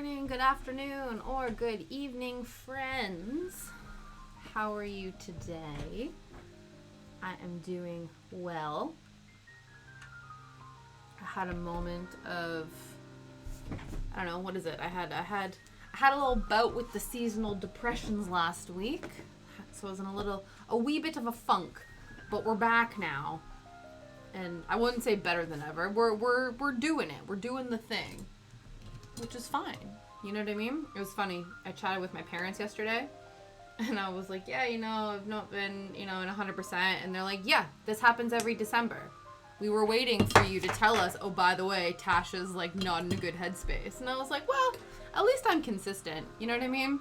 morning, good afternoon, or good evening, friends. How are you today? I am doing well. I had a moment of, I don't know, what is it? I had a little bout with the seasonal depressions last week. So I was in a wee bit of a funk, but we're back now. And I wouldn't say better than ever. We're doing it. We're doing the thing, which is fine. You know what I mean? It was funny. I chatted with my parents yesterday, and I was like, yeah, I've not been, in 100%. And they're like, yeah, this happens every December. We were waiting for you to tell us, oh, by the way, Tasha's, not in a good headspace. And I was like, well, at least I'm consistent. You know what I mean?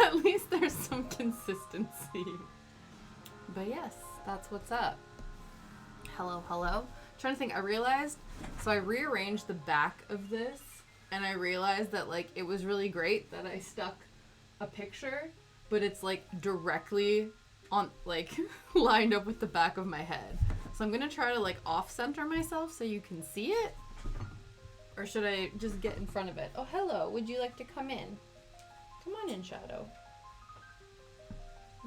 At least there's some consistency. But yes, that's what's up. Hello. Trying to think, I realized, so I rearranged the back of this, and I realized that, it was really great that I stuck a picture, but it's, directly on, lined up with the back of my head. So I'm gonna try to, off-center myself so you can see it, or should I just get in front of it? Oh, hello, would you like to come in? Come on in, Shadow.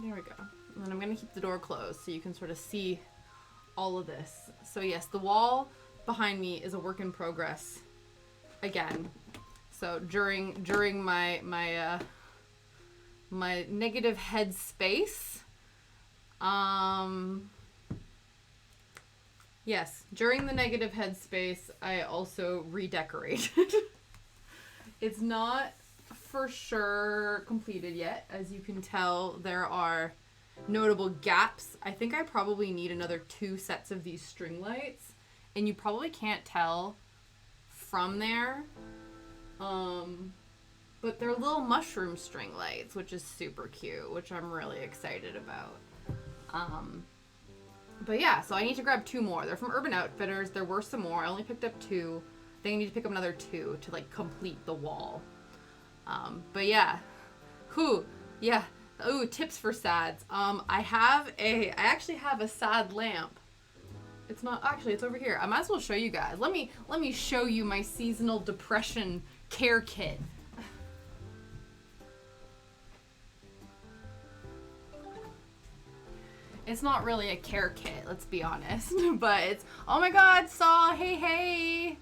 There we go. And then I'm gonna keep the door closed so you can sort of see all of this. So yes, the wall behind me is a work in progress again. So during my negative headspace, yes, during the negative headspace, I also redecorated. It's not for sure completed yet. As you can tell, there are notable gaps. I think I probably need another 2 sets of these string lights, and you probably can't tell from there, but they're little mushroom string lights, which is super cute, which I'm really excited about. But yeah, so I need to grab 2 more. They're from Urban Outfitters. There were some more. I only picked up 2. I think I need to pick up another 2 to complete the wall. But yeah, yeah. Ooh, tips for sads. I actually have a sad lamp. It's not, actually, it's over here. I might as well show you guys. Let me show you my seasonal depression care kit. It's not really a care kit, let's be honest. But it's, oh my god, Saul, hey.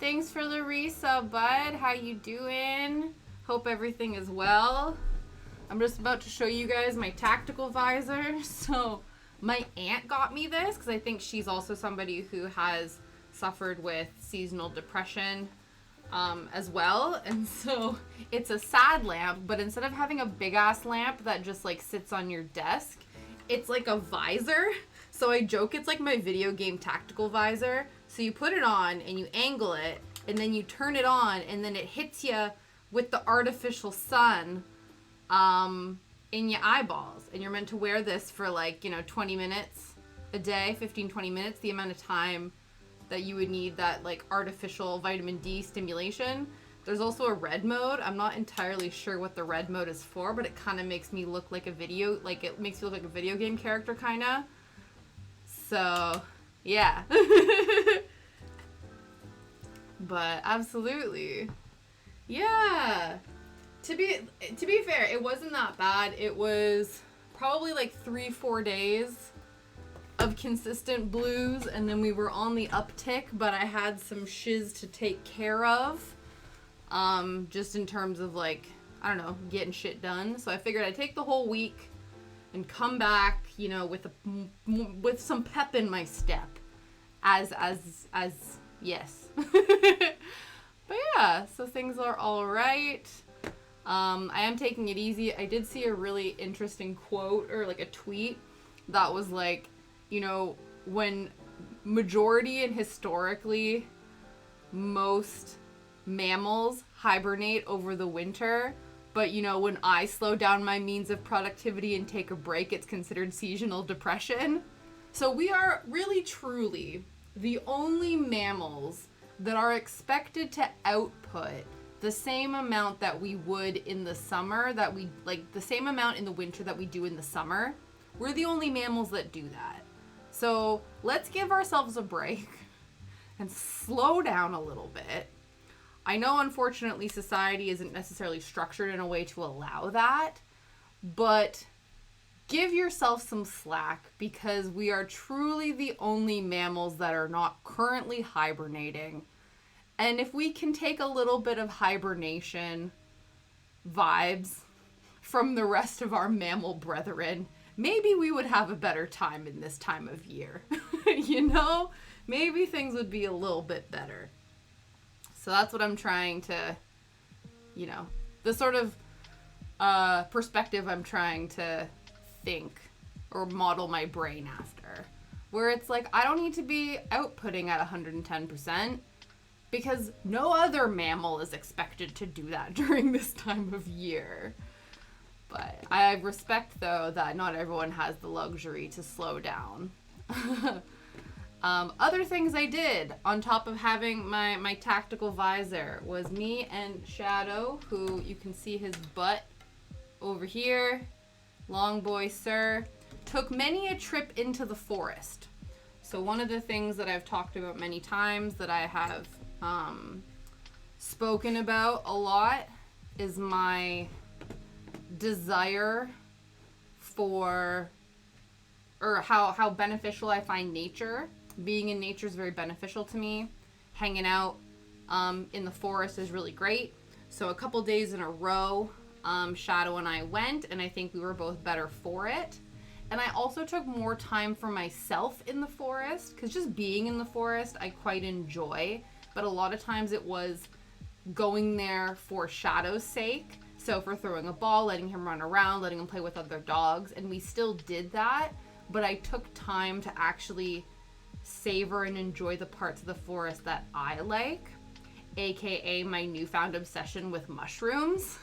Thanks for the resub, bud. How you doing? Hope everything is well. I'm just about to show you guys my tactical visor. So my aunt got me this because I think she's also somebody who has suffered with seasonal depression as well. And so it's a sad lamp, but instead of having a big ass lamp that just sits on your desk, it's like a visor. So I joke it's like my video game tactical visor. So you put it on and you angle it and then you turn it on and then it hits you with the artificial sun in your eyeballs, and you're meant to wear this for 20 minutes a day, 15-20 minutes, the amount of time that you would need that artificial vitamin D stimulation. There's also a red mode. I'm not entirely sure what the red mode is for, but it kind of makes me look like it makes me look like a video game character kind of. So yeah. But absolutely, yeah. To be fair, it wasn't that bad. It was probably 3-4 days of consistent blues, and then we were on the uptick, but I had some shiz to take care of, just in terms of I don't know, getting shit done. So I figured I'd take the whole week and come back, with some pep in my step, as yes. But yeah, so things are all right. I am taking it easy. I did see a really interesting quote or a tweet that was when majority and historically most mammals hibernate over the winter, but when I slow down my means of productivity and take a break, it's considered seasonal depression. So we are really truly the only mammals that are expected to output the same amount that we would in the summer, the same amount in the winter that we do in the summer. We're the only mammals that do that. So let's give ourselves a break and slow down a little bit. I know, unfortunately, society isn't necessarily structured in a way to allow that, but give yourself some slack, because we are truly the only mammals that are not currently hibernating. And if we can take a little bit of hibernation vibes from the rest of our mammal brethren, maybe we would have a better time in this time of year. You know? Maybe things would be a little bit better. So that's what I'm trying to, you know, the sort of perspective I'm trying to think or model my brain after. Where it's like, I don't need to be outputting at 110%, because no other mammal is expected to do that during this time of year. But I respect, though, that not everyone has the luxury to slow down. Other things I did, on top of having my tactical visor, was me and Shadow, who you can see his butt over here, long boy sir, took many a trip into the forest. So one of the things that I've talked about many times, that I have spoken about a lot, is my desire for, or how beneficial I find nature. Being in nature is very beneficial to me. Hanging out in the forest is really great. So a couple days in a row, Shadow and I went, and I think we were both better for it. And I also took more time for myself in the forest, because just being in the forest I quite enjoy. But a lot of times it was going there for Shadow's sake. So for throwing a ball, letting him run around, letting him play with other dogs. And we still did that, but I took time to actually savor and enjoy the parts of the forest that I like, aka my newfound obsession with mushrooms.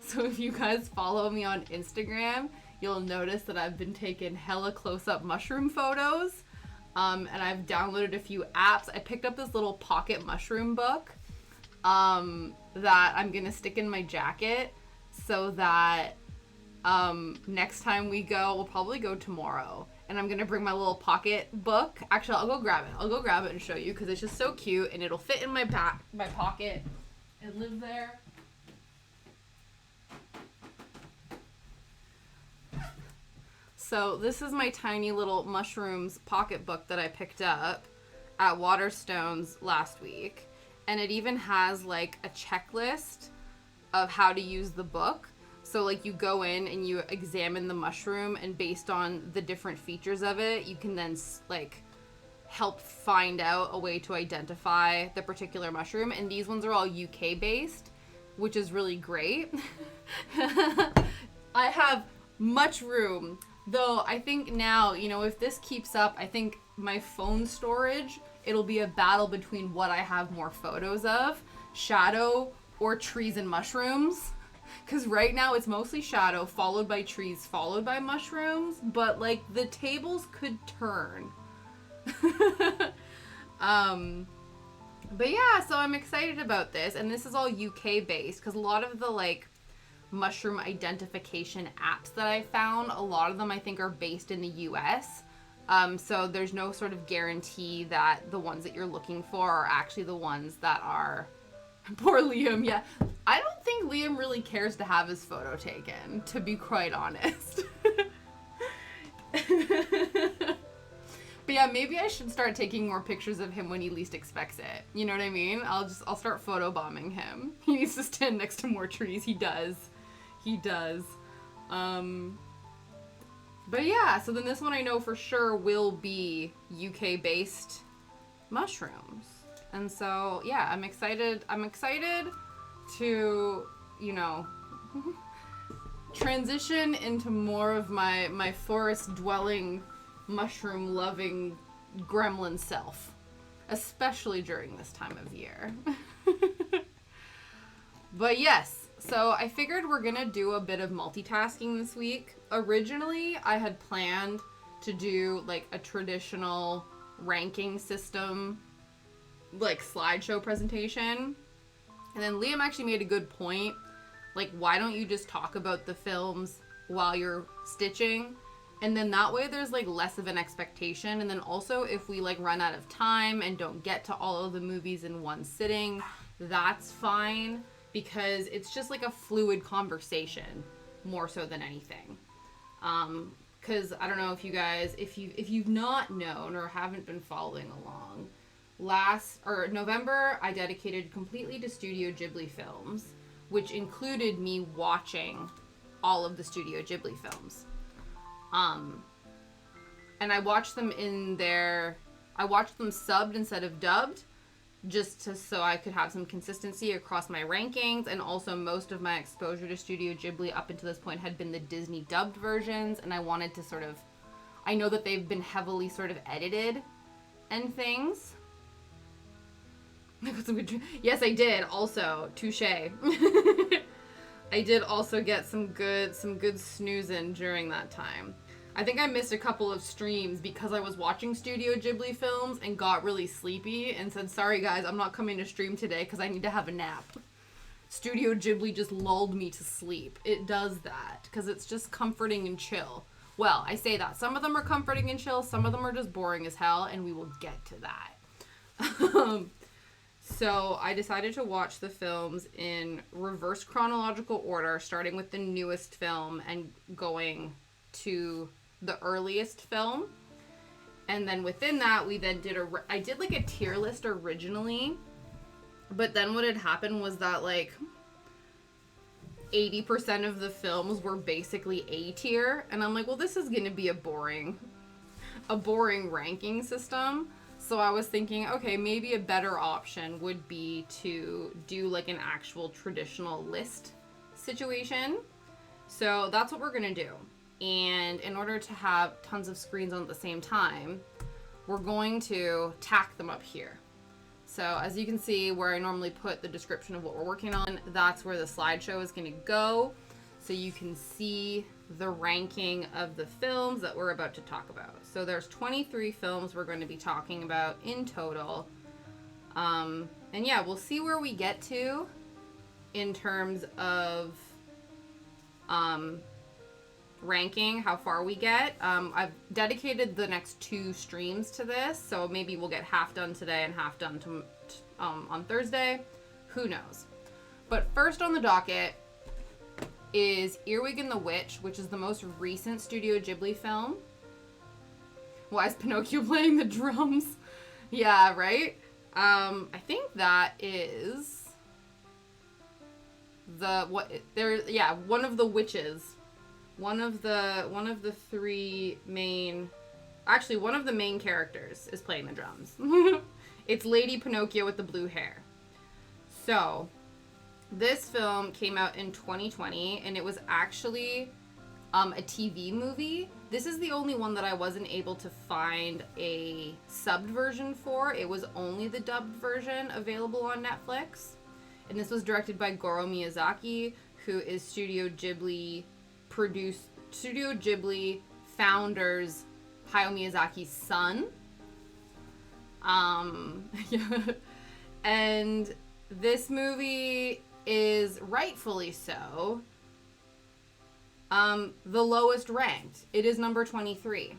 So if you guys follow me on Instagram, you'll notice that I've been taking hella close-up mushroom photos, and I've downloaded a few apps. I picked up this little pocket mushroom book that I'm gonna stick in my jacket, so that next time we go, we'll probably go tomorrow, and I'm gonna bring my little pocket book. Actually, I'll go grab it and show you, because it's just so cute, and it'll fit in my pocket. It lives there. So this is my tiny little mushrooms pocketbook that I picked up at Waterstones last week. And it even has like a checklist of how to use the book. So like you go in and you examine the mushroom, and based on the different features of it, you can then like help find out a way to identify the particular mushroom. And these ones are all UK based, which is really great. I have much room. Though I think now, you know, if this keeps up, I think my phone storage, it'll be a battle between what I have more photos of, Shadow or trees and mushrooms. Because right now it's mostly Shadow, followed by trees, followed by mushrooms. But, like, the tables could turn. But yeah, so I'm excited about this. And this is all UK based, because a lot of the, like, mushroom identification apps that I found, a lot of them I think are based in the US. So there's no sort of guarantee that the ones that you're looking for are actually the ones that are. Poor Liam, yeah. I don't think Liam really cares to have his photo taken, to be quite honest. But yeah, maybe I should start taking more pictures of him when he least expects it. You know what I mean? I'll start photobombing him. He needs to stand next to more trees. He does. But yeah, so then this one I know for sure will be UK based mushrooms. And so yeah, I'm excited to, you know, transition into more of my forest dwelling, mushroom loving gremlin self, especially during this time of year. But yes, so I figured we're gonna do a bit of multitasking this week. Originally, I had planned to do like a traditional ranking system, like slideshow presentation. And then Liam actually made a good point. Like, why don't you just talk about the films while you're stitching? And then that way there's like less of an expectation. And then also if we like run out of time and don't get to all of the movies in one sitting, that's fine, because it's just like a fluid conversation more so than anything. Because I don't know if you guys, if you've not known or haven't been following along, November I dedicated completely to Studio Ghibli films, which included me watching all of the Studio Ghibli films. And I watched them I watched them subbed instead of dubbed, so I could have some consistency across my rankings. And also, most of my exposure to Studio Ghibli up until this point had been the Disney dubbed versions, and I wanted to I know that they've been heavily sort of edited and things. Yes, I did. Also, touche. I did also get some good snoozing during that time. I think I missed a couple of streams because I was watching Studio Ghibli films and got really sleepy and said, sorry guys, I'm not coming to stream today because I need to have a nap. Studio Ghibli just lulled me to sleep. It does that because it's just comforting and chill. Well, I say that. Some of them are comforting and chill, some of them are just boring as hell, and we will get to that. So I decided to watch the films in reverse chronological order, starting with the newest film and going to the earliest film. And then within that, we then I did like a tier list originally, but then what had happened was that like 80% of the films were basically A tier, and I'm like, well, this is gonna be a boring ranking system. So I was thinking, okay, maybe a better option would be to do like an actual traditional list situation. So that's what we're gonna do. And in order to have tons of screens on at the same time, we're going to tack them up here. So as you can see where I normally put the description of what we're working on, that's where the slideshow is going to go. So you can see the ranking of the films that we're about to talk about. So there's 23 films we're going to be talking about in total. And yeah, we'll see where we get to in terms of ranking, how far we get. I've dedicated the next 2 streams to this, so maybe we'll get half done today and half done on Thursday. Who knows? But first on the docket is Earwig and the Witch, which is the most recent Studio Ghibli film. Why is Pinocchio playing the drums? Yeah, right? I think that is one of the witches. One of the 3 main... Actually, one of the main characters is playing the drums. It's Lady Pinocchio with the blue hair. So, this film came out in 2020, and it was actually a TV movie. This is the only one that I wasn't able to find a subbed version for. It was only the dubbed version available on Netflix. And this was directed by Goro Miyazaki, who is Studio Ghibli founders Hayao Miyazaki's son. And this movie is rightfully so the lowest ranked. It is number 23.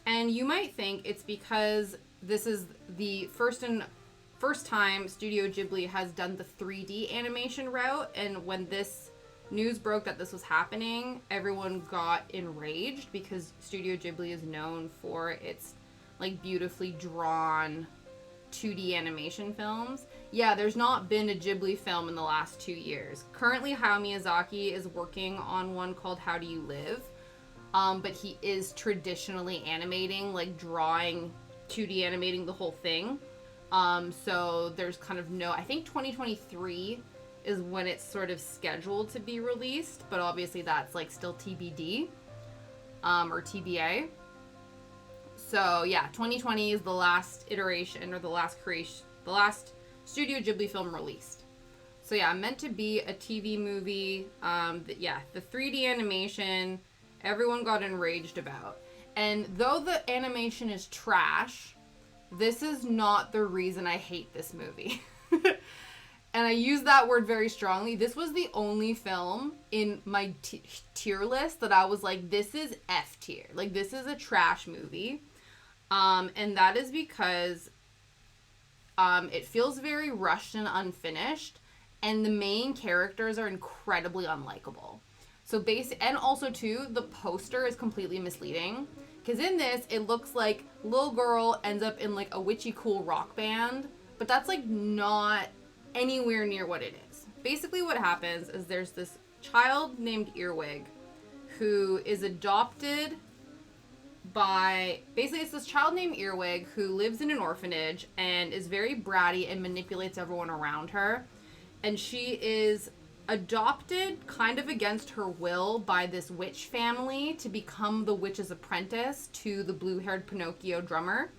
And you might think it's because this is the first time Studio Ghibli has done the 3D animation route, and when this news broke that this was happening, everyone got enraged because Studio Ghibli is known for its like beautifully drawn 2D animation films. Yeah, there's not been a Ghibli film in the last 2 years. Currently, Hayao Miyazaki is working on one called How Do You Live? But he is traditionally animating, like drawing, 2D animating the whole thing. So there's kind of I think 2023 is when it's sort of scheduled to be released, but obviously that's like still TBD, or TBA. So yeah, 2020 is the last iteration or the last Studio Ghibli film released. So yeah, meant to be a TV movie. The 3D animation, everyone got enraged about. And though the animation is trash, this is not the reason I hate this movie. And I use that word very strongly. This was the only film in my tier list that I was like, this is F tier. Like, this is a trash movie. And that is because It feels very rushed and unfinished, and the main characters are incredibly unlikable. So and also too, the poster is completely misleading. Because in this, it looks like little girl ends up in like a witchy cool rock band, but that's like not anywhere near what it is. Basically what happens is there's this child named Earwig who is adopted by, basically it's this child named Earwig who lives in an orphanage and is very bratty and manipulates everyone around her. And she is adopted kind of against her will by this witch family to become the witch's apprentice to the blue-haired Pinocchio drummer.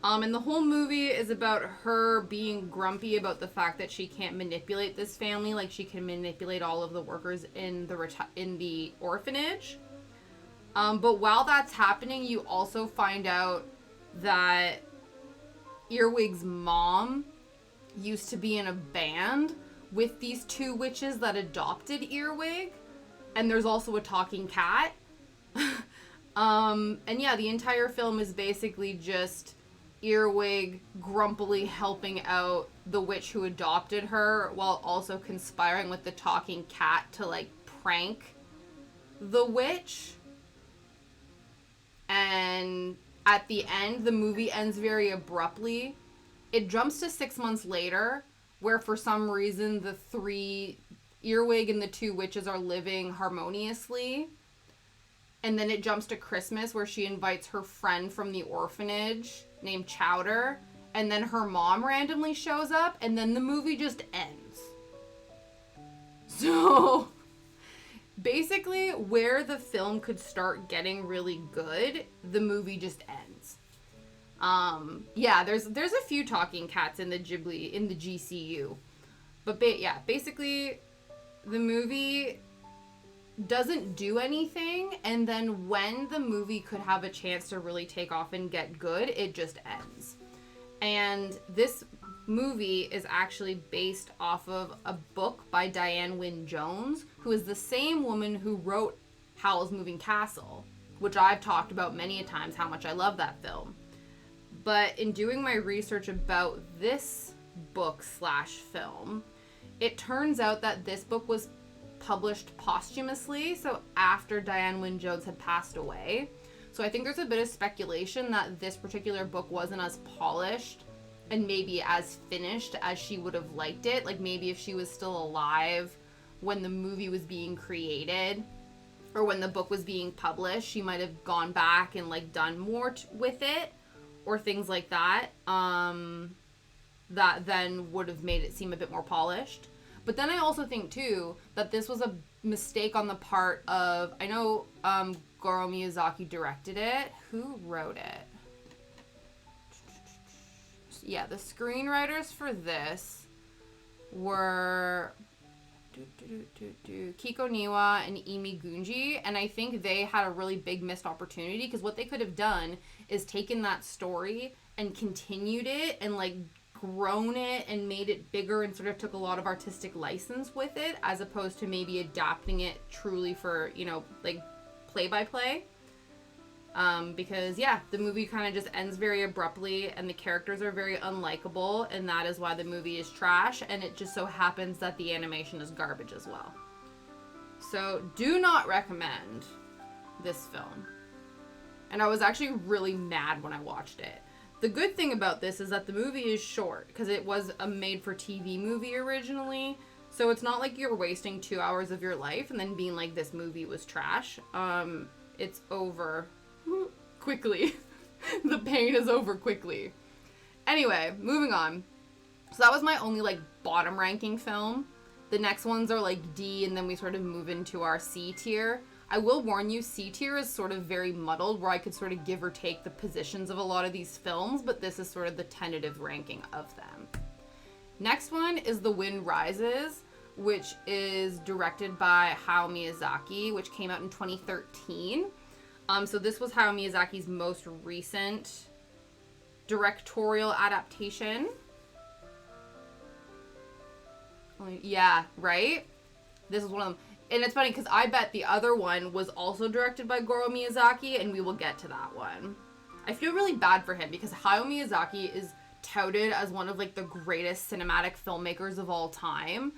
And the whole movie is about her being grumpy about the fact that she can't manipulate this family like she can manipulate all of the workers in the orphanage. But while that's happening, you also find out that Earwig's mom used to be in a band with these two witches that adopted Earwig, and there's also a talking cat. And yeah, the entire film is basically just Earwig grumpily helping out the witch who adopted her while also conspiring with the talking cat to like prank the witch. And at the end, the movie ends very abruptly. It jumps to 6 months later, where for some reason the three, Earwig and the two witches, are living harmoniously. And then it jumps to Christmas, where she invites her friend from the orphanage named Chowder, and then her mom randomly shows up, and then the movie just ends. So basically, where the film could start getting really good, the movie just ends. Yeah, there's a few talking cats in the GCU. But basically the movie doesn't do anything, and then when the movie could have a chance to really take off and get good, it just ends. And this movie is actually based off of a book by Diane Wynne Jones, who is the same woman who wrote Howl's Moving Castle, which I've talked about many a times how much I love that film. But in doing my research about this book/film, it turns out that this book was published posthumously, so after Diane Wynne Jones had passed away. So I think there's a bit of speculation that this particular book wasn't as polished and maybe as finished as she would have liked it. Like maybe if she was still alive when the movie was being created or when the book was being published, she might have gone back and like done more with it or things like that. That then would have made it seem a bit more polished. But then I also think, too, that this was a mistake on the part of... I know Goro Miyazaki directed it. Who wrote it? Yeah, the screenwriters for this were Kiko Niwa and Imi Gunji. And I think they had a really big missed opportunity, because what they could have done is taken that story and continued it and, like, grown it and made it bigger and sort of took a lot of artistic license with it, as opposed to maybe adapting it truly for, you know, like play-by-play. Because yeah, the movie kind of just ends very abruptly and the characters are very unlikable, and that is why the movie is trash, and it just so happens that the animation is garbage as well. So do not recommend this film. And I was actually really mad when I watched it. The good thing about this is that the movie is short, because it was a made-for-TV movie originally, so it's not like you're wasting 2 hours of your life and then being like, this movie was trash. It's over quickly. The pain is over quickly. Anyway, moving on. So that was my only, like, bottom ranking film. The next ones are, like, D, and then we sort of move into our C tier. I will warn you, C tier is sort of very muddled, where I could sort of give or take the positions of a lot of these films, but this is sort of the tentative ranking of them. Next one is The Wind Rises, which is directed by Hayao Miyazaki, which came out in 2013. So this was Hayao Miyazaki's most recent directorial adaptation. Yeah, right? This is one of them. And it's funny because I bet the other one was also directed by Goro Miyazaki, and we will get to that one. I feel really bad for him because Hayao Miyazaki is touted as one of like the greatest cinematic filmmakers of all time.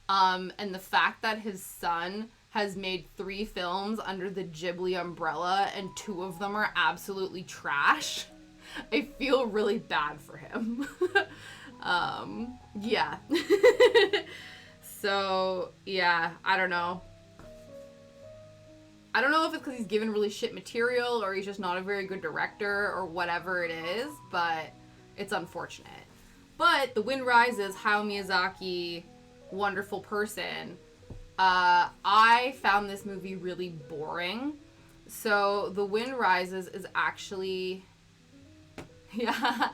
And the fact that his son has made 3 films under the Ghibli umbrella and 2 of them are absolutely trash, I feel really bad for him. Yeah. So, yeah, I don't know. I don't know if it's because he's given really shit material or he's just not a very good director or whatever it is, but it's unfortunate. But The Wind Rises, Hayao Miyazaki, wonderful person. I found this movie really boring. So The Wind Rises is actually... Yeah.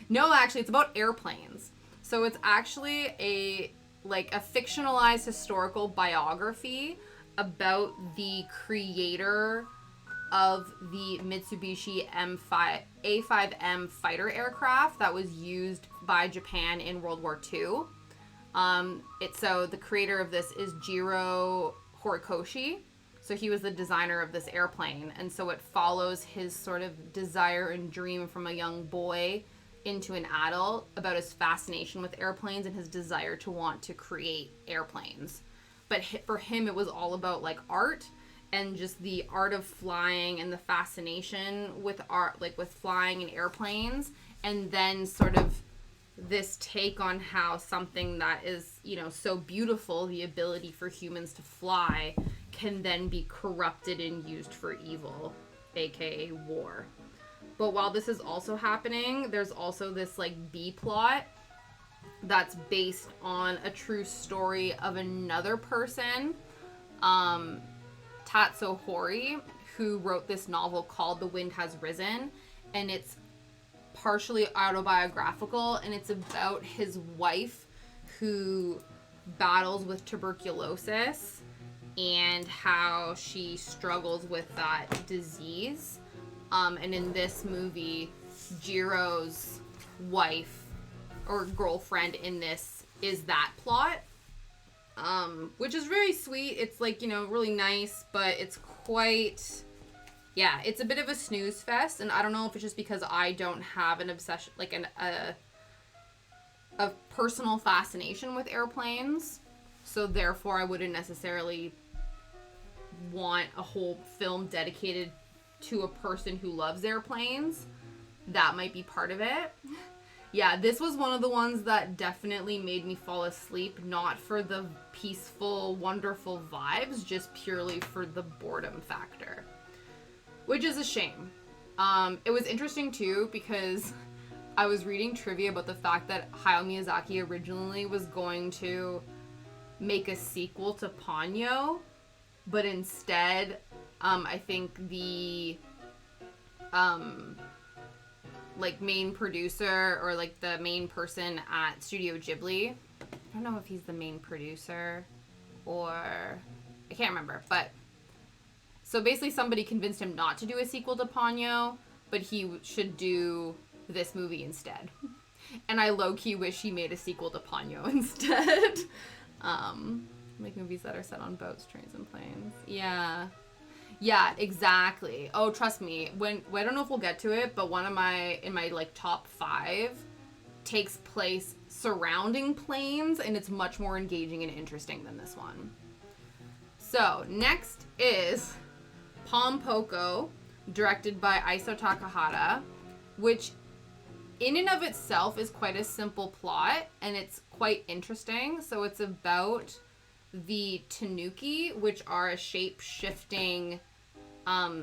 No, actually, it's about airplanes. So it's actually a fictionalized historical biography about the creator of the Mitsubishi A5M fighter aircraft that was used by Japan in World War II. So the creator of this is Jiro Horikoshi. So he was the designer of this airplane. And so it follows his sort of desire and dream from a young boy into an adult about his fascination with airplanes and his desire to want to create airplanes. But for him, it was all about like art and just the art of flying and the fascination with art, like with flying in airplanes. And then sort of this take on how something that is, you know, so beautiful, the ability for humans to fly, can then be corrupted and used for evil, aka war. But while this is also happening, there's also this like B plot that's based on a true story of another person, Tatsuo Hori, who wrote this novel called The Wind Has Risen, and it's partially autobiographical, and it's about his wife who battles with tuberculosis and how she struggles with that disease. And in this movie, Jiro's wife or girlfriend in this is that plot, which is very sweet. It's like, you know, really nice, but it's quite, yeah, it's a bit of a snooze fest. And I don't know if it's just because I don't have an obsession, like a personal fascination with airplanes. So therefore I wouldn't necessarily want a whole film dedicated to a person who loves airplanes. That might be part of it. Yeah, this was one of the ones that definitely made me fall asleep, not for the peaceful, wonderful vibes, just purely for the boredom factor. Which is a shame. It was interesting too, because I was reading trivia about the fact that Hayao Miyazaki originally was going to make a sequel to Ponyo, but instead, I think the like main producer or like the main person at Studio Ghibli, I don't know if he's the main producer or I can't remember, but so basically somebody convinced him not to do a sequel to Ponyo, but he should do this movie instead. And I low-key wish he made a sequel to Ponyo instead. Like movies that are set on boats, trains, and planes. Yeah. Yeah, exactly. Oh, trust me. I don't know if we'll get to it, but one of my like top 5 takes place surrounding planes, and it's much more engaging and interesting than this one. So next is Pom Poko, directed by Aiso Takahata, which in and of itself is quite a simple plot, and it's quite interesting. So it's about the tanuki, which are a shape-shifting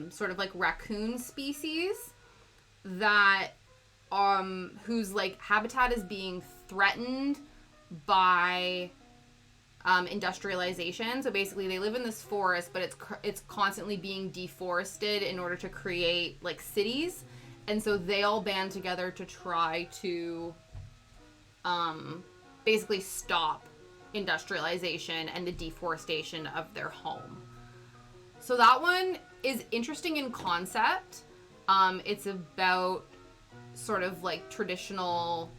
sort of like raccoon species that whose like habitat is being threatened by industrialization. So basically they live in this forest, but it's constantly being deforested in order to create like cities, and so they all band together to try to basically stop industrialization and the deforestation of their home. So that one is interesting in concept. It's about sort of like traditional,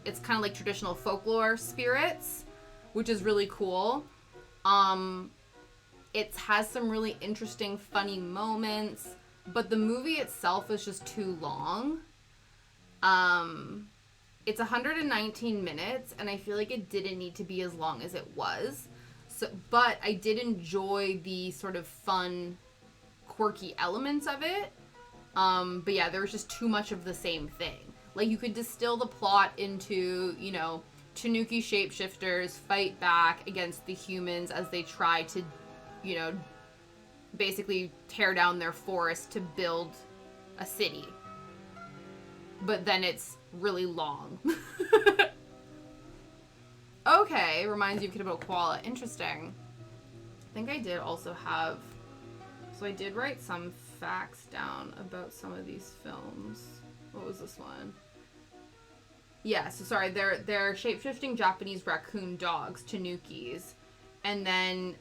it's kind of like traditional folklore spirits, which is really cool. It has some really interesting, funny moments, but the movie itself is just too long. it's 119 minutes, and I feel like it didn't need to be as long as it was. So, but I did enjoy the sort of fun, quirky elements of it. But yeah, there was just too much of the same thing. Like, you could distill the plot into, you know, Tanuki shapeshifters fight back against the humans as they try to, you know, basically tear down their forest to build a city. But then it's really long. Okay, reminds you of Kid About Koala. Interesting. I think I did also have... So I did write some facts down about some of these films. What was this one? Yeah, so sorry, they're shape-shifting Japanese raccoon dogs, tanukis. And then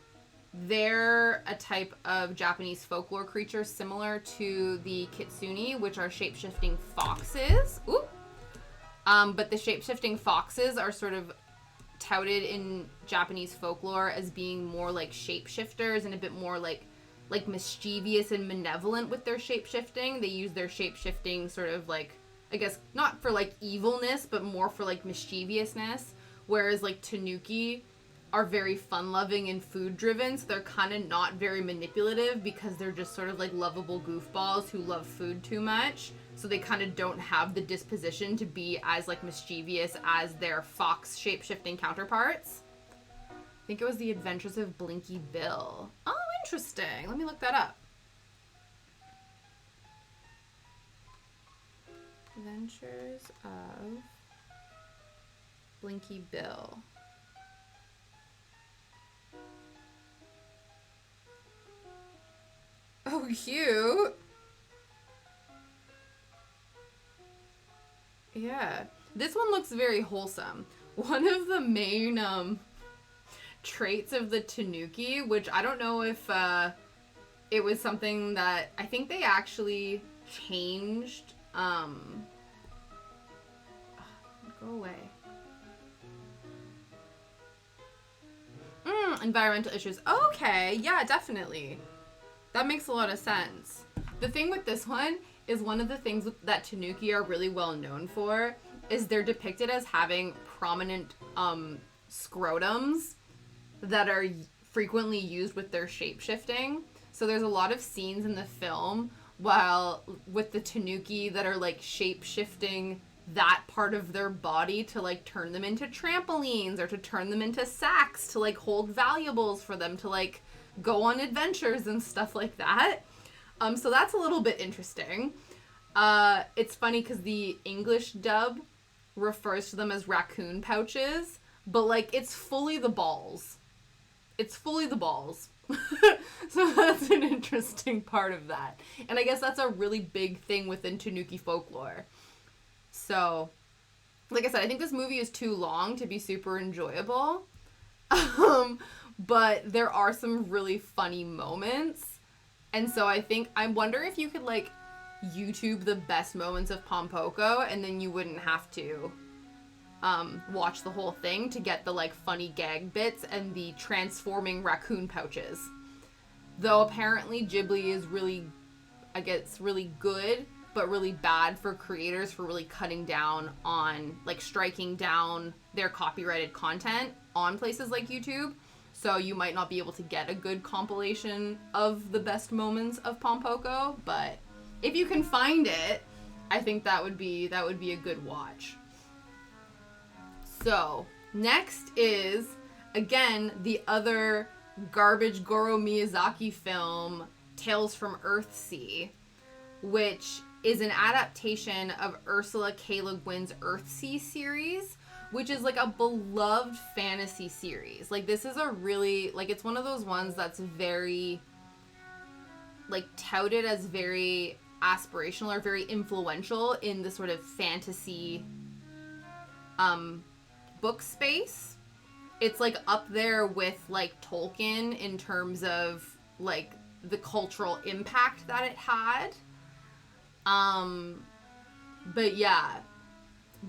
they're a type of Japanese folklore creature similar to the kitsune, which are shape-shifting foxes. Ooh. But the shape-shifting foxes are sort of touted in Japanese folklore as being more like shapeshifters and a bit more like mischievous and malevolent with their shape-shifting. They use their shape-shifting sort of like, I guess, not for like evilness, but more for like mischievousness. Whereas like tanuki are very fun-loving and food-driven, so they're kind of not very manipulative because they're just sort of like lovable goofballs who love food too much. So they kind of don't have the disposition to be as like mischievous as their fox shape-shifting counterparts. I think it was The Adventures of Blinky Bill. Oh, interesting. Let me look that up. Adventures of Blinky Bill. Oh, cute. Yeah. This one looks very wholesome. One of the main traits of the tanuki, which I don't know if it was something that I think they actually changed. Go away. Environmental issues. Okay, yeah, definitely. That makes a lot of sense. The thing with this one is one of the things that tanuki are really well known for is they're depicted as having prominent scrotums that are frequently used with their shape-shifting. So there's a lot of scenes in the film while with the tanuki that are like shape-shifting that part of their body to like turn them into trampolines or to turn them into sacks to like hold valuables for them to like go on adventures and stuff like that. So that's a little bit interesting. It's funny because the English dub refers to them as raccoon pouches, but like it's fully the balls. It's fully the balls. So that's an interesting part of that. And I guess that's a really big thing within Tanuki folklore. So, like I said, I think this movie is too long to be super enjoyable. But there are some really funny moments. And so I wonder if you could like YouTube the best moments of Pompoko and then you wouldn't have to watch the whole thing to get the like funny gag bits and the transforming raccoon pouches. Though apparently Ghibli is really, I guess, really good, but really bad for creators for really cutting down on, like striking down their copyrighted content on places like YouTube. So you might not be able to get a good compilation of the best moments of Pompoko, but if you can find it, I think that would be a good watch. So, next is, again, the other garbage Goro Miyazaki film, Tales from Earthsea, which is an adaptation of Ursula K. Le Guin's Earthsea series, which is like a beloved fantasy series. Like this is a really, like it's one of those ones that's very, like touted as very aspirational or very influential in the sort of fantasy book space. It's like up there with like Tolkien in terms of like the cultural impact that it had. But yeah,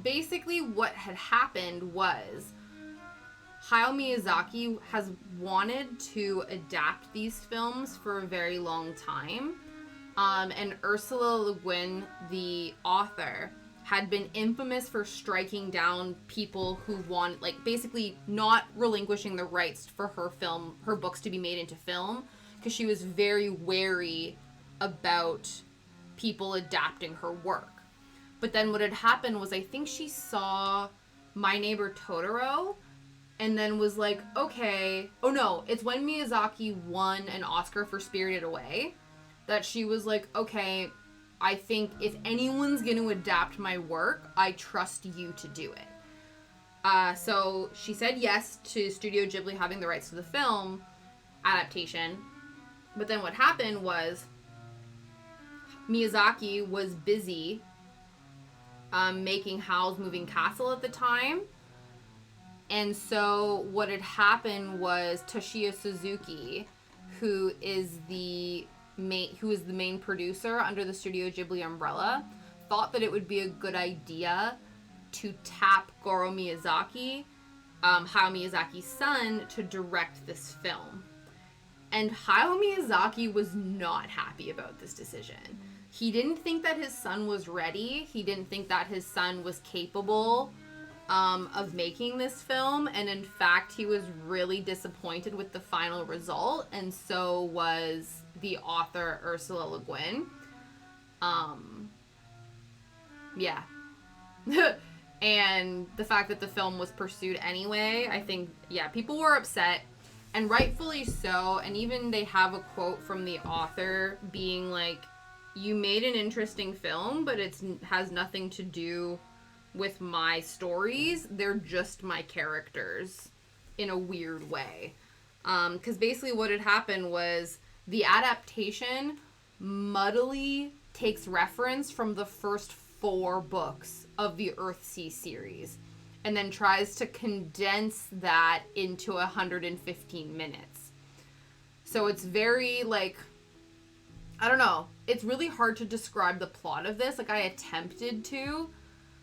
basically what had happened was Hayao Miyazaki has wanted to adapt these films for a very long time. And Ursula Le Guin, the author, had been infamous for striking down people who want, like, basically not relinquishing the rights for her books to be made into film, because she was very wary about people adapting her work. But then what had happened was, I think she saw My Neighbor Totoro, and then was like, okay, oh no, it's when Miyazaki won an Oscar for Spirited Away, that she was like, okay, I think if anyone's going to adapt my work, I trust you to do it. So she said yes to Studio Ghibli having the rights to the film adaptation. But then what happened was Miyazaki was busy making Howl's Moving Castle at the time. And so what had happened was Toshio Suzuki, who is the main producer under the Studio Ghibli umbrella, thought that it would be a good idea to tap Goro Miyazaki, Hayao Miyazaki's son, to direct this film. And Hayao Miyazaki was not happy about this decision. He didn't think that his son was ready. He didn't think that his son was capable of making this film. And in fact, he was really disappointed with the final result. And so was the author, Ursula Le Guin. Yeah. And the fact that the film was pursued anyway, I think, yeah, people were upset. And rightfully so. And even they have a quote from the author being like, you made an interesting film, but it has nothing to do with my stories. They're just my characters in a weird way. Because basically what had happened was the adaptation muddily takes reference from the first 4 books of the Earthsea series and then tries to condense that into 115 minutes. So it's very, like, I don't know. It's really hard to describe the plot of this. Like, I attempted to.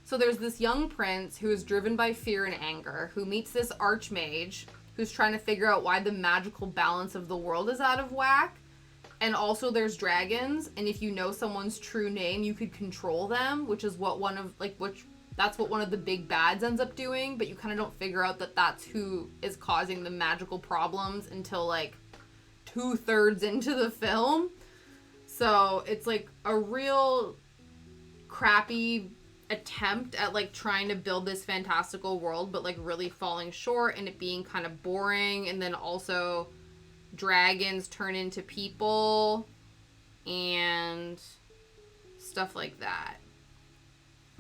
So there's this young prince who is driven by fear and anger, who meets this archmage who's trying to figure out why the magical balance of the world is out of whack. And also there's dragons, and if you know someone's true name, you could control them, which is what that's what one of the big bads ends up doing, but you kind of don't figure out that that's who is causing the magical problems until, like, 2/3 into the film. So it's, like, a real crappy attempt at, like, trying to build this fantastical world, but, like, really falling short and it being kind of boring. And then also dragons turn into people and stuff like that.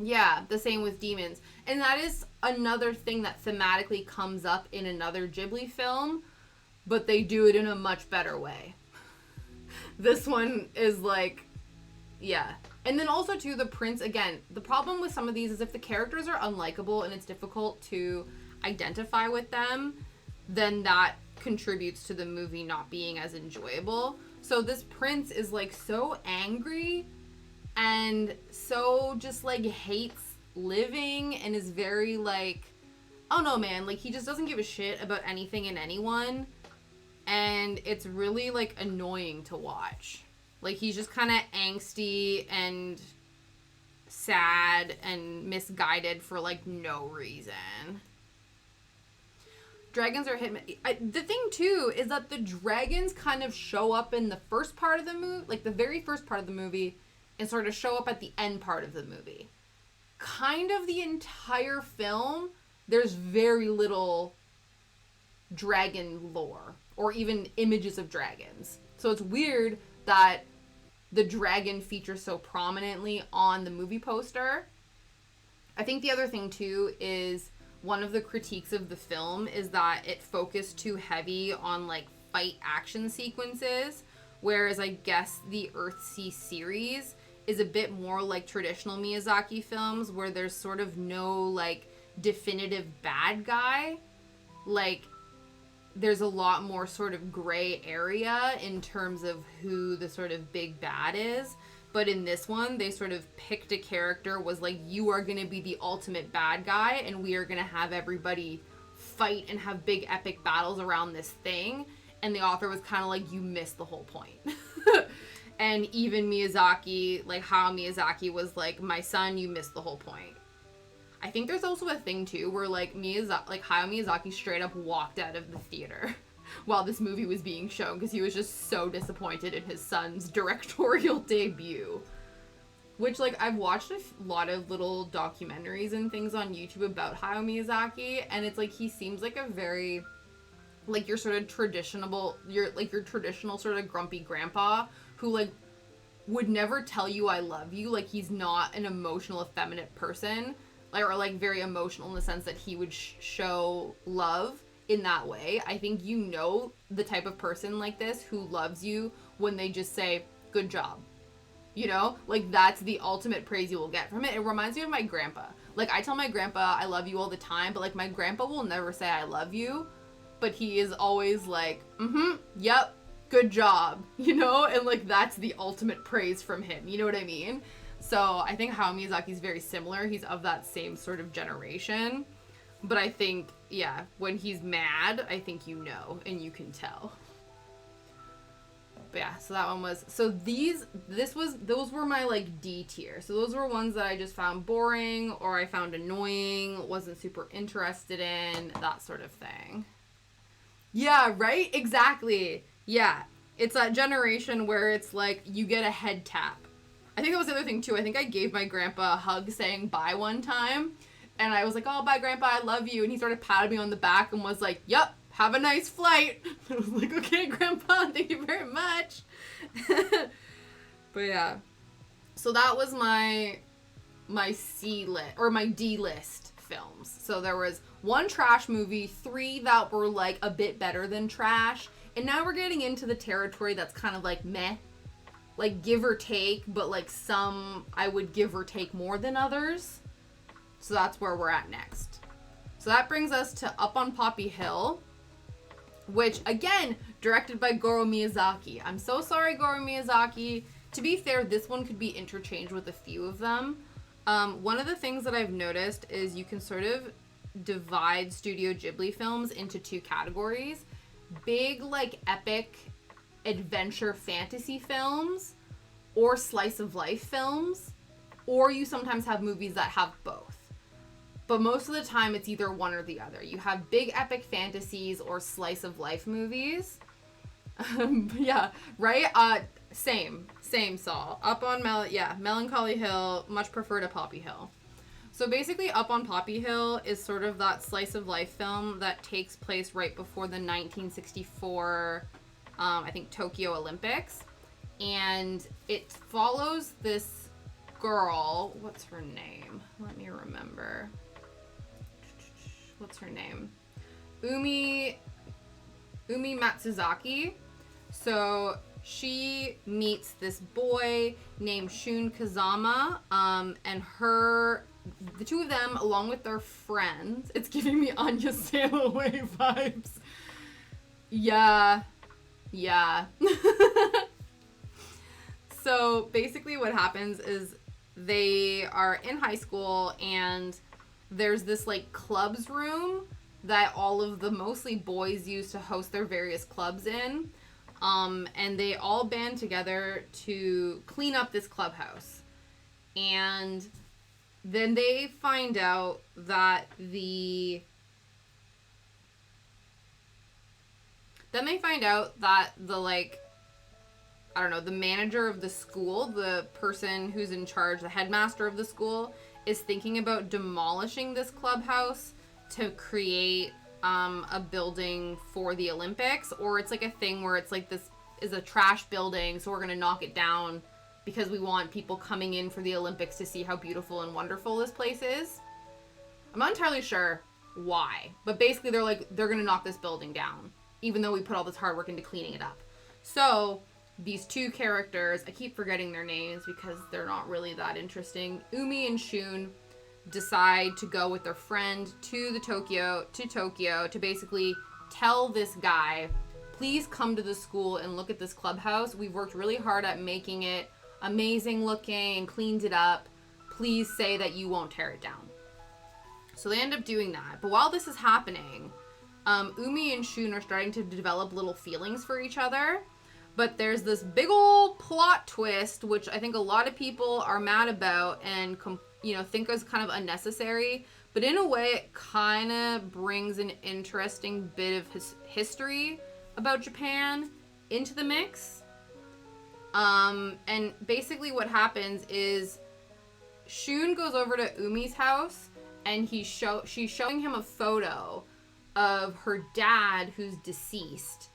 Yeah, the same with demons. And that is another thing that thematically comes up in another Ghibli film, but they do it in a much better way. This one is like, yeah. And then also, too, the prince, again, the problem with some of these is if the characters are unlikable and it's difficult to identify with them, then that contributes to the movie not being as enjoyable. So this prince is, like, so angry and so just, like, hates living and is very, like, oh no, man, like, he just doesn't give a shit about anything and anyone. And it's really, like, annoying to watch. Like, he's just kind of angsty and sad and misguided for, like, no reason. Dragons are the thing, too, is that the dragons kind of show up in the first part of the movie, like, the very first part of the movie, and sort of show up at the end part of the movie. Kind of the entire film, there's very little dragon lore or even images of dragons. So it's weird that the dragon features so prominently on the movie poster. I think the other thing, too, is one of the critiques of the film is that it focused too heavy on, like, fight action sequences, whereas I guess the Earthsea series is a bit more like traditional Miyazaki films where there's sort of no, like, definitive bad guy. Like, there's a lot more sort of gray area in terms of who the sort of big bad is. But in this one, they sort of picked a character, was like, you are going to be the ultimate bad guy, and we are going to have everybody fight and have big epic battles around this thing. And the author was kind of like, you missed the whole point. And even Miyazaki, like Hayao Miyazaki was like, my son, you missed the whole point. I think there's also a thing too where like Hayao Miyazaki straight up walked out of the theater while this movie was being shown because he was just so disappointed in his son's directorial debut. Which, like, I've watched a lot of little documentaries and things on YouTube about Hayao Miyazaki, and it's like he seems like a very, like, your sort of traditional sort of grumpy grandpa who, like, would never tell you I love you. Like, he's not an emotional, effeminate person, like, or, like, very emotional in the sense that he would show love in that way. I think you know the type of person like this who loves you when they just say, good job. You know? Like, that's the ultimate praise you will get from it. It reminds me of my grandpa. Like, I tell my grandpa I love you all the time, but, like, my grandpa will never say I love you, but he is always like, yep, good job, you know? And, like, that's the ultimate praise from him. You know what I mean? So, I think Hayao Miyazaki's very similar. He's of that same sort of generation. But I think, yeah, when he's mad, I think you know, and you can tell. But yeah, so that one was, so those were my, like, D tier. So those were ones that I just found boring, or I found annoying, wasn't super interested in, that sort of thing. Yeah, right? Exactly. Yeah. It's that generation where it's like, you get a head tap. I think that was the other thing, too. I think I gave my grandpa a hug saying bye one time, and I was like, oh, bye, Grandpa, I love you. And he started patting me on the back and was like, yep. Have a nice flight. I was like, okay, Grandpa, thank you very much. But yeah. So that was my C list, or my D list films. So there was 1 trash movie, 3 that were like a bit better than trash. And now we're getting into the territory that's kind of like meh. Like give or take, but like some I would give or take more than others. So that's where we're at next. So that brings us to Up on Poppy Hill, which, again, directed by Goro Miyazaki. I'm so sorry, Goro Miyazaki. To be fair, this one could be interchanged with a few of them. One of the things that I've noticed is you can sort of divide Studio Ghibli films into 2 categories. Big, like, epic adventure fantasy films, or slice of life films, or you sometimes have movies that have both. But most of the time, it's either one or the other. You have big epic fantasies or slice of life movies. Yeah, right? Same, Saul. Up on Melancholy Hill, much prefer to Poppy Hill. So basically, Up on Poppy Hill is sort of that slice of life film that takes place right before the 1964, I think, Tokyo Olympics. And it follows this girl. What's her name? Let me remember. What's her name? Umi Matsuzaki. So she meets this boy named Shun Kazama, and the 2 of them, along with their friends, it's giving me Anya Sail Away vibes. Yeah. So basically what happens is they are in high school, and there's this, like, clubs room that all of the mostly boys use to host their various clubs in. And they all band together to clean up this clubhouse. And then they find out that the like, I don't know, the manager of the school, the person who's in charge, the headmaster of the school, is thinking about demolishing this clubhouse to create a building for the Olympics, or it's like a thing where it's like, this is a trash building, so we're going to knock it down because we want people coming in for the Olympics to see how beautiful and wonderful this place is. I'm not entirely sure why, but basically they're going to knock this building down, even though we put all this hard work into cleaning it up. So these 2 characters, I keep forgetting their names because they're not really that interesting. Umi and Shun decide to go with their friend to Tokyo to basically tell this guy, please come to the school and look at this clubhouse. We've worked really hard at making it amazing looking and cleaned it up. Please say that you won't tear it down. So they end up doing that. But while this is happening, Umi and Shun are starting to develop little feelings for each other. But there's this big old plot twist, which I think a lot of people are mad about and, think is kind of unnecessary. But in a way, it kind of brings an interesting bit of history about Japan into the mix. And basically what happens is Shun goes over to Umi's house, and she's showing him a photo of her dad who's deceased,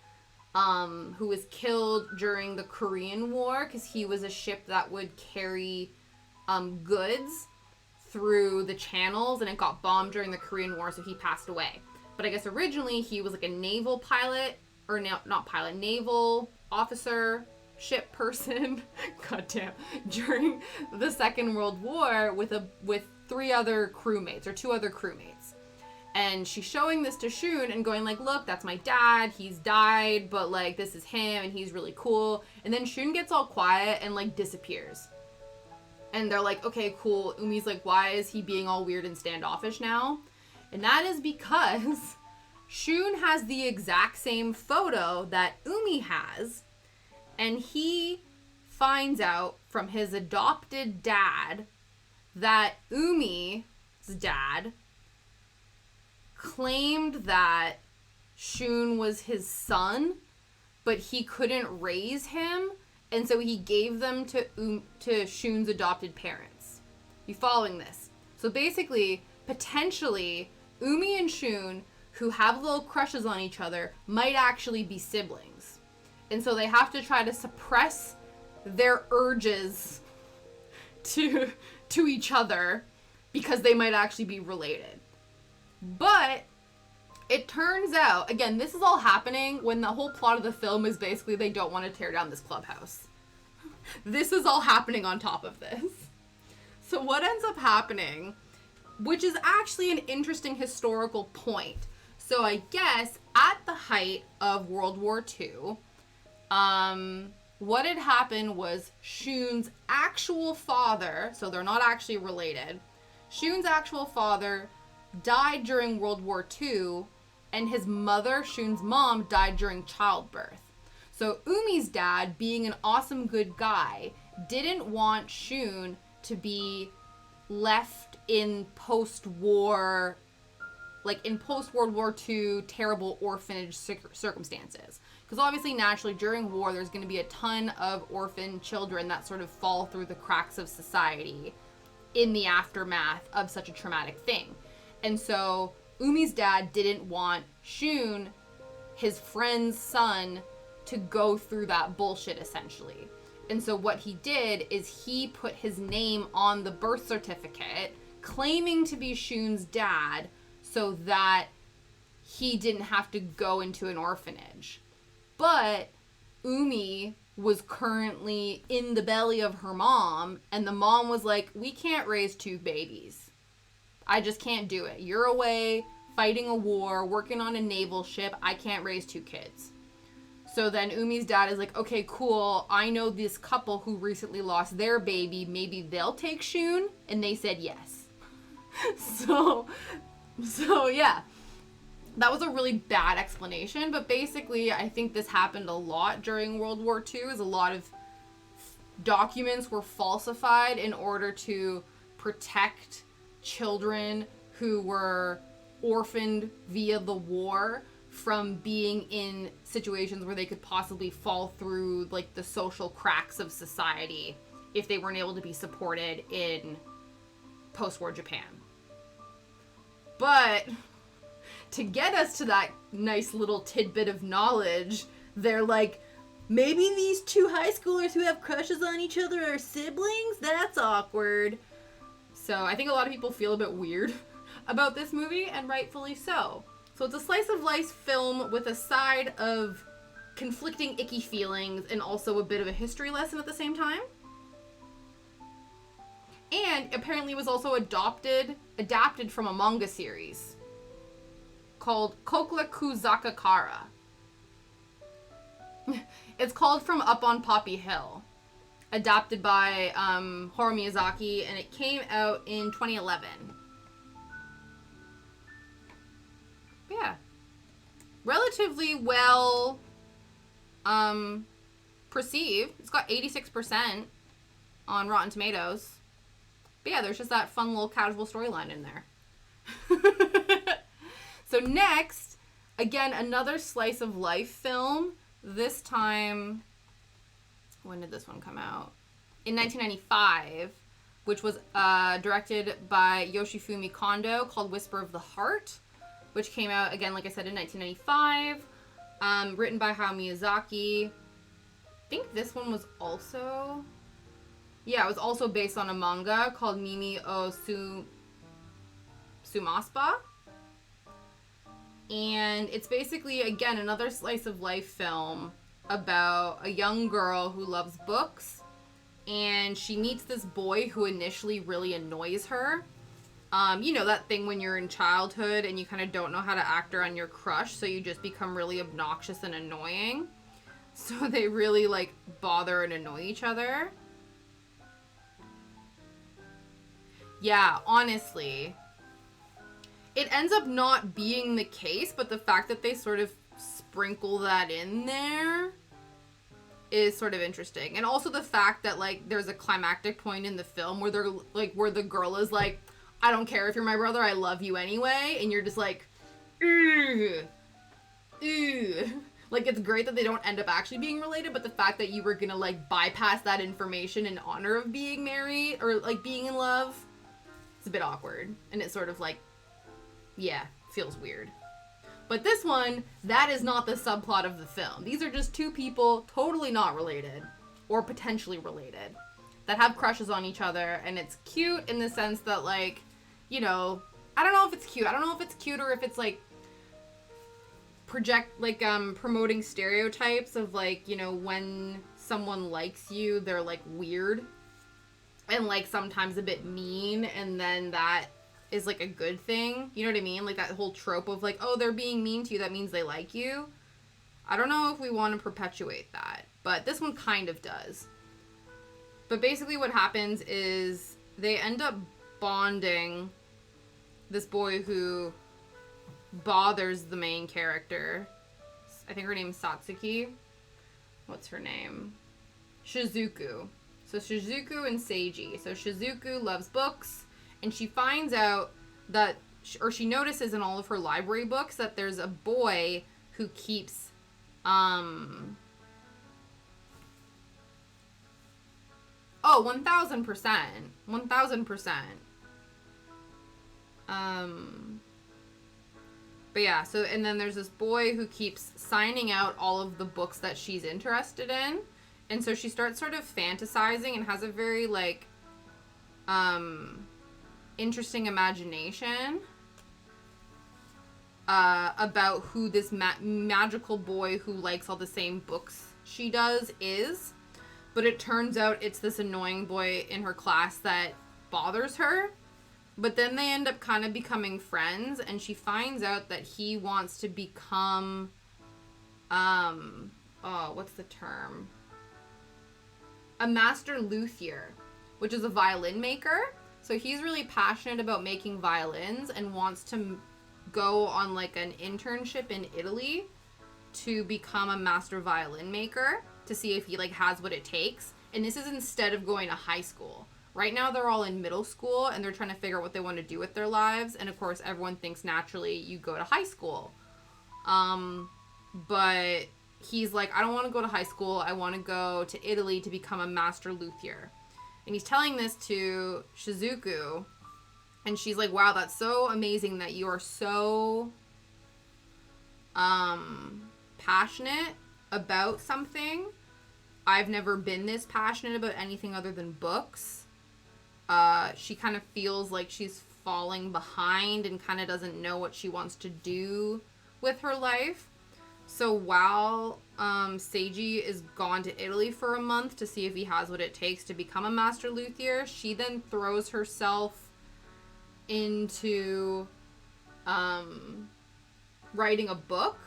who was killed during the Korean War because he was a ship that would carry goods through the channels, and it got bombed during the Korean War, so he passed away. But I guess originally he was like a naval pilot, or not pilot, naval officer, ship person, goddamn, during the Second World War with 3 other crewmates, or 2 other crewmates. And she's showing this to Shun and going like, look, that's my dad, he's died, but like this is him and he's really cool. And then Shun gets all quiet and like disappears. And they're like, okay, cool. Umi's like, why is he being all weird and standoffish now? And that is because Shun has the exact same photo that Umi has. And he finds out from his adopted dad that Umi's dad claimed that Shun was his son, but he couldn't raise him, and so he gave them to Shun's adopted parents. You following this? So basically, potentially, Umi and Shun, who have little crushes on each other, might actually be siblings. And so they have to try to suppress their urges to each other because they might actually be related. But it turns out, again, this is all happening when the whole plot of the film is basically they don't want to tear down this clubhouse. This is all happening on top of this. So what ends up happening, which is actually an interesting historical point. So I guess at the height of World War II, what had happened was Shun's actual father, so they're not actually related, Shun's actual father died during World War II, and his mother, Shun's mom, died during childbirth. So Umi's dad, being an awesome good guy, didn't want Shun to be left in post-war, like in post-World War II, terrible orphanage circumstances. Because obviously, naturally, during war, there's going to be a ton of orphan children that sort of fall through the cracks of society in the aftermath of such a traumatic thing. And so Umi's dad didn't want Shun, his friend's son, to go through that bullshit, essentially. And so what he did is he put his name on the birth certificate, claiming to be Shun's dad, so that he didn't have to go into an orphanage. But Umi was currently in the belly of her mom, and the mom was like, we can't raise 2 babies. I just can't do it. You're away fighting a war, working on a naval ship. I can't raise 2 kids. So then Umi's dad is like, okay, cool. I know this couple who recently lost their baby. Maybe they'll take Shun. And they said yes. So yeah. That was a really bad explanation. But basically, I think this happened a lot during World War II. As a lot of documents were falsified in order to protect children who were orphaned via the war from being in situations where they could possibly fall through like the social cracks of society if they weren't able to be supported in post-war Japan. But to get us to that nice little tidbit of knowledge, they're like, maybe these 2 high schoolers who have crushes on each other are siblings? That's awkward. So I think a lot of people feel a bit weird about this movie, and rightfully so. So it's a slice of life film with a side of conflicting icky feelings and also a bit of a history lesson at the same time. And apparently was also adapted from a manga series called Kokureku Zakakara. It's called From Up on Poppy Hill. Adapted by Haruo Miyazaki, and it came out in 2011. Yeah. Relatively well perceived. It's got 86% on Rotten Tomatoes. But yeah, there's just that fun little casual storyline in there. So next, again, another slice of life film. This time, when did this one come out? In 1995, which was directed by Yoshifumi Kondo, called Whisper of the Heart, which came out, again, like I said, in 1995. Written by Hayao Miyazaki. I think this one was also... Yeah, it was also based on a manga called Mimi o Sumaspa. And it's basically, again, another slice of life film about a young girl who loves books. And she meets this boy who initially really annoys her. You know, that thing when you're in childhood and you kind of don't know how to act around your crush, so you just become really obnoxious and annoying. So they really, like, bother and annoy each other. Yeah, honestly. It ends up not being the case, but the fact that they sort of sprinkle that in there is sort of interesting. And also the fact that, like, there's a climactic point in the film where they're, like, where the girl is like, I don't care if you're my brother, I love you anyway. And you're just like, ugh. Ugh. Like, it's great that they don't end up actually being related, but the fact that you were gonna, like, bypass that information in honor of being married, or, like, being in love, it's a bit awkward. And it's sort of like, yeah, feels weird. But this one, that is not the subplot of the film. These are just two people totally not related, or potentially related, that have crushes on each other, and it's cute in the sense that, like, you know, I don't know if it's cute. I don't know if it's cute or if it's, like, promoting stereotypes of, like, you know, when someone likes you, they're, like, weird and, like, sometimes a bit mean, and then that is, like, a good thing. You know what I mean? Like, that whole trope of, like, oh, they're being mean to you, that means they like you. I don't know if we want to perpetuate that, but this one kind of does. But basically what happens is they end up bonding, this boy who bothers the main character. I think her name's Satsuki. What's her name? Shizuku. So Shizuku and Seiji. So Shizuku loves books, and she finds out that, or she notices in all of her library books that there's a boy who keeps, oh, 1000%. 1000%. But yeah, so, and then there's this boy who keeps signing out all of the books that she's interested in. And so she starts sort of fantasizing and has a very, like, interesting imagination about who this magical boy who likes all the same books she does is. But it turns out it's this annoying boy in her class that bothers her. But then they end up kind of becoming friends, and she finds out that he wants to become, what's the term? A master luthier, which is a violin maker. So he's really passionate about making violins and wants to go on, like, an internship in Italy to become a master violin maker to see if he, like, has what it takes. And this is instead of going to high school. Right now they're all in middle school and they're trying to figure out what they want to do with their lives. And of course everyone thinks naturally you go to high school. But he's like, I don't want to go to high school. I want to go to Italy to become a master luthier. And he's telling this to Shizuku. And she's like, wow, that's so amazing that you are so passionate about something. I've never been this passionate about anything other than books. She kind of feels like she's falling behind and kind of doesn't know what she wants to do with her life. So while Seiji is gone to Italy for a month to see if he has what it takes to become a master luthier, she then throws herself into writing a book.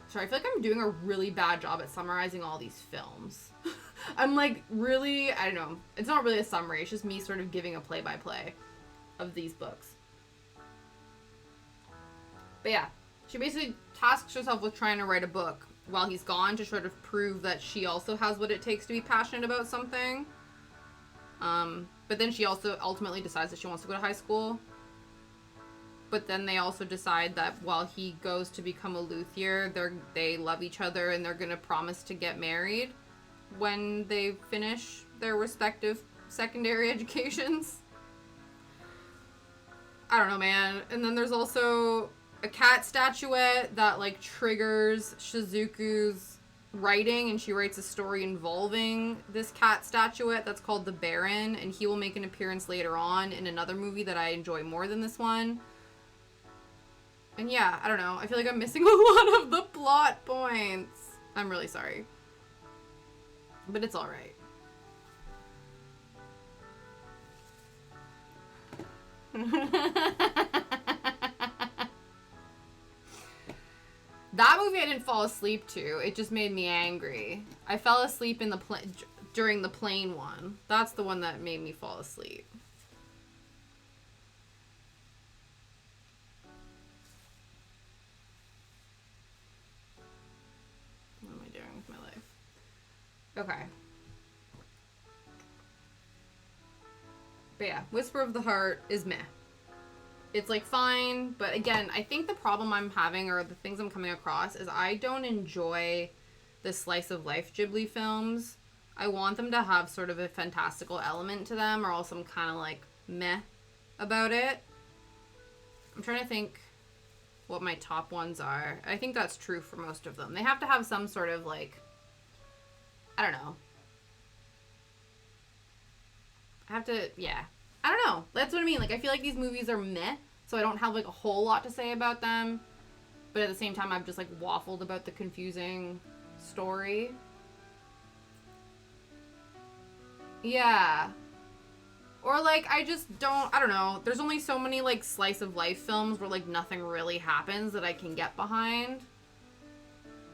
Sorry, I feel like I'm doing a really bad job at summarizing all these films. I'm like really, I don't know. It's not really a summary. It's just me sort of giving a play-by-play of these books. But yeah, she basically tasks herself with trying to write a book. while he's gone to sort of prove that she also has what it takes to be passionate about something. But then she also ultimately decides that she wants to go to high school. But then they also decide that while he goes to become a luthier, they love each other and they're going to promise to get married when they finish their respective secondary educations. I don't know, man. And then there's also a cat statuette that, like, triggers Shizuku's writing, and she writes a story involving this cat statuette that's called The Baron, and he will make an appearance later on in another movie that I enjoy more than this one. And yeah, I don't know. I feel like I'm missing a lot of the plot points. I'm really sorry. But it's alright. That movie I didn't fall asleep to. It just made me angry. I fell asleep in the during the plane one. That's the one that made me fall asleep. What am I doing with my life? Okay. But yeah, Whisper of the Heart is meh. It's, like, fine, but again, I think the problem I'm having, or the things I'm coming across, is I don't enjoy the slice of life Ghibli films. I want them to have sort of a fantastical element to them, or else I'm kind of, like, meh about it. I'm trying to think what my top ones are. I think that's true for most of them. They have to have some sort of, like, I don't know. I have to, yeah. I don't know. That's what I mean. Like, I feel like these movies are meh, so I don't have, like, a whole lot to say about them. But at the same time, I've just, like, waffled about the confusing story. Yeah. Or, like, I just don't, I don't know. There's only so many, like, slice of life films where, like, nothing really happens that I can get behind.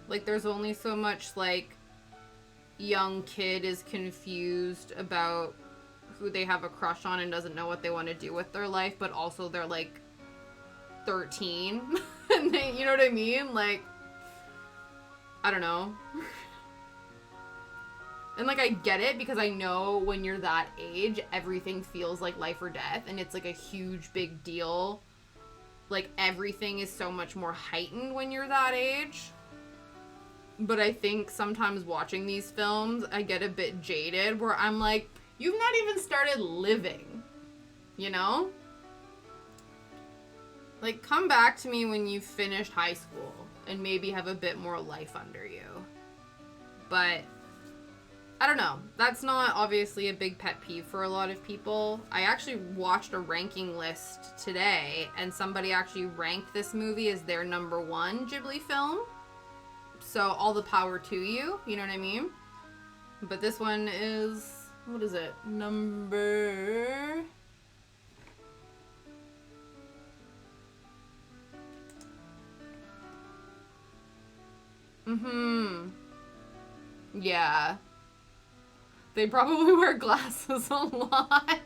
Like, there's only so much, like, young kid is confused about who they have a crush on and doesn't know what they want to do with their life, but also they're, like, 13. And they, you know what I mean? Like, I don't know. And, like, I get it because I know when you're that age, everything feels like life or death, and it's, like, a huge, big deal. Like, everything is so much more heightened when you're that age. But I think sometimes watching these films, I get a bit jaded, where I'm like, you've not even started living, you know? Like, come back to me when you've finished high school and maybe have a bit more life under you. But, I don't know. That's not obviously a big pet peeve for a lot of people. I actually watched a ranking list today, and somebody actually ranked this movie as their number one Ghibli film. So, all the power to you, you know what I mean? But this one is... what is it? Number... Yeah. They probably wear glasses a lot.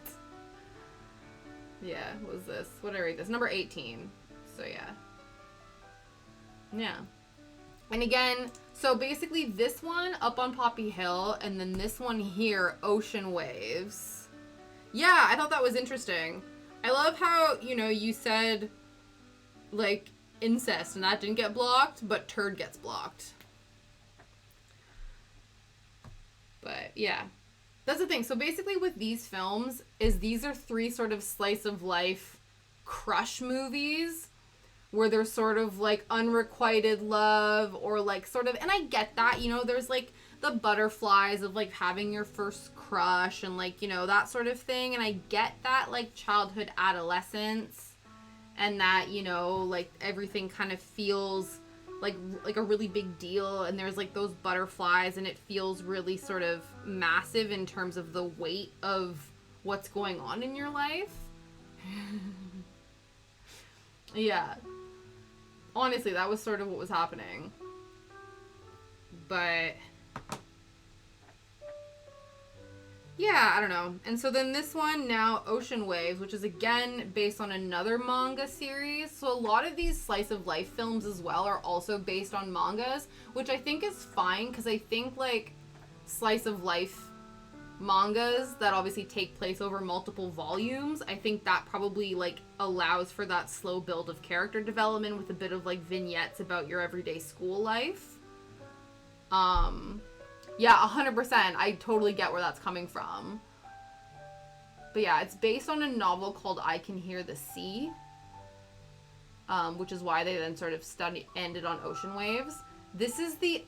Yeah, what was this? What did I rate this? Number 18. So, yeah. Yeah. And again, so basically this one, Up on Poppy Hill, and then this one here, Ocean Waves. Yeah, I thought that was interesting. I love how, you know, you said, like, incest, and that didn't get blocked, but turd gets blocked. But, yeah. That's the thing. So basically with these films, is these are three sort of slice of life crush movies, where there's sort of, like, unrequited love, or, like, sort of, and I get that, you know, there's, like, the butterflies of, like, having your first crush, and, like, you know, that sort of thing, and I get that, like, childhood adolescence, and that, you know, like, everything kind of feels like a really big deal, and there's, like, those butterflies, and it feels really sort of massive in terms of the weight of what's going on in your life. Yeah. Honestly, that was sort of what was happening. But Yeah, I don't know. And so then this one now, Ocean Waves, which is again based on another manga series. So a lot of these slice of life films as well are also based on mangas, which I think is fine because I think like slice of life mangas that obviously take place over multiple volumes, I think that probably like allows for that slow build of character development with a bit of like vignettes about your everyday school life. Yeah, 100%. I totally get where that's coming from. But yeah, it's based on a novel called I Can Hear the Sea, which is why they then sort of ended on Ocean Waves. This is the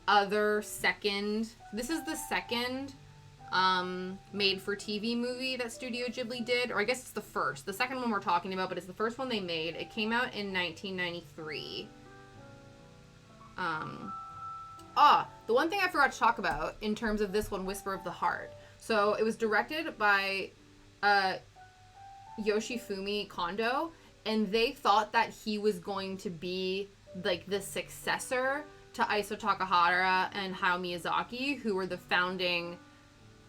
second made-for-TV movie that Studio Ghibli did, or I guess it's the first. The second one we're talking about, but it's the first one they made. It came out in 1993. The one thing I forgot to talk about in terms of this one, Whisper of the Heart. So it was directed by Yoshifumi Kondo, and they thought that he was going to be like the successor to Isao Takahata and Hayao Miyazaki, who were the founding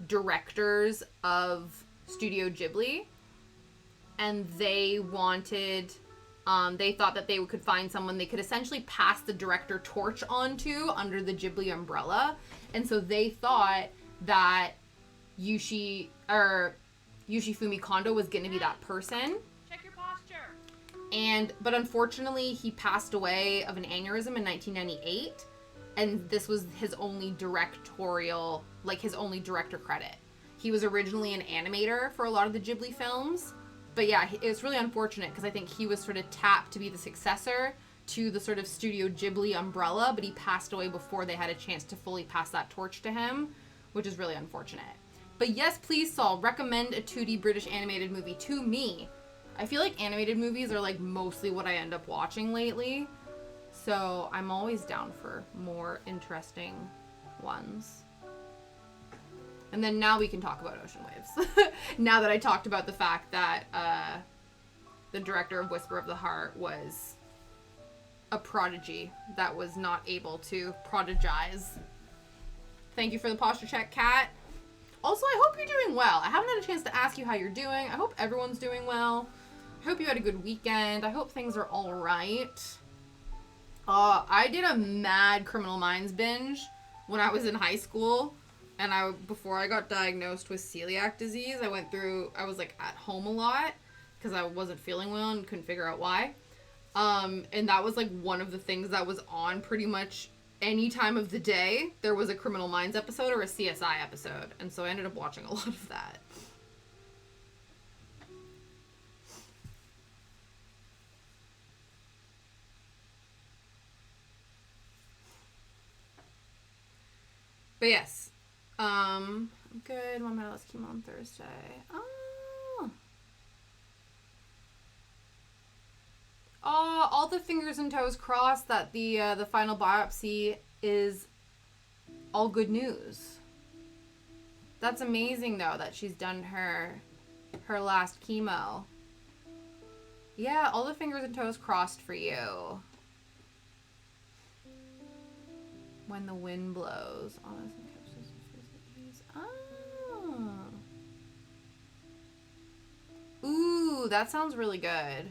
directors of Studio Ghibli. And they wanted... they thought that they could find someone they could essentially pass the director torch onto under the Ghibli umbrella. And so they thought that Yoshifumi Kondo was going to be that person. Check your posture. But unfortunately, he passed away of an aneurysm in 1998. And this was his only director credit. He was originally an animator for a lot of the Ghibli films. But yeah, it was really unfortunate because I think he was sort of tapped to be the successor to the sort of Studio Ghibli umbrella, but he passed away before they had a chance to fully pass that torch to him, which is really unfortunate. But yes, please, Saul, recommend a 2D British animated movie to me. I feel like animated movies are like mostly what I end up watching lately, so I'm always down for more interesting ones. And then now we can talk about Ocean Waves. Now that I talked about the fact that the director of Whisper of the Heart was a prodigy that was not able to prodigize. Thank you for the posture check, Kat. Also, I hope you're doing well. I haven't had a chance to ask you how you're doing. I hope everyone's doing well. I hope you had a good weekend. I hope things are all right. I did a mad Criminal Minds binge when I was in high school. And before I got diagnosed with celiac disease, I was like at home a lot because I wasn't feeling well and couldn't figure out why. And that was like one of the things that was on pretty much any time of the day. There was a Criminal Minds episode or a CSI episode. And so I ended up watching a lot of that. But yes. I'm good. One minute, let's keep on Thursday. All the fingers and toes crossed that the final biopsy is all good news. That's amazing though that she's done her last chemo. Yeah, all the fingers and toes crossed for you. When the wind blows. Ooh, that sounds really good.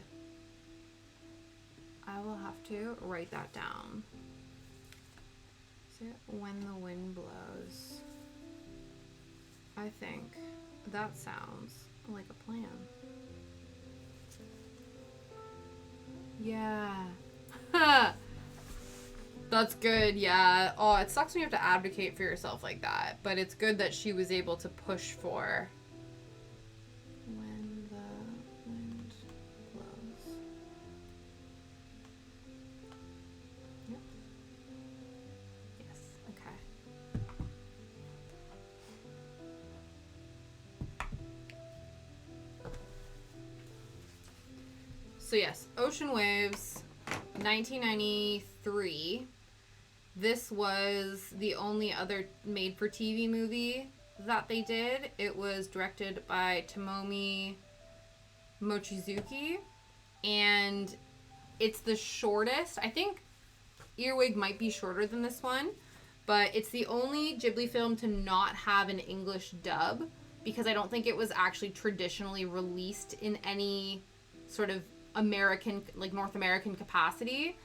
I will have to write that down. Is it when the wind blows? I think that sounds like a plan. Yeah. That's good, yeah. Oh, it sucks when you have to advocate for yourself like that, but it's good that she was able to push for when the wind blows. Yep. Yes, okay. So yes, Ocean Waves, 1993. This was the only other made-for-TV movie that they did. It was directed by Tomomi Mochizuki, and it's the shortest. I think Earwig might be shorter than this one, but it's the only Ghibli film to not have an English dub, because I don't think it was actually traditionally released in any sort of American, like North American capacity.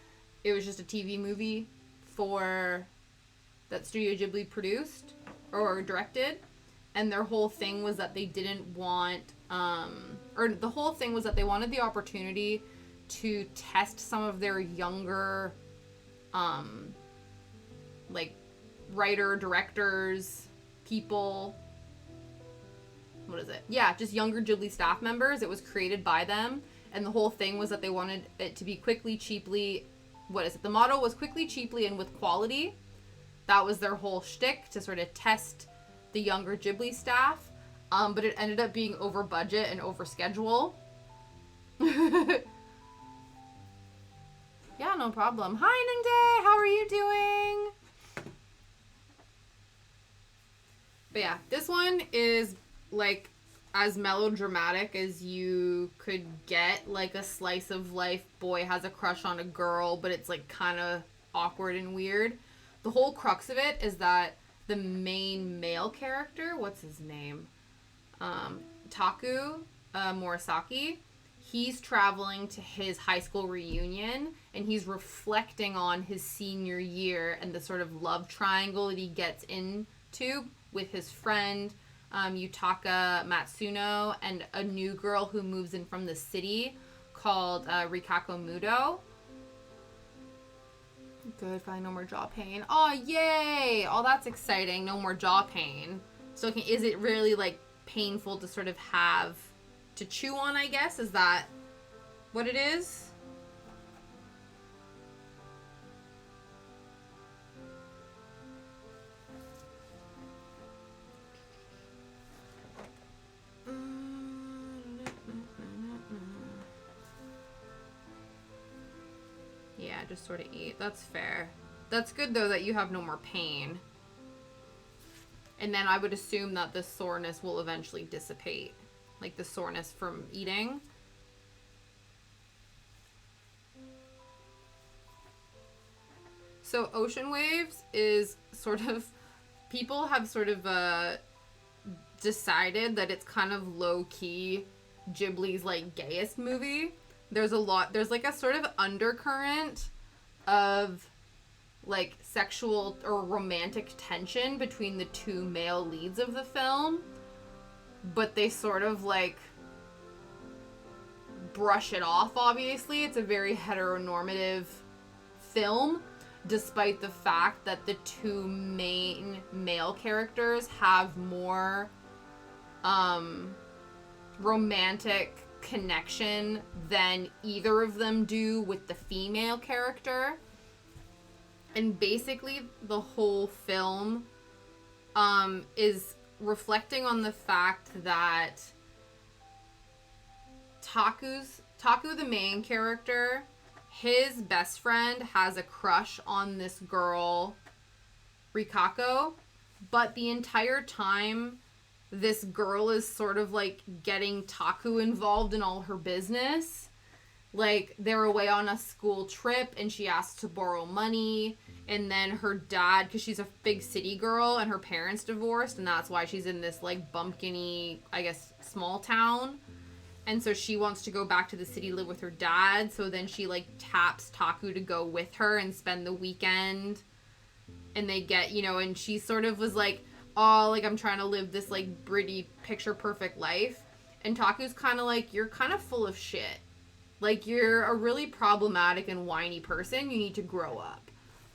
It was just a TV movie that Studio Ghibli produced or directed. And their whole thing was that they didn't want, or the whole thing was that they wanted the opportunity to test some of their younger, like, writer, directors, people. What is it? Yeah, just younger Ghibli staff members. It was created by them. And the whole thing was that they wanted it to be quickly, cheaply. What is it? The motto was quickly, cheaply, and with quality. That was their whole shtick, to sort of test the younger Ghibli staff. But it ended up being over budget and over schedule. Yeah, no problem. Hi, Ninde! How are you doing? But yeah, this one is, like, as melodramatic as you could get. Like, a slice of life boy has a crush on a girl, but it's, like, kind of awkward and weird. The whole crux of it is that the main male character, what's his name? Taku Murasaki. He's traveling to his high school reunion, and he's reflecting on his senior year and the sort of love triangle that he gets into with his friend, Yutaka Matsuno, and a new girl who moves in from the city called Rikako Mudo. Good, fine, no more jaw pain. Oh, yay! Oh, that's exciting. No more jaw pain. So is it really, like, painful to sort of have to chew on, I guess? Is that what it is? Yeah, just sort of eat. That's fair. That's good, though, that you have no more pain. And then I would assume that the soreness will eventually dissipate. Like the soreness from eating. So Ocean Waves is sort of... People have sort of decided that it's kind of low-key Ghibli's, like, gayest movie. There's like a sort of undercurrent of, like, sexual or romantic tension between the two male leads of the film, but they sort of, like, brush it off, obviously. It's a very heteronormative film, despite the fact that the two main male characters have more romantic connection than either of them do with the female character. And basically the whole film is reflecting on the fact that Taku, the main character, his best friend has a crush on this girl, Rikako, but the entire time this girl is sort of, like, getting Taku involved in all her business. Like, they're away on a school trip, and she asks to borrow money, and then her dad, because she's a big city girl, and her parents divorced, and that's why she's in this, like, bumpkin-y, I guess, small town. And so she wants to go back to the city, live with her dad, so then she, like, taps Taku to go with her and spend the weekend. And they get, you know, and she sort of was like, oh, like, I'm trying to live this, like, pretty picture-perfect life. And Taku's kind of like, you're kind of full of shit. Like, you're a really problematic and whiny person. You need to grow up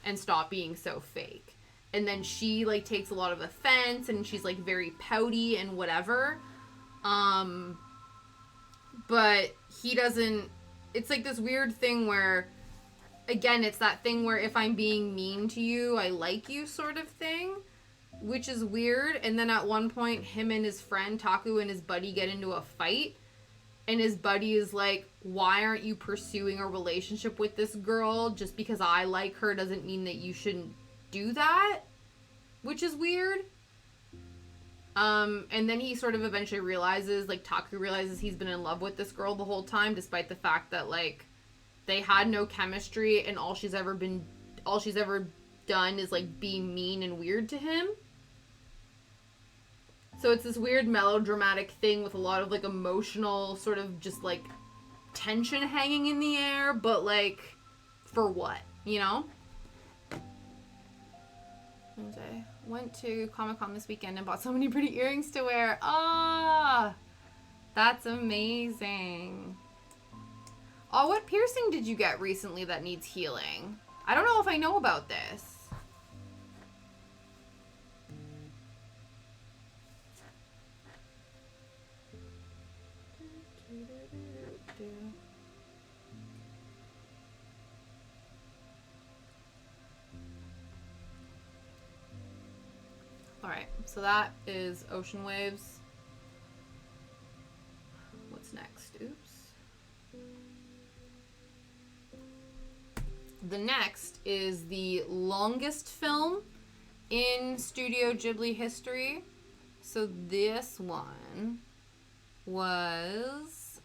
and stop being so fake. And then she, like, takes a lot of offense, and she's, like, very pouty and whatever. But he doesn't... It's, like, this weird thing where, again, it's that thing where if I'm being mean to you, I like you sort of thing. Which is weird. And then at one point, him and his friend, Taku, and his buddy get into a fight. And his buddy is like, why aren't you pursuing a relationship with this girl? Just because I like her doesn't mean that you shouldn't do that. Which is weird. And then he sort of eventually realizes, like, Taku realizes he's been in love with this girl the whole time, despite the fact that, like, they had no chemistry, and all she's ever done is, like, be mean and weird to him. So it's this weird melodramatic thing with a lot of like emotional sort of just like tension hanging in the air, but like for what, you know? I went to Comic-Con this weekend and bought so many pretty earrings to wear. Ah, that's amazing. Oh, what piercing did you get recently that needs healing? I don't know if I know about this. Alright, so that is Ocean Waves. What's next? Oops. The next is the longest film in Studio Ghibli history. So this one was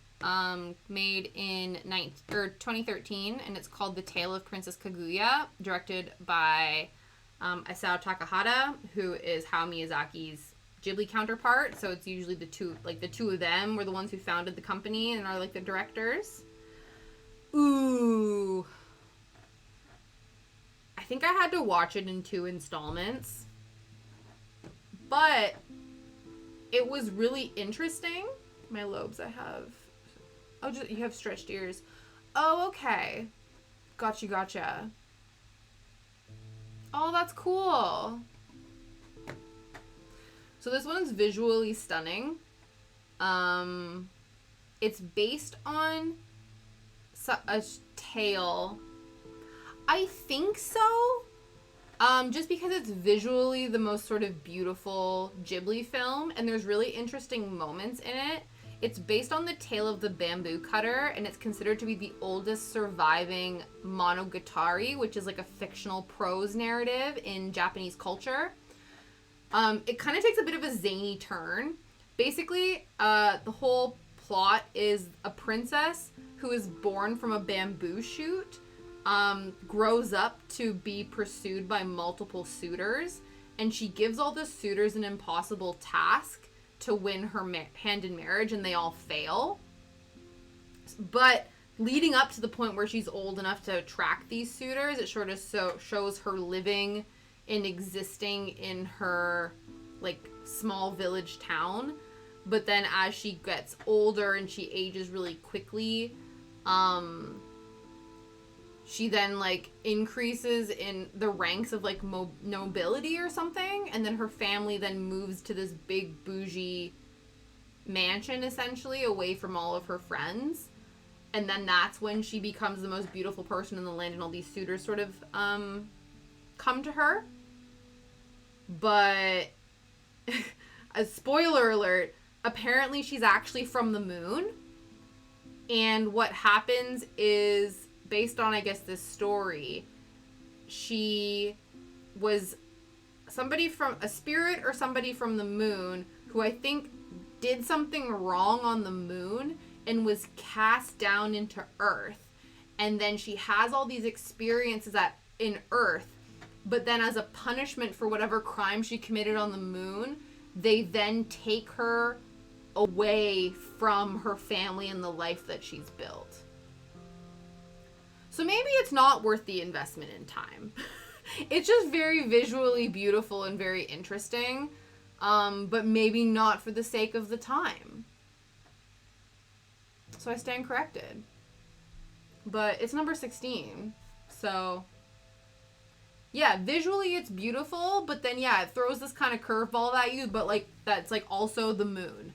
made in 2013, and it's called The Tale of Princess Kaguya, directed by Isao Takahata, who is Hayao Miyazaki's Ghibli counterpart. So it's usually the two of them were the ones who founded the company and are like the directors. Ooh. I think I had to watch it in 2 installments. But it was really interesting. My lobes I have. Oh, you have stretched ears. Oh, okay. Gotcha. Oh, that's cool. So this one's visually stunning. It's based on a tale. I think so. Just because it's visually the most sort of beautiful Ghibli film, and there's really interesting moments in it. It's based on the tale of the bamboo cutter, and it's considered to be the oldest surviving monogatari, which is like a fictional prose narrative in Japanese culture. It kind of takes a bit of a zany turn. Basically, the whole plot is a princess who is born from a bamboo shoot, grows up to be pursued by multiple suitors, and she gives all the suitors an impossible task to win her hand in marriage, and they all fail. But leading up to the point where she's old enough to attract these suitors, it sort of shows her living and existing in her like small village town. But then as she gets older and she ages really quickly, she then like increases in the ranks of like nobility or something, and then her family then moves to this big bougie mansion essentially away from all of her friends, and then that's when she becomes the most beautiful person in the land, and all these suitors sort of come to her. But a spoiler alert, apparently she's actually from the moon, and what happens is, based on, I guess, this story, she was somebody from a spirit or somebody from the moon who I think did something wrong on the moon and was cast down into Earth. And then she has all these experiences in Earth, but then as a punishment for whatever crime she committed on the moon, they then take her away from her family and the life that she's built. So maybe it's not worth the investment in time. It's just very visually beautiful and very interesting, but maybe not for the sake of the time. So I stand corrected. But it's number 16. So yeah, visually it's beautiful, but then yeah, it throws this kind of curveball at you, but like that's like also the moon.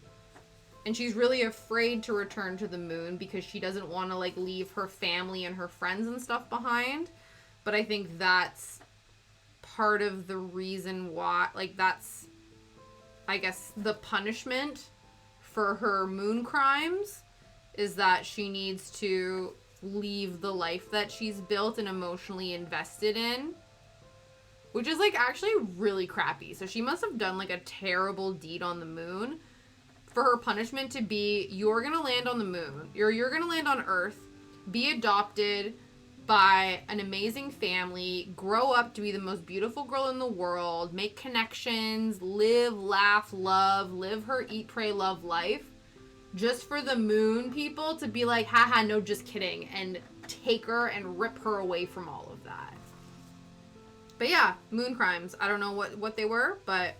And she's really afraid to return to the moon because she doesn't want to like leave her family and her friends and stuff behind. But I think that's part of the reason why, like that's, I guess, the punishment for her moon crimes is that she needs to leave the life that she's built and emotionally invested in. Which is like actually really crappy. So she must have done like a terrible deed on the moon for her punishment to be, you're gonna land on the moon, you're gonna land on Earth, be adopted, by an amazing family, grow up to be the most beautiful girl in the world, make connections, live, laugh, love, live her eat, pray, love life, just for the moon people to be like, haha, no, just kidding, and take her and rip her away from all of that. But yeah, moon crimes. I don't know what they were, but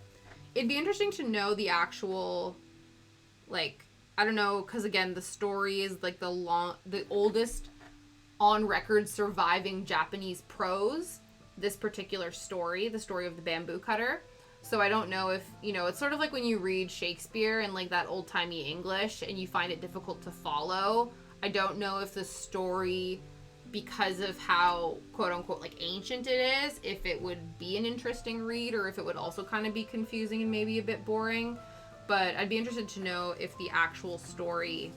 it'd be interesting to know the actual, like, I don't know, because again, the story is like the oldest on record surviving Japanese prose, this particular story, the story of the bamboo cutter. So I don't know if, it's sort of like when you read Shakespeare in like that old-timey English and you find it difficult to follow. I don't know if the story, because of how quote-unquote like ancient it is, if it would be an interesting read or if it would also kind of be confusing and maybe a bit boring. But I'd be interested to know if the actual story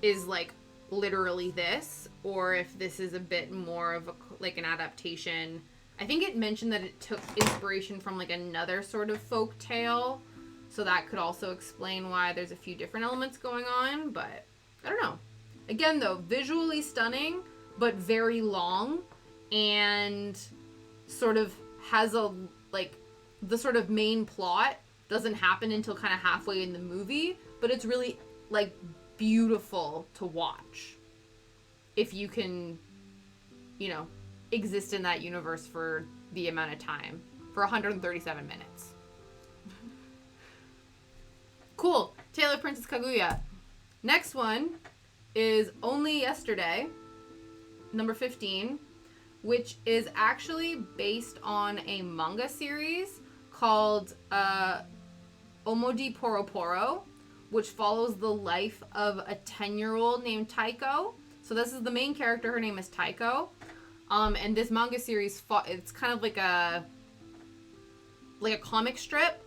is like literally this, or if this is a bit more of like an adaptation. I think it mentioned that it took inspiration from like another sort of folk tale, so that could also explain why there's a few different elements going on, but I don't know. Again though, visually stunning, but very long, and sort of has a, like, the sort of main plot doesn't happen until kind of halfway in the movie, but it's really like beautiful to watch if you can, exist in that universe for the amount of time, for 137 minutes. Cool. Tale of Princess Kaguya. Next one is Only Yesterday, number 15, which is actually based on a manga series called Omodi Poro Poro, which follows the life of a 10-year-old named Taiko. So this is the main character. Her name is Taiko. And this manga series, it's kind of like a comic strip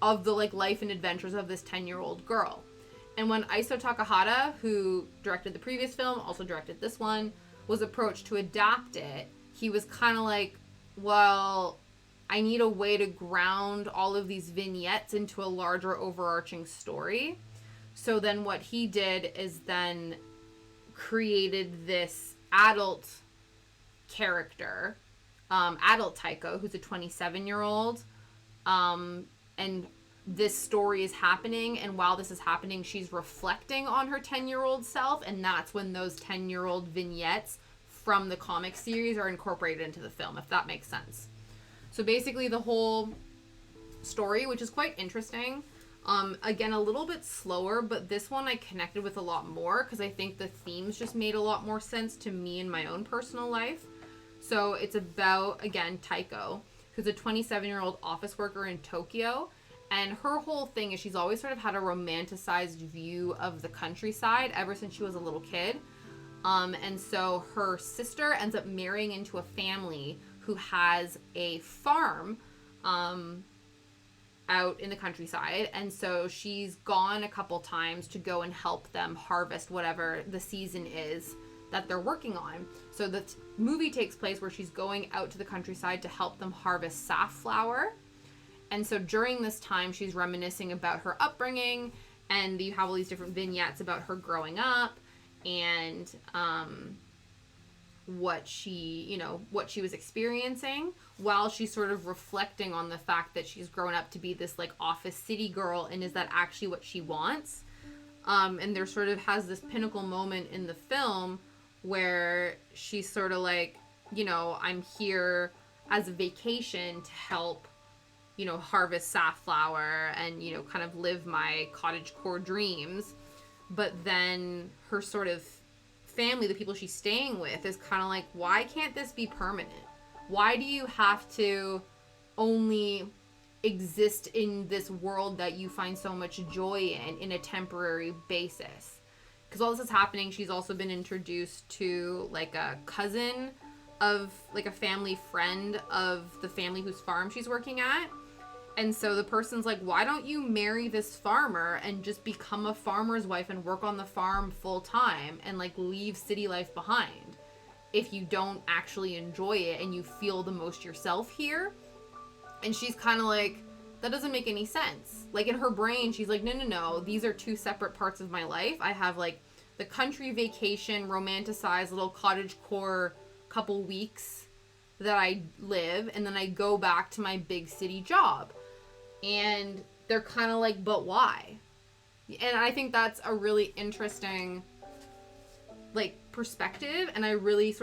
of the like life and adventures of this 10-year-old girl. And when Iso Takahata, who directed the previous film, also directed this one, was approached to adapt it, he was kind of like, well, I need a way to ground all of these vignettes into a larger overarching story. So then what he did is then created this adult character, adult Taiko, who's a 27-year-old, and this story is happening, and while this is happening, she's reflecting on her 10-year-old self, and that's when those 10-year-old vignettes from the comic series are incorporated into the film, if that makes sense. So basically the whole story, which is quite interesting, again, a little bit slower, but this one I connected with a lot more because I think the themes just made a lot more sense to me in my own personal life. So it's about, again, Taiko, who's a 27-year-old office worker in Tokyo, and her whole thing is she's always sort of had a romanticized view of the countryside ever since she was a little kid. And so her sister ends up marrying into a family who has a farm out in the countryside, and so she's gone a couple times to go and help them harvest whatever the season is that they're working on. So the movie takes place where she's going out to the countryside to help them harvest safflower, and so during this time she's reminiscing about her upbringing, and you have all these different vignettes about her growing up and what she was experiencing, while she's sort of reflecting on the fact that she's grown up to be this like office city girl, and is that actually what she wants? And there sort of has this pinnacle moment in the film where she's sort of like, I'm here as a vacation to help, harvest safflower and, kind of live my cottagecore dreams. But then her sort of family, the people she's staying with, is kind of like, why can't this be permanent? Why do you have to only exist in this world that you find so much joy in a temporary basis? Because while this is happening, she's also been introduced to like a cousin of like a family friend of the family whose farm she's working at. And so the person's like, why don't you marry this farmer and just become a farmer's wife and work on the farm full time and like leave city life behind if you don't actually enjoy it and you feel the most yourself here? And she's kind of like, that doesn't make any sense. Like in her brain, she's like, no, these are two separate parts of my life. I have like the country vacation, romanticized little cottagecore couple weeks that I live, and then I go back to my big city job. And they're kind of like, but why? And I think that's a really interesting, like, perspective. And I really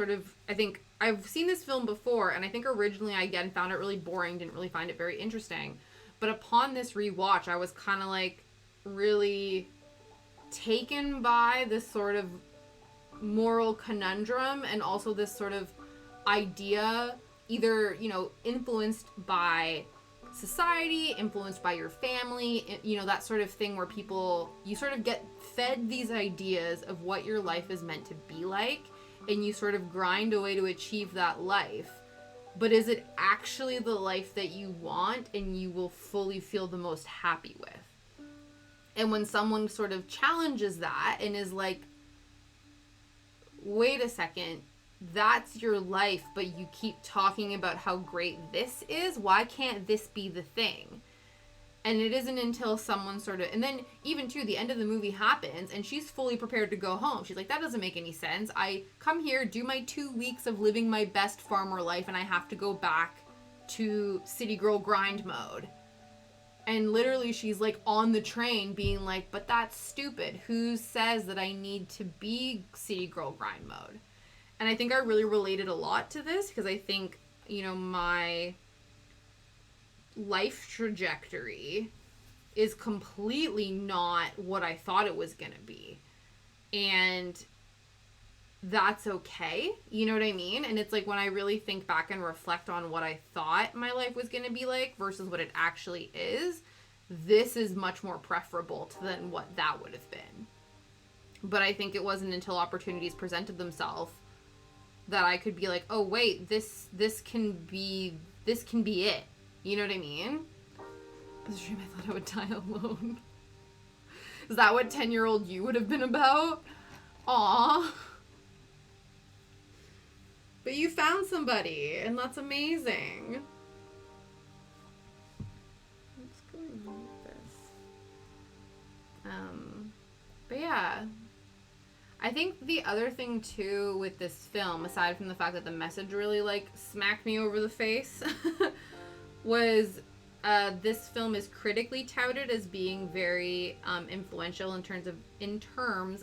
I think I've seen this film before, and I think originally I, again, found it really boring, didn't really find it very interesting. But upon this rewatch, I was kind of, like, really taken by this sort of moral conundrum, and also this sort of idea, either, you know, influenced by society, influenced by your family, you know, that sort of thing where you sort of get fed these ideas of what your life is meant to be like, and you sort of grind away to achieve that life. But is it actually the life that you want and you will fully feel the most happy with? And when someone sort of challenges that and is like, wait a second, that's your life, but you keep talking about how great this is. Why can't this be the thing? And it isn't until someone sort of, and then even too, the end of the movie happens and she's fully prepared to go home. She's like, that doesn't make any sense. I come here, do my 2 weeks of living my best farmer life, and I have to go back to city girl grind mode. And literally she's like on the train being like, but that's stupid. Who says that I need to be city girl grind mode? And I think I really related a lot to this because I think, you know, my life trajectory is completely not what I thought it was going to be. And that's okay. You know what I mean? And it's like when I really think back and reflect on what I thought my life was going to be like versus what it actually is, this is much more preferable than what that would have been. But I think it wasn't until opportunities presented themselves that I could be like, oh wait, this can be it. You know what I mean? This dream, I thought I would die alone. Is that what 10-year-old you would have been about? Aw. But you found somebody, and that's amazing. What's going on with this? But yeah. I think the other thing, too, with this film, aside from the fact that the message really, like, smacked me over the face, was this film is critically touted as being very influential in terms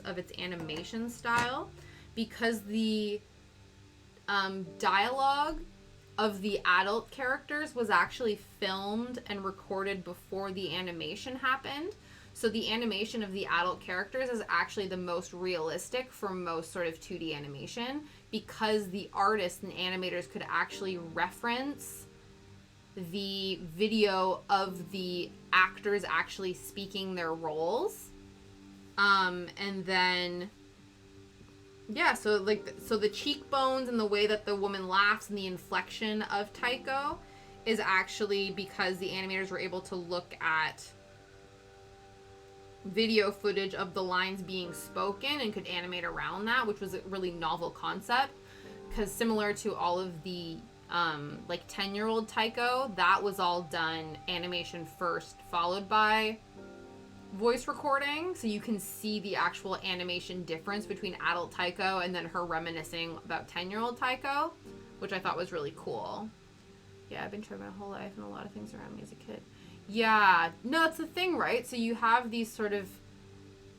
of its animation style, because the dialogue of the adult characters was actually filmed and recorded before the animation happened. So the animation of the adult characters is actually the most realistic for most sort of 2D animation, because the artists and animators could actually reference the video of the actors actually speaking their roles. And then, yeah, so the cheekbones and the way that the woman laughs and the inflection of Taiko is actually because the animators were able to look at video footage of the lines being spoken and could animate around that, which was a really novel concept, because similar to all of the like 10-year-old Taiko, that was all done animation first followed by voice recording, so you can see the actual animation difference between adult Taiko and then her reminiscing about 10-year-old Taiko, which I thought was really cool. Yeah, I've been trying my whole life and a lot of things around me as a kid. Yeah, no, that's the thing, right? So you have these sort of,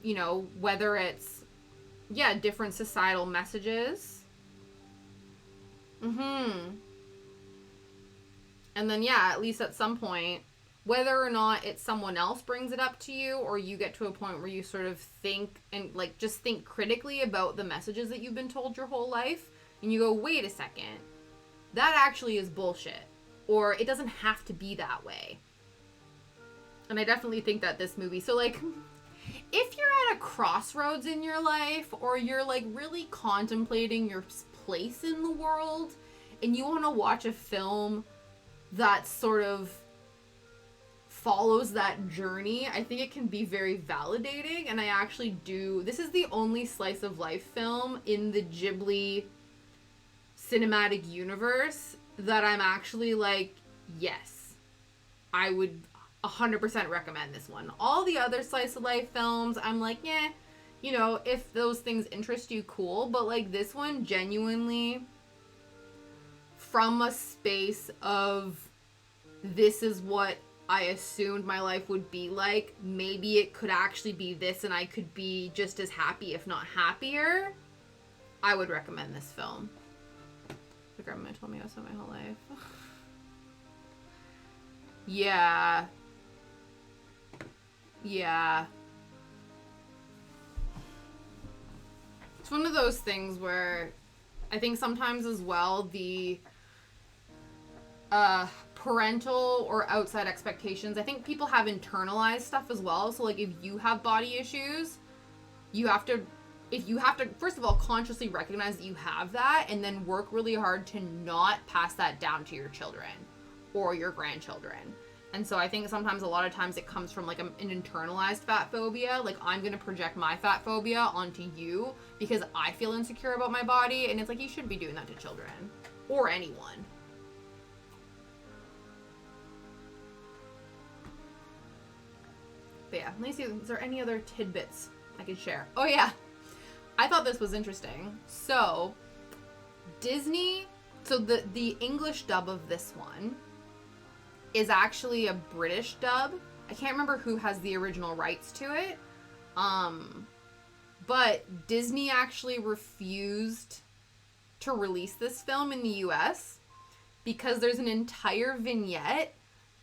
you know, whether it's, yeah, different societal messages. And then, yeah, at least at some point, whether or not it's someone else brings it up to you, or you get to a point where you sort of think and, like, just think critically about the messages that you've been told your whole life, and you go, wait a second, that actually is bullshit. Or it doesn't have to be that way. And I definitely think that this movie, so, like, if you're at a crossroads in your life, or you're, like, really contemplating your place in the world, and you want to watch a film that sort of follows that journey, I think it can be very validating. And I actually do, this is the only slice of life film in the Ghibli cinematic universe that I'm actually like, yes, I would 100% recommend this one. All the other slice of life films, I'm like, yeah, you know, if those things interest you, cool. But, like, this one, genuinely, from a space of this is what I assumed my life would be like. Maybe it could actually be this and I could be just as happy, if not happier. I would recommend this film. The grandma told me I was so my whole life. Yeah. Yeah. It's one of those things where I think sometimes as well the parental or outside expectations, I think people have internalized stuff as well. So like if you have body issues, you have to first of all consciously recognize that you have that and then work really hard to not pass that down to your children or your grandchildren. And so I think sometimes a lot of times it comes from like an internalized fat phobia. Like I'm going to project my fat phobia onto you because I feel insecure about my body. And it's like, you shouldn't be doing that to children or anyone. But yeah, let me see, is there any other tidbits I could share? Oh yeah, I thought this was interesting. So, Disney, so the English dub of this one is actually a British dub. I can't remember who has the original rights to it. But Disney actually refused to release this film in the US because there's an entire vignette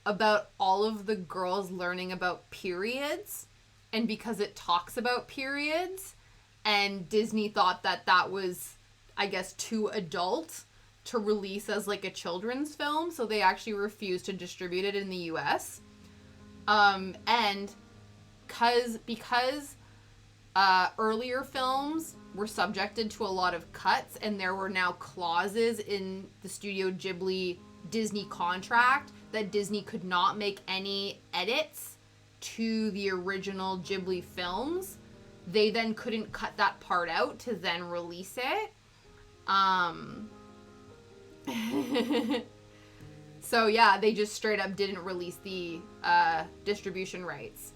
about all of the girls learning about periods, and because it talks about periods, and Disney thought that that was, I guess, too adult to release as like a children's film, so they actually refused to distribute it in the US. And because earlier films were subjected to a lot of cuts, and there were now clauses in the Studio Ghibli Disney contract that Disney could not make any edits to the original Ghibli films, they then couldn't cut that part out to then release it. So yeah, they just straight up didn't release the distribution rights.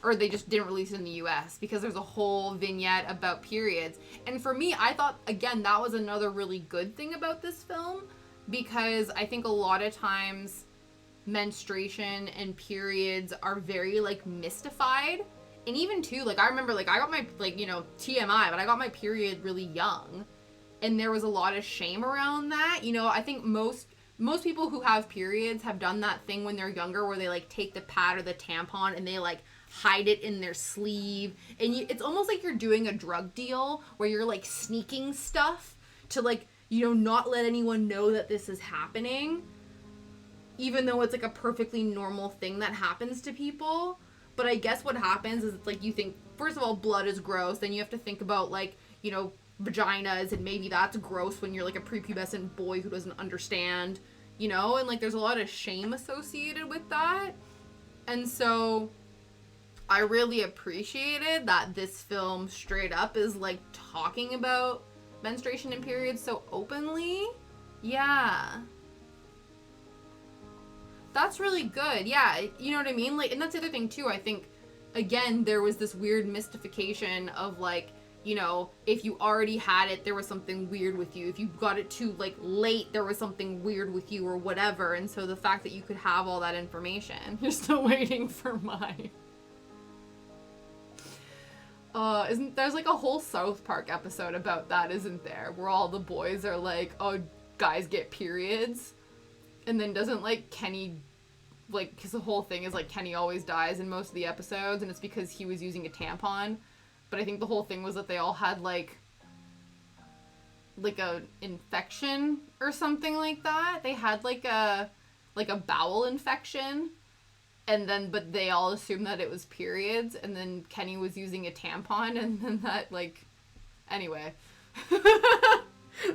Or they just didn't release it in the US because there's a whole vignette about periods. And for me, I thought, again, that was another really good thing about this film, because I think a lot of times menstruation and periods are very like mystified. And even too, like I remember, like I got my, like, you know, TMI, but I got my period really young, and there was a lot of shame around that. You know, I think most people who have periods have done that thing when they're younger where they like take the pad or the tampon and they like hide it in their sleeve, and it's almost like you're doing a drug deal where you're like sneaking stuff to like, you know, not let anyone know that this is happening, even though it's like a perfectly normal thing that happens to people. But I guess what happens is it's like, you think, first of all, blood is gross, then you have to think about like, you know, vaginas, and maybe that's gross when you're like a prepubescent boy who doesn't understand, you know, and like there's a lot of shame associated with that. And so I really appreciated that this film straight up is like talking about menstruation and periods so openly. Yeah. That's really good. Yeah, you know what I mean? Like, and that's the other thing too. I think, again, there was this weird mystification of like, you know, if you already had it, there was something weird with you. If you got it too like late, there was something weird with you or whatever. And so the fact that you could have all that information, you're still waiting for mine. There's like a whole South Park episode about that, isn't there? Where all the boys are like, oh, guys get periods. And then doesn't like Kenny, like, because the whole thing is like Kenny always dies in most of the episodes, and it's because he was using a tampon. But I think the whole thing was that they all had like a infection or something like that. They had like a bowel infection, and then but they all assumed that it was periods, and then Kenny was using a tampon, and then that like, anyway.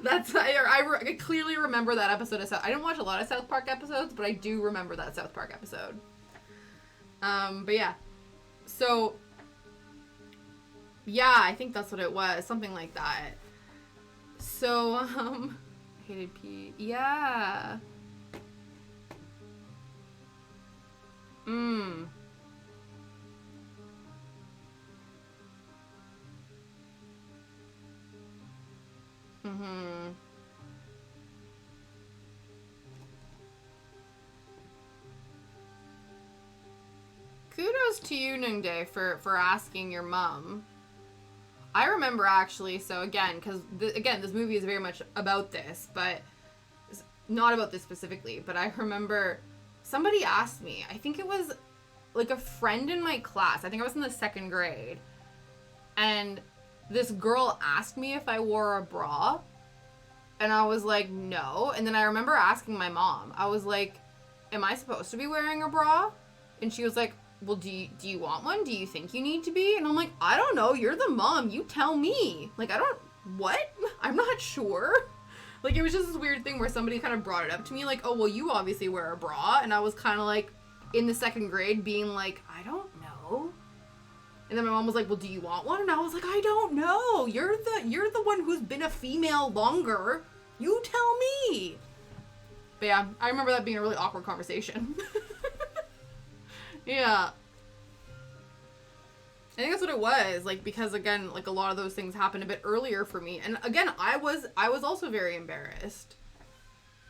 That's I clearly remember that episode of I didn't watch a lot of South Park episodes, but I do remember that South Park episode. But yeah. So yeah, I think that's what it was, something like that. So hated pee. Yeah. Mhm. Kudos to you, Nungdae, for asking your mom. I remember actually, so again, because this movie is very much about this, but not about this specifically, but I remember somebody asked me, I think it was like a friend in my class, I think I was in the 2nd grade, and this girl asked me if I wore a bra, and I was like, no, and then I remember asking my mom, I was like, am I supposed to be wearing a bra? And she was like, well, do you want one? Do you think you need to be? And I'm like, I don't know. You're the mom. You tell me. Like, what? I'm not sure. Like, it was just this weird thing where somebody kind of brought it up to me, like, oh, well, you obviously wear a bra. And I was kind of like, in the 2nd grade, being like, I don't know. And then my mom was like, well, do you want one? And I was like, I don't know. You're the one who's been a female longer. You tell me. But yeah, I remember that being a really awkward conversation. Yeah. I think that's what it was, like, because again, like, a lot of those things happened a bit earlier for me. And again, I was also very embarrassed.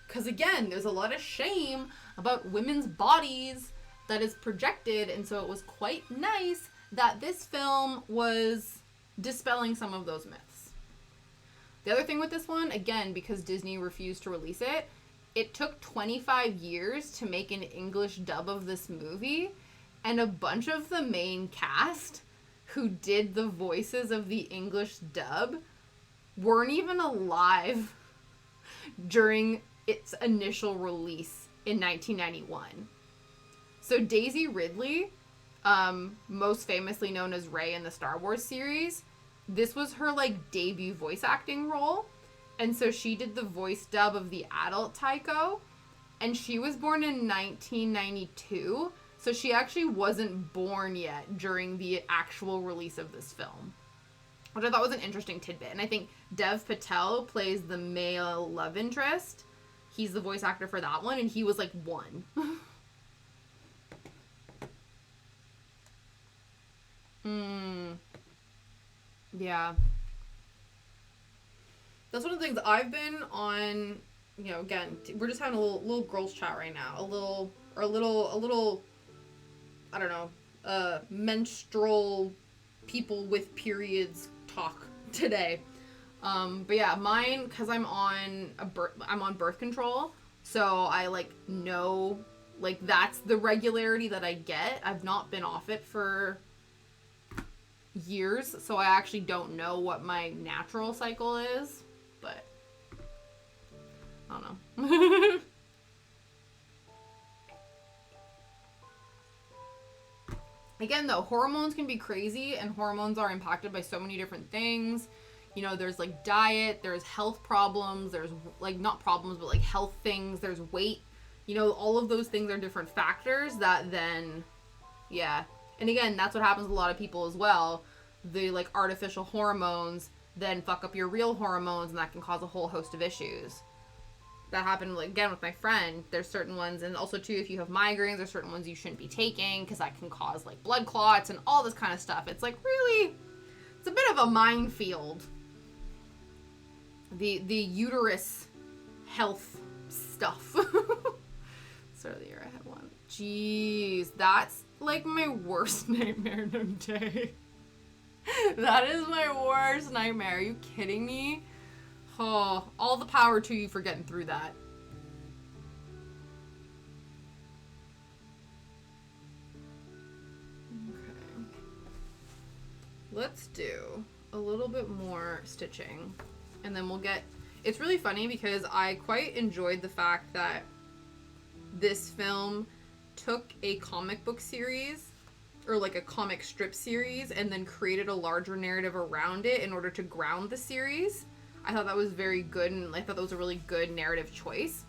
Because again, there's a lot of shame about women's bodies that is projected, and so it was quite nice that this film was dispelling some of those myths. The other thing with this one, again, because Disney refused to release it, it took 25 years to make an English dub of this movie, and a bunch of the main cast who did the voices of the English dub weren't even alive during its initial release in 1991. So Daisy Ridley, most famously known as Rey in the Star Wars series, this was her, like, debut voice acting role. And so she did the voice dub of the adult Tycho, and she was born in 1992, so she actually wasn't born yet during the actual release of this film, which I thought was an interesting tidbit. And I think Dev Patel plays the male love interest. He's the voice actor for that one, and he was, like, 1. Yeah. That's one of the things I've been on, you know, again, we're just having a little girls chat right now. A little, I don't know, menstrual people with periods talk today. But yeah, mine, cause I'm on birth control. So I, like, know, like, that's the regularity that I get. I've not been off it for years, so I actually don't know what my natural cycle is. But I don't know. Again, though, hormones can be crazy, and hormones are impacted by so many different things. You know, there's, like, diet, there's health problems, there's, like, not problems, but, like, health things, there's weight. You know, all of those things are different factors that then, yeah. And again, that's what happens with a lot of people as well. The, like, artificial hormones then fuck up your real hormones, and that can cause a whole host of issues. That happened, like, again, with my friend. There's certain ones, and also, too, if you have migraines, there's certain ones you shouldn't be taking, because that can cause, like, blood clots and all this kind of stuff. It's, like, really, it's a bit of a minefield. The uterus health stuff. Sorry, the year I had one. Jeez, that's, like, my worst nightmare day. That is my worst nightmare. Are you kidding me? Oh, all the power to you for getting through that. Okay. Let's do a little bit more stitching, and then we'll get... It's really funny because I quite enjoyed the fact that this film took a comic book series, or like a comic strip series, and then created a larger narrative around it in order to ground the series. I thought that was very good, and I thought that was a really good narrative choice,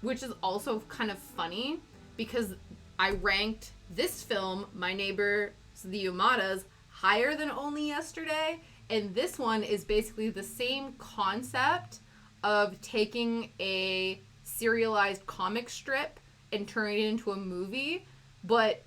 which is also kind of funny because I ranked this film, My Neighbors the Yamadas, higher than Only Yesterday, and this one is basically the same concept of taking a serialized comic strip and turning it into a movie, but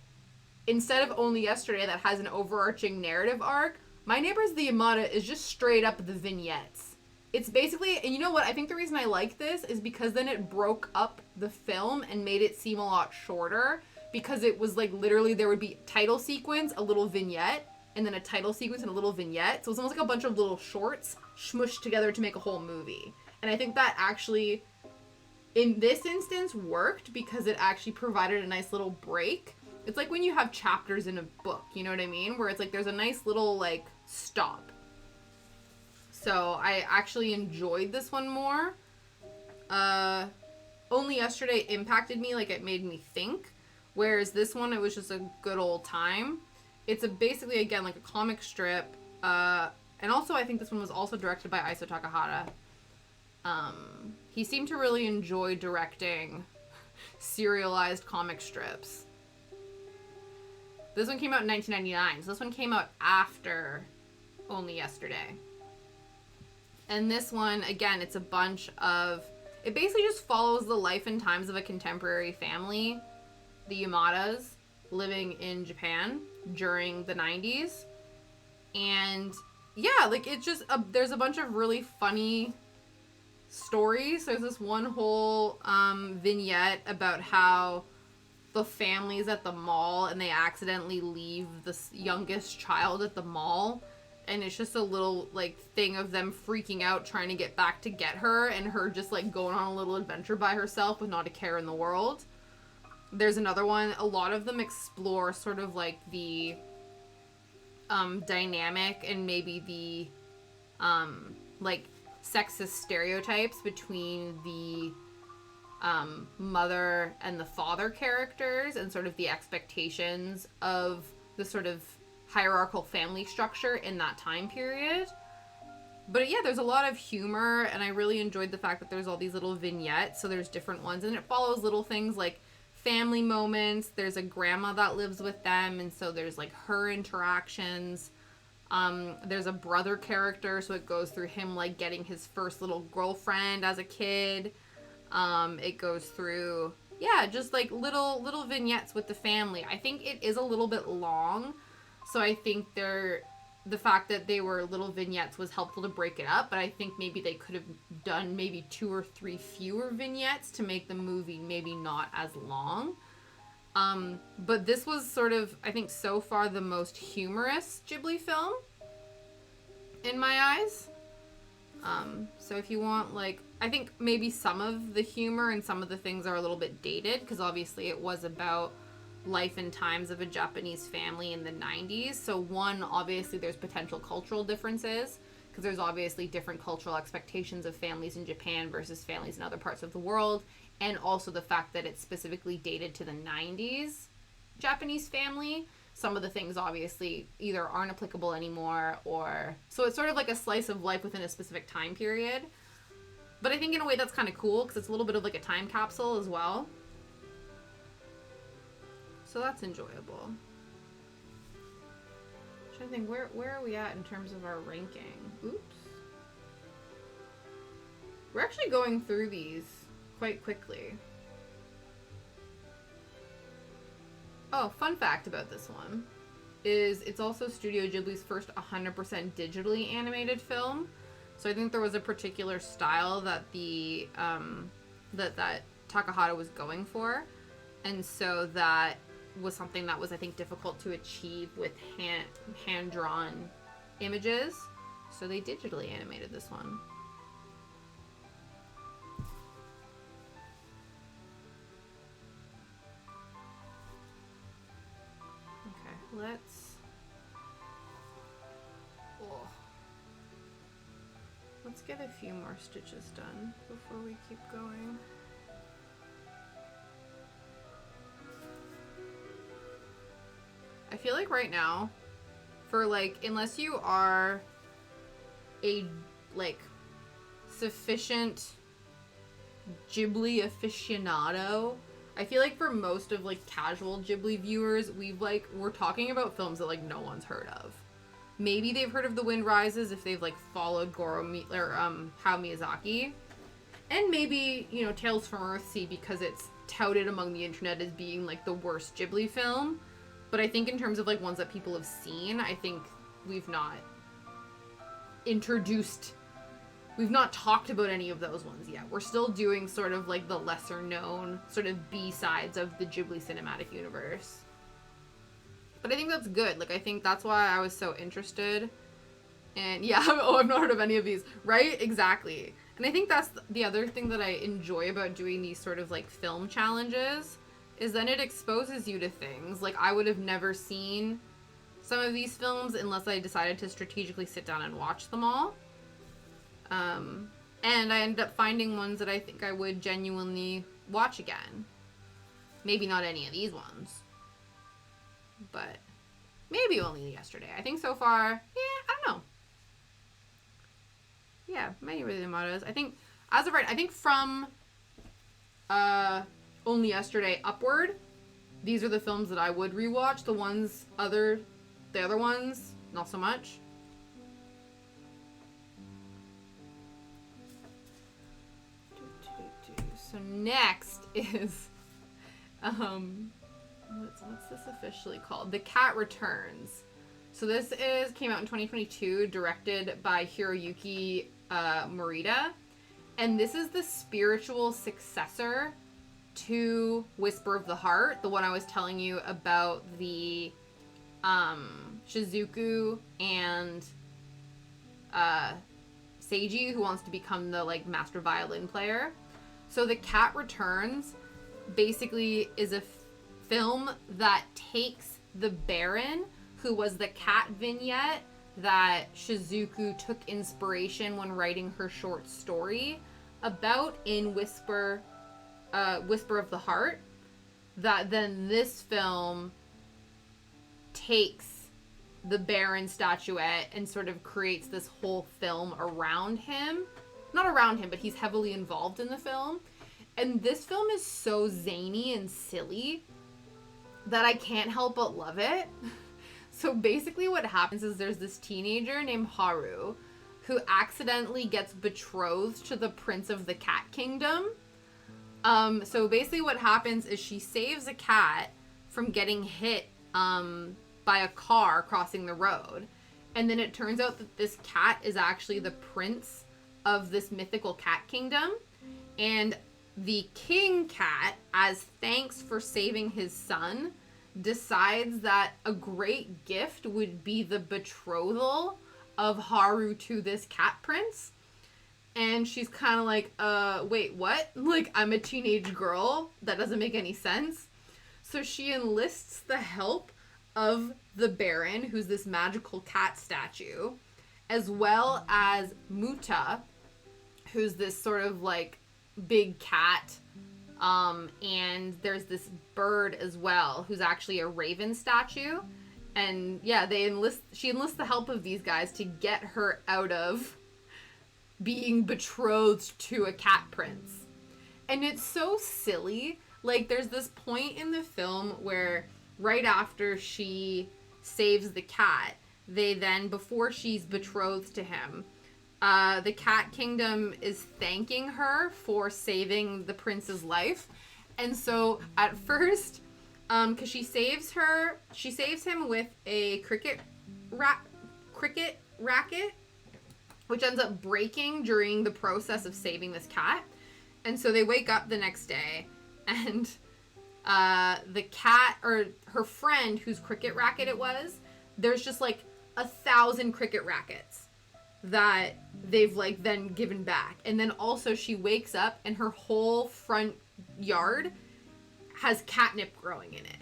instead of Only Yesterday that has an overarching narrative arc, My Neighbors the Yamada is just straight up the vignettes. It's basically, and you know what, I think the reason I like this is because then it broke up the film and made it seem a lot shorter, because it was like literally there would be title sequence, a little vignette, and then a title sequence and a little vignette. So it was almost like a bunch of little shorts smushed together to make a whole movie. And I think that actually, in this instance, worked because it actually provided a nice little break. It's like when you have chapters in a book, you know what I mean? Where it's like there's a nice little like stop. So I actually enjoyed this one more. Only Yesterday impacted me, like it made me think. Whereas this one, it was just a good old time. It's basically, again, like a comic strip. And also, I think this one was also directed by Isao Takahata. He seemed to really enjoy directing serialized comic strips. This one came out in 1999, so this one came out after Only Yesterday. And this one, again, it's a bunch of... It basically just follows the life and times of a contemporary family, the Yamadas, living in Japan during the 90s. And yeah, like it's just... there's a bunch of really funny stories. There's this one whole vignette about how the family's at the mall and they accidentally leave the youngest child at the mall, and it's just a little like thing of them freaking out trying to get back to get her, and her just like going on a little adventure by herself with not a care in the world. There's another one. A lot of them explore sort of like the dynamic and maybe the like sexist stereotypes between the mother and the father characters, and sort of the expectations of the sort of hierarchical family structure in that time period. But yeah, there's a lot of humor, and I really enjoyed the fact that there's all these little vignettes, so there's different ones, and it follows little things like family moments. There's a grandma that lives with them, and so there's like her interactions. There's a brother character, so it goes through him like getting his first little girlfriend as a kid. It goes through, yeah, just like little vignettes with the family. I think it is a little bit long, so I think the fact that they were little vignettes was helpful to break it up, but I think maybe they could have done maybe 2 or 3 fewer vignettes to make the movie maybe not as long. But this was sort of, I think so far, the most humorous Ghibli film in my eyes. So if you want, like, I think maybe some of the humor and some of the things are a little bit dated, because obviously it was about life and times of a Japanese family in the 90s. So one, obviously there's potential cultural differences, because there's obviously different cultural expectations of families in Japan versus families in other parts of the world, and also the fact that it's specifically dated to the 90s Japanese family. Some of the things obviously either aren't applicable anymore, or... So it's sort of like a slice of life within a specific time period. But I think in a way that's kind of cool, because it's a little bit of like a time capsule as well. So that's enjoyable. I'm trying to think, where are we at in terms of our ranking? Oops. We're actually going through these quite quickly. Oh, fun fact about this one is it's also Studio Ghibli's first 100% digitally animated film. So I think there was a particular style that the that Takahata was going for, and so that was something that was, I think, difficult to achieve with hand-drawn images. So they digitally animated this one. Let's get a few more stitches done before we keep going. I feel like right now, for like, unless you are a like sufficient Ghibli aficionado, I feel like for most of like casual Ghibli viewers, we're talking about films that like no one's heard of. Maybe they've heard of The Wind Rises if they've like followed Hayao Miyazaki, and maybe, you know, Tales from Earthsea because it's touted among the internet as being like the worst Ghibli film. But I think in terms of like ones that people have seen, I think we've not introduced we've not talked about any of those ones yet. We're still doing sort of like the lesser known sort of B-sides of the Ghibli cinematic universe. But I think that's good. Like, I think that's why I was so interested. And yeah, I've not heard of any of these. Right? Exactly. And I think that's the other thing that I enjoy about doing these sort of like film challenges, is then it exposes you to things. Like, I would have never seen some of these films unless I decided to strategically sit down and watch them all. And I ended up finding ones that I think I would genuinely watch again. Maybe not any of these ones, but maybe only yesterday. I think so far, I don't know. Yeah, many really mottos. I think, as of right, I think from only yesterday upward, these are the films that I would rewatch. The other ones, not so much. So next is, what's this officially called? The Cat Returns. So this came out in 2022, directed by Hiroyuki Morita, and this is the spiritual successor to Whisper of the Heart, the one I was telling you about, the Shizuku and Seiji, who wants to become the like master violin player. So The Cat Returns basically is a film that takes the Baron, who was the cat vignette that Shizuku took inspiration when writing her short story about in Whisper of the Heart, that then this film takes the Baron statuette and sort of creates this whole film around him. Not around him, but he's heavily involved in the film. And this film is so zany and silly that I can't help but love it. So basically what happens is there's this teenager named Haru who accidentally gets betrothed to the Prince of the Cat Kingdom. So basically what happens is she saves a cat from getting hit by a car crossing the road. And then it turns out that this cat is actually the prince of this mythical cat kingdom. And the king cat, as thanks for saving his son, decides that a great gift would be the betrothal of Haru to this cat prince. And she's kind of like, wait, what? Like, I'm a teenage girl? That doesn't make any sense. So she enlists the help of the Baron, who's this magical cat statue, as well as Muta, who's this sort of like big cat. And there's this bird as well, who's actually a raven statue. And yeah, she enlists the help of these guys to get her out of being betrothed to a cat prince. And it's so silly. Like, there's this point in the film where right after she saves the cat, they then, before she's betrothed to him, the Cat Kingdom is thanking her for saving the prince's life. And so at first, because she saves him with a cricket racket, which ends up breaking during the process of saving this cat. And so they wake up the next day, and the cat, or her friend whose cricket racket it was, there's just like 1,000 cricket rackets that they've like then given back. And then also she wakes up and her whole front yard has catnip growing in it.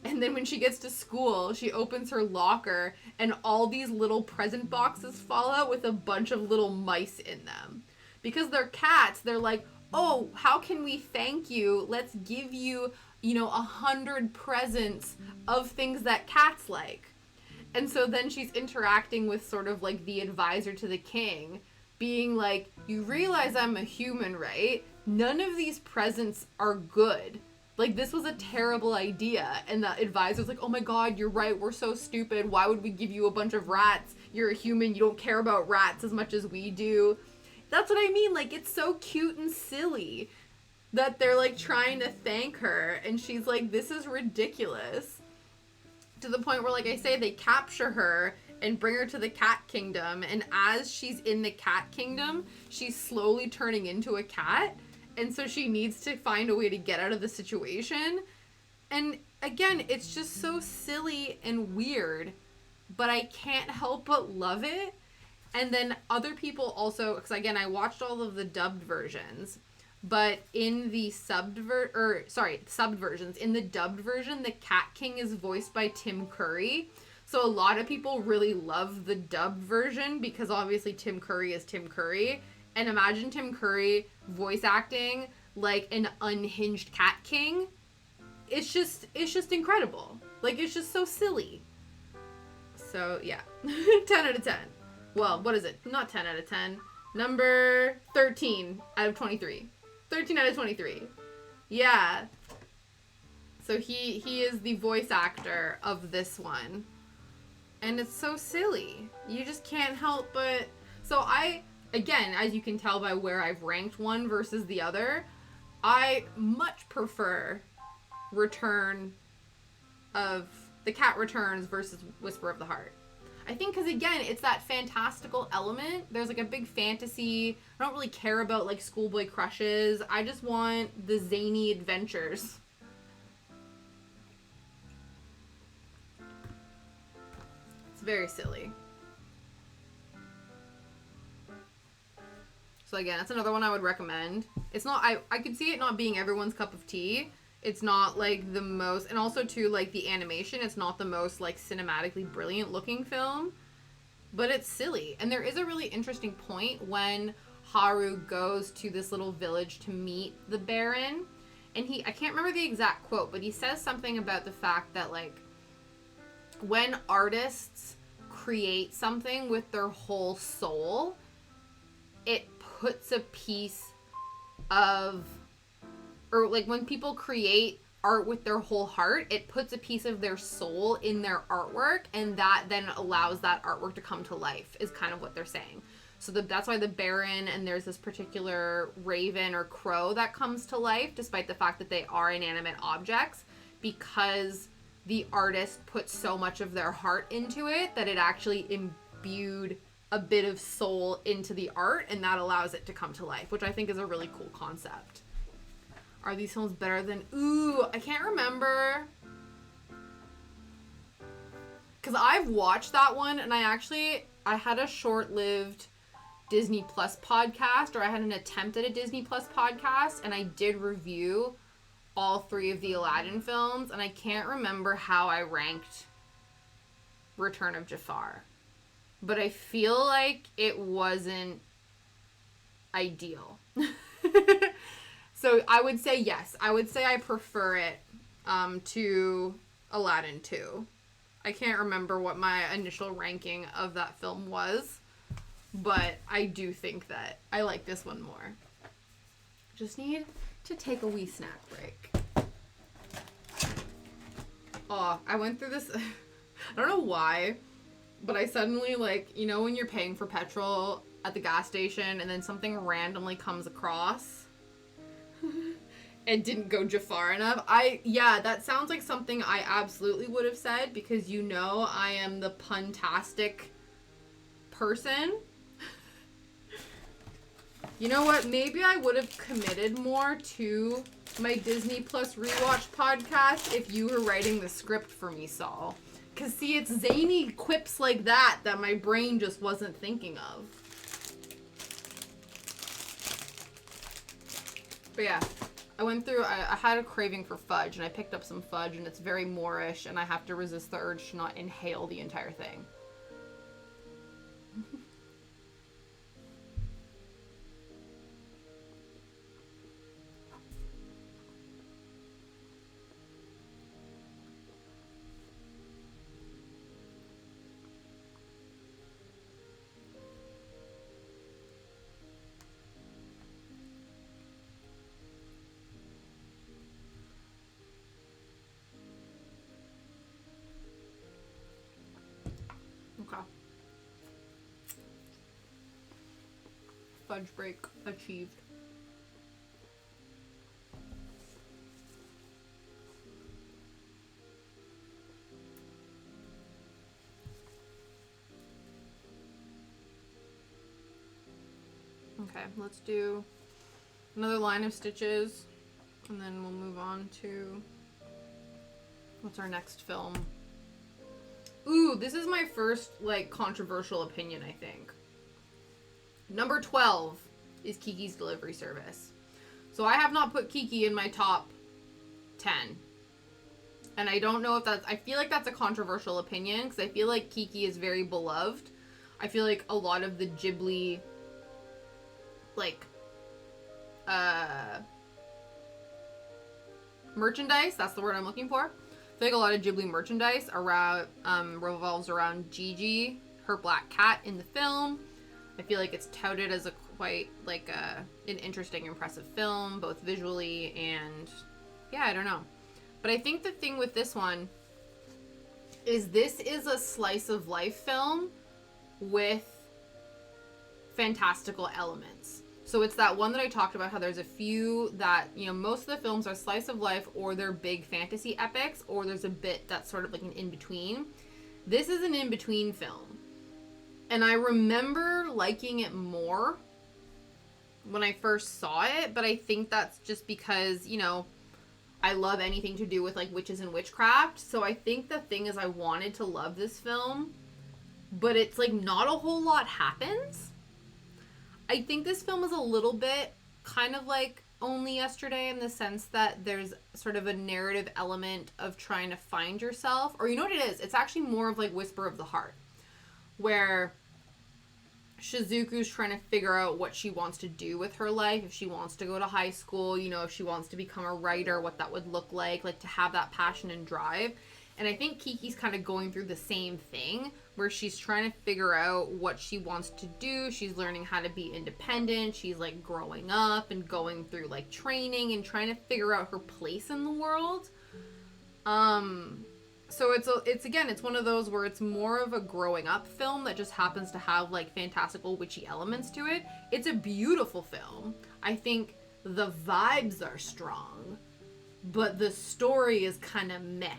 And then when she gets to school, she opens her locker and all these little present boxes fall out with a bunch of little mice in them. Because they're cats, they're like, oh, how can we thank you? Let's give you, 100 presents of things that cats like. And so then she's interacting with sort of like the advisor to the king, being like, you realize I'm a human, right? None of these presents are good. Like, this was a terrible idea. And the advisor's like, oh my god, you're right, we're so stupid. Why would we give you a bunch of rats? You're a human, you don't care about rats as much as we do. That's what I mean. Like, it's so cute and silly that they're like trying to thank her. And she's like, this is ridiculous. To the point where, like I say, they capture her and bring her to the cat kingdom. And as she's in the cat kingdom, she's slowly turning into a cat. And so she needs to find a way to get out of the situation. And again, it's just so silly and weird, but I can't help but love it. And then other people also, because again, I watched all of the dubbed versions, but in the subbed versions, in the dubbed version, the Cat King is voiced by Tim Curry. So a lot of people really love the dubbed version because obviously Tim Curry is Tim Curry. And imagine Tim Curry voice acting like an unhinged Cat King. It's just incredible. Like, it's just so silly. So, yeah. 10 out of 10. Well, what is it? Not 10 out of 10. Number 13 out of 23. 13 out of 23. Yeah. So he is the voice actor of this one. And it's so silly. You just can't help but... So again, as you can tell by where I've ranked one versus the other, I much prefer Return of... The Cat Returns versus Whisper of the Heart. I think because, again, it's that fantastical element. There's, like, a big fantasy. I don't really care about, like, schoolboy crushes. I just want the zany adventures. It's very silly. So, again, that's another one I would recommend. It's not... I could see it not being everyone's cup of tea. It's not, like, the most... And also, too, like, the animation, it's not the most, like, cinematically brilliant-looking film. But it's silly. And there is a really interesting point when Haru goes to this little village to meet the Baron. And I can't remember the exact quote, but he says something about the fact that, like, when artists create something with their whole soul, it puts a piece of... Or, like, when people create art with their whole heart, it puts a piece of their soul in their artwork, and that then allows that artwork to come to life, is kind of what they're saying. So that's why the Baron, and there's this particular raven or crow that comes to life, despite the fact that they are inanimate objects, because the artist put so much of their heart into it that it actually imbued a bit of soul into the art, and that allows it to come to life, which I think is a really cool concept. Are these films better than... Ooh, I can't remember. Because I've watched that one, and I had a short-lived Disney Plus podcast, or I had an attempt at a Disney Plus podcast, and I did review all 3 of the Aladdin films, and I can't remember how I ranked Return of Jafar. But I feel like it wasn't ideal. So I would say yes. I would say I prefer it to Aladdin 2. I can't remember what my initial ranking of that film was, but I do think that I like this one more. Just need to take a wee snack break. Oh, I went through this... I don't know why, but I suddenly, like, you know when you're paying for petrol at the gas station and then something randomly comes across and didn't go Jafar enough? That sounds like something I absolutely would have said, because you know I am the puntastic person. You know what? Maybe I would have committed more to my Disney Plus rewatch podcast if you were writing the script for me, Saul. Because, see, it's zany quips like that my brain just wasn't thinking of. But yeah, I went through, I had a craving for fudge, and I picked up some fudge, and it's very Moorish, and I have to resist the urge to not inhale the entire thing. Okay. Fudge break achieved. Okay, let's do another line of stitches, and then we'll move on to what's our next film. Ooh, this is my first, like, controversial opinion, I think. Number 12 is Kiki's Delivery Service. So I have not put Kiki in my top 10. And I don't know if that's... I feel like that's a controversial opinion, because I feel like Kiki is very beloved. I feel like a lot of the Ghibli, like, merchandise, that's the word I'm looking for. I feel like a lot of Ghibli merchandise around revolves around Gigi, her black cat in the film. I feel like it's touted as a quite like an interesting, impressive film, both visually and yeah, I don't know. But I think the thing with this one is this is a slice of life film with fantastical elements. So it's that one that I talked about, how there's a few that, you know, most of the films are slice of life or they're big fantasy epics, or there's a bit that's sort of like an in-between. This is an in-between film. And I remember liking it more when I first saw it, but I think that's just because, you know, I love anything to do with, like, witches and witchcraft. So I think the thing is I wanted to love this film, but it's, like, not a whole lot happens. I think this film is a little bit kind of like Only Yesterday, in the sense that there's sort of a narrative element of trying to find yourself. Or you know what it is? It's actually more of like Whisper of the Heart, where Shizuku's trying to figure out what she wants to do with her life. If she wants to go to high school, you know, if she wants to become a writer, what that would look like to have that passion and drive. And I think Kiki's kind of going through the same thing, where she's trying to figure out what she wants to do. She's learning how to be independent. She's, like, growing up and going through, like, training and trying to figure out her place in the world. So it's one of those where it's more of a growing up film that just happens to have, like, fantastical witchy elements to it. It's a beautiful film. I think the vibes are strong, but the story is kind of meh.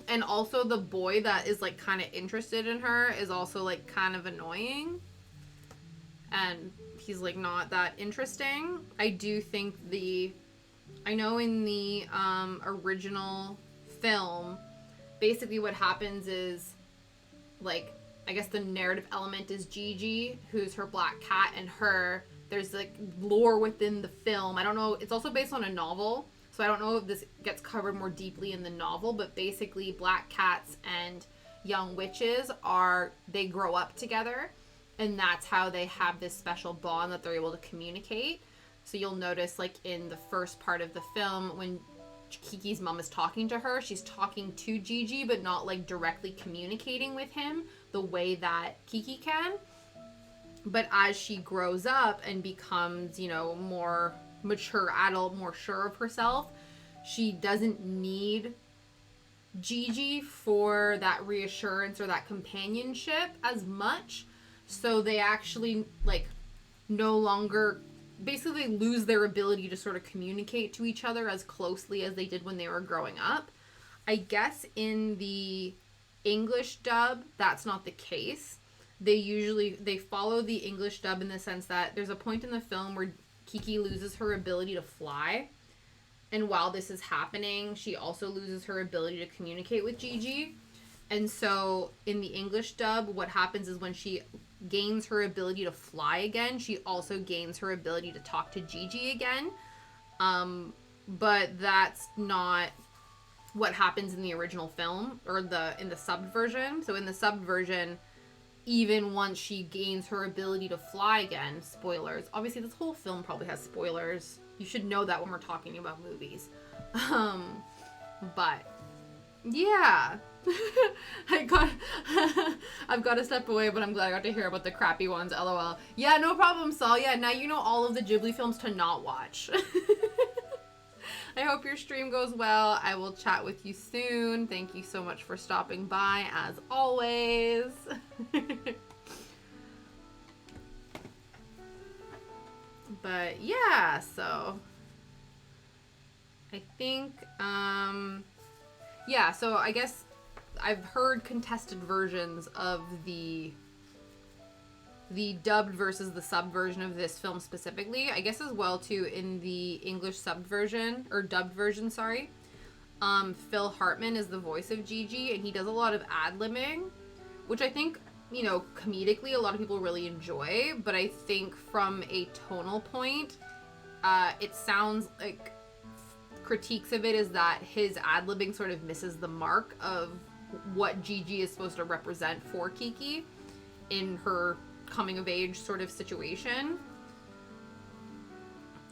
And also the boy that is, like, kind of interested in her is also, like, kind of annoying. And he's, like, not that interesting. I do think I know in the original film, basically what happens is, like, I guess the narrative element is Gigi, who's her black cat, and there's, like, lore within the film. I don't know. It's also based on a novel. So I don't know if this gets covered more deeply in the novel, but basically black cats and young witches they grow up together, and that's how they have this special bond that they're able to communicate. So you'll notice, like, in the first part of the film, when Kiki's mom is talking to her, she's talking to Gigi, but not, like, directly communicating with him the way that Kiki can. But as she grows up and becomes, you know, more mature adult, more sure of herself, she doesn't need Gigi for that reassurance or that companionship as much. So they actually, like, no longer basically lose their ability to sort of communicate to each other as closely as they did when they were growing up. I guess in the English dub, that's not the case. They follow the English dub in the sense that there's a point in the film where Kiki loses her ability to fly, and while this is happening, she also loses her ability to communicate with Gigi. And so in the English dub, what happens is when she gains her ability to fly again, she also gains her ability to talk to Gigi again. But that's not what happens in the original film, or in the subbed version. So in the subbed version, even once she gains her ability to fly again, spoilers. Obviously, this whole film probably has spoilers. You should know that when we're talking about movies. But yeah, I've got to step away, but I'm glad I got to hear about the crappy ones. LOL. Yeah, no problem, Saul. Yeah, now you know all of the Ghibli films to not watch. I hope your stream goes well. I will chat with you soon. Thank you so much for stopping by, as always. But yeah, so I think, yeah, so I guess I've heard contested versions of the the dubbed versus the sub version of this film specifically. I guess as well too in the English subbed version, or dubbed version, sorry. Phil Hartman is the voice of Gigi, and he does a lot of ad-libbing, which I think, you know, comedically a lot of people really enjoy, but I think from a tonal point, it sounds like critiques of it is that his ad-libbing sort of misses the mark of what Gigi is supposed to represent for Kiki in her coming of age sort of situation.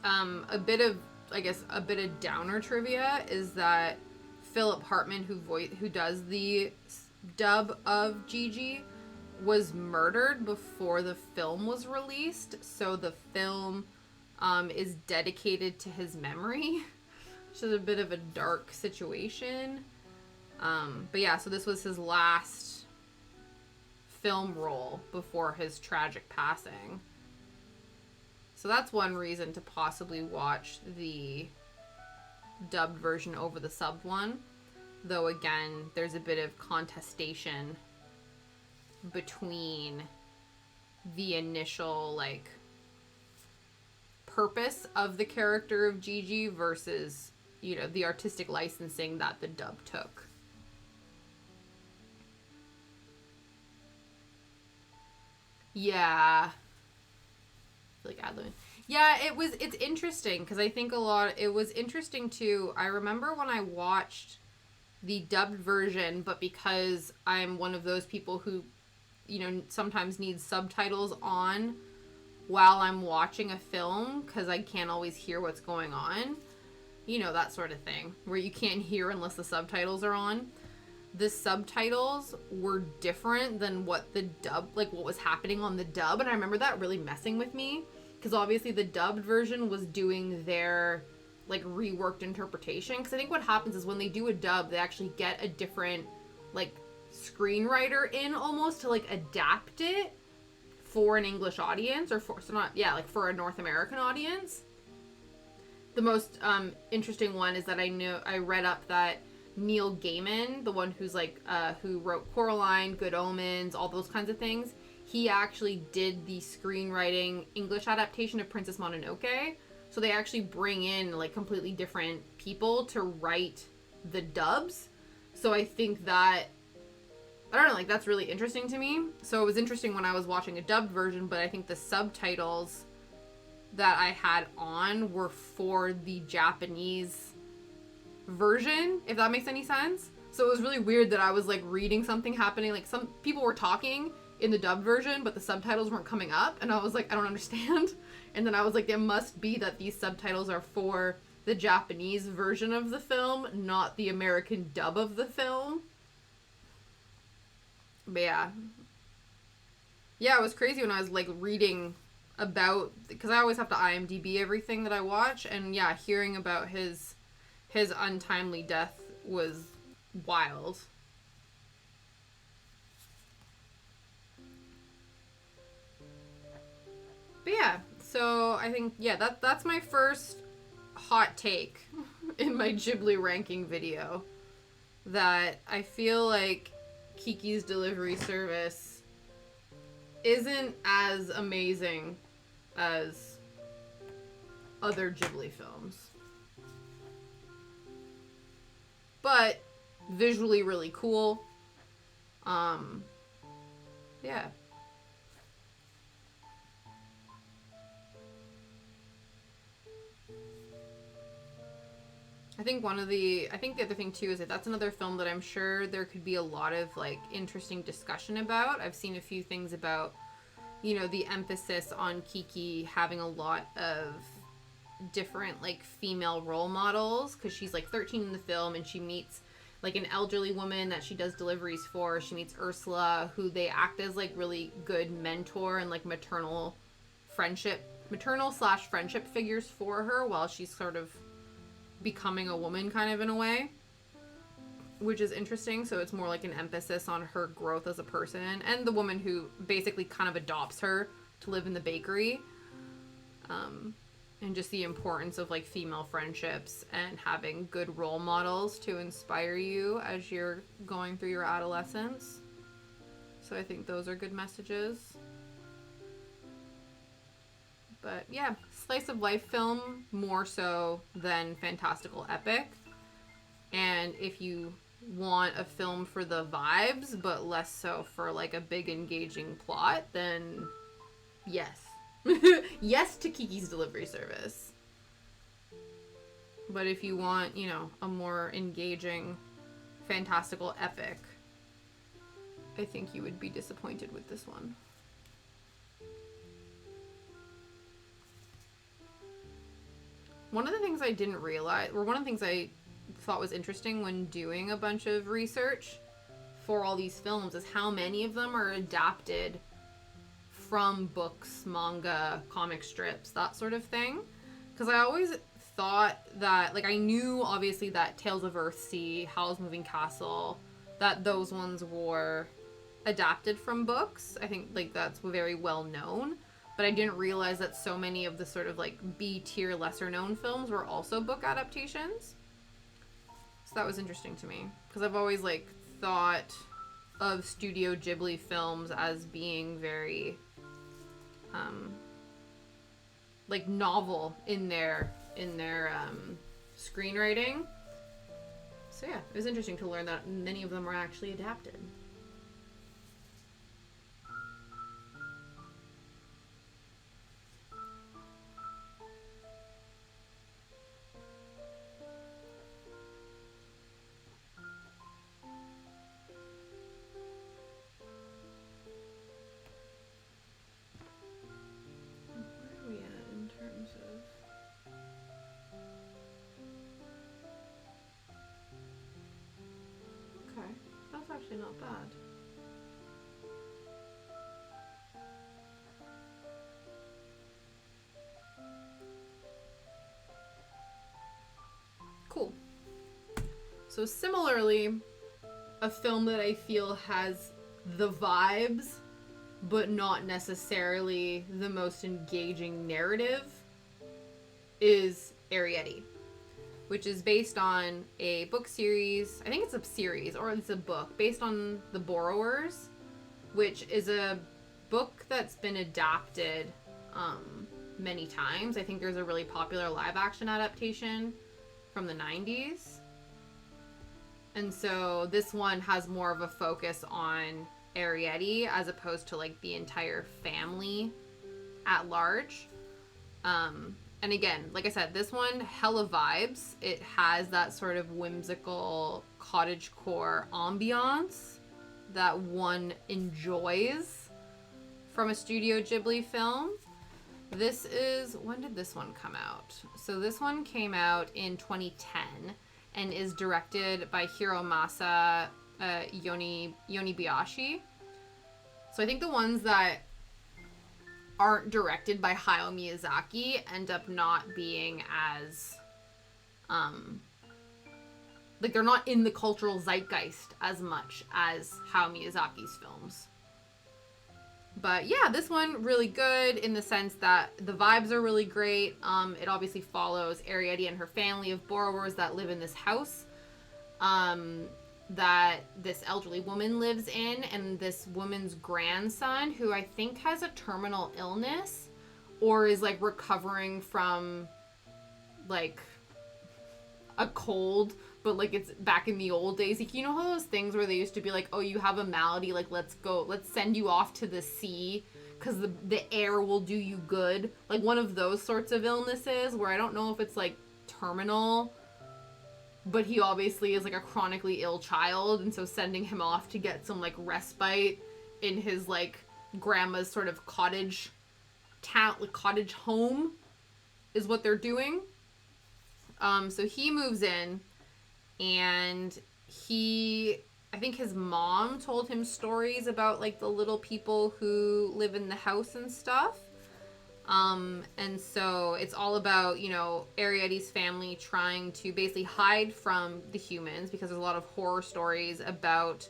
A bit of downer trivia is that Philip Hartman, who does the dub of Gigi, was murdered before the film was released, so the film is dedicated to his memory, which is a bit of a dark situation. But yeah, so this was his last film role before his tragic passing. So that's one reason to possibly watch the dubbed version over the subbed one. Though again, there's a bit of contestation between the initial, like, purpose of the character of Gigi versus, you know, the artistic licensing that the dub took. Yeah. Like ad-libbing. Yeah, it's interesting because I think it was interesting too. I remember when I watched the dubbed version, but because I'm one of those people who, you know, sometimes needs subtitles on while I'm watching a film because I can't always hear what's going on. You know, that sort of thing where you can't hear unless the subtitles are on. The subtitles were different than what the dub, like what was happening on the dub. And I remember that really messing with me because obviously the dubbed version was doing their like reworked interpretation. Because I think what happens is when they do a dub, they actually get a different like screenwriter in almost to like adapt it for an English audience or for, so not, yeah, like for a North American audience. The most interesting one is that I read up that Neil Gaiman, the one who's like who wrote Coraline, Good Omens, all those kinds of things, he actually did the screenwriting English adaptation of Princess Mononoke. So they actually bring in like completely different people to write the dubs. So I think that, I don't know, like that's really interesting to me. So it was interesting when I was watching a dubbed version, but I think the subtitles that I had on were for the Japanese version, if that makes any sense. So it was really weird that I was like reading something happening, like some people were talking in the dubbed version, but the subtitles weren't coming up, and I was like, I don't understand. And then I was like, it must be that these subtitles are for the Japanese version of the film, not the American dub of the film. But yeah, it was crazy when I was like reading about, because I always have to IMDb everything that I watch, and yeah, hearing about his untimely death was wild. But yeah, so I think, yeah, that's my first hot take in my Ghibli ranking video, that I feel like Kiki's Delivery Service isn't as amazing as other Ghibli films. But visually really cool. Yeah. I think the other thing too is that that's another film that I'm sure there could be a lot of like interesting discussion about. I've seen a few things about, you know, the emphasis on Kiki having a lot of different like female role models, because she's like 13 in the film and she meets like an elderly woman that she does deliveries for. She meets Ursula, who they act as like really good mentor and like maternal slash friendship figures for her while she's sort of becoming a woman kind of in a way, which is interesting. So it's more like an emphasis on her growth as a person and the woman who basically kind of adopts her to live in the bakery, and just the importance of like female friendships and having good role models to inspire you as you're going through your adolescence. So I think those are good messages. But yeah, slice of life film more so than fantastical epic. And if you want a film for the vibes, but less so for like a big engaging plot, then yes. Yes to Kiki's Delivery Service. But if you want, you know, a more engaging fantastical epic, I think you would be disappointed with this one. One of the things I didn't realize, or one of the things I thought was interesting when doing a bunch of research for all these films, is how many of them are adapted from books, manga, comic strips, that sort of thing. Because I always thought that, like, I knew obviously that Tales of Earthsea, Howl's Moving Castle, that those ones were adapted from books. I think, like, that's very well known. But I didn't realize that so many of the sort of, like, B-tier, lesser-known films were also book adaptations. So that was interesting to me. Because I've always, like, thought of Studio Ghibli films as being very, like, novel in their screenwriting. So yeah, it was interesting to learn that many of them were actually adapted. Actually not bad. Cool. So similarly, a film that I feel has the vibes, but not necessarily the most engaging narrative, is Arrietty, which is based on a book series. I think it's a series, or it's a book, based on The Borrowers, which is a book that's been adapted many times. I think there's a really popular live-action adaptation from the 90s. And so this one has more of a focus on Arrietty as opposed to, like, the entire family at large. And again, like I said, this one, hella vibes. It has that sort of whimsical cottagecore ambiance that one enjoys from a Studio Ghibli film. This is, when did this one come out? So this one came out in 2010 and is directed by Hiromasa Yonibayashi. So I think the ones that aren't directed by Hayao Miyazaki end up not being as, like, they're not in the cultural zeitgeist as much as Hayao Miyazaki's films. But yeah, this one really good in the sense that the vibes are really great. It obviously follows Arrietty and her family of borrowers that live in this house that this elderly woman lives in, and this woman's grandson, who I think has a terminal illness or is, like, recovering from, like, a cold, but, like, it's back in the old days. Like, you know how those things where they used to be like, oh, you have a malady, like, let's send you off to the sea because the air will do you good. Like, one of those sorts of illnesses where I don't know if it's, like, terminal, but he obviously is, like, a chronically ill child, and so sending him off to get some, like, respite in his, like, grandma's sort of cottage home is what they're doing. So he moves in, and I think his mom told him stories about, like, the little people who live in the house and stuff. And so it's all about, you know, Arrietty's family trying to basically hide from the humans, because there's a lot of horror stories about,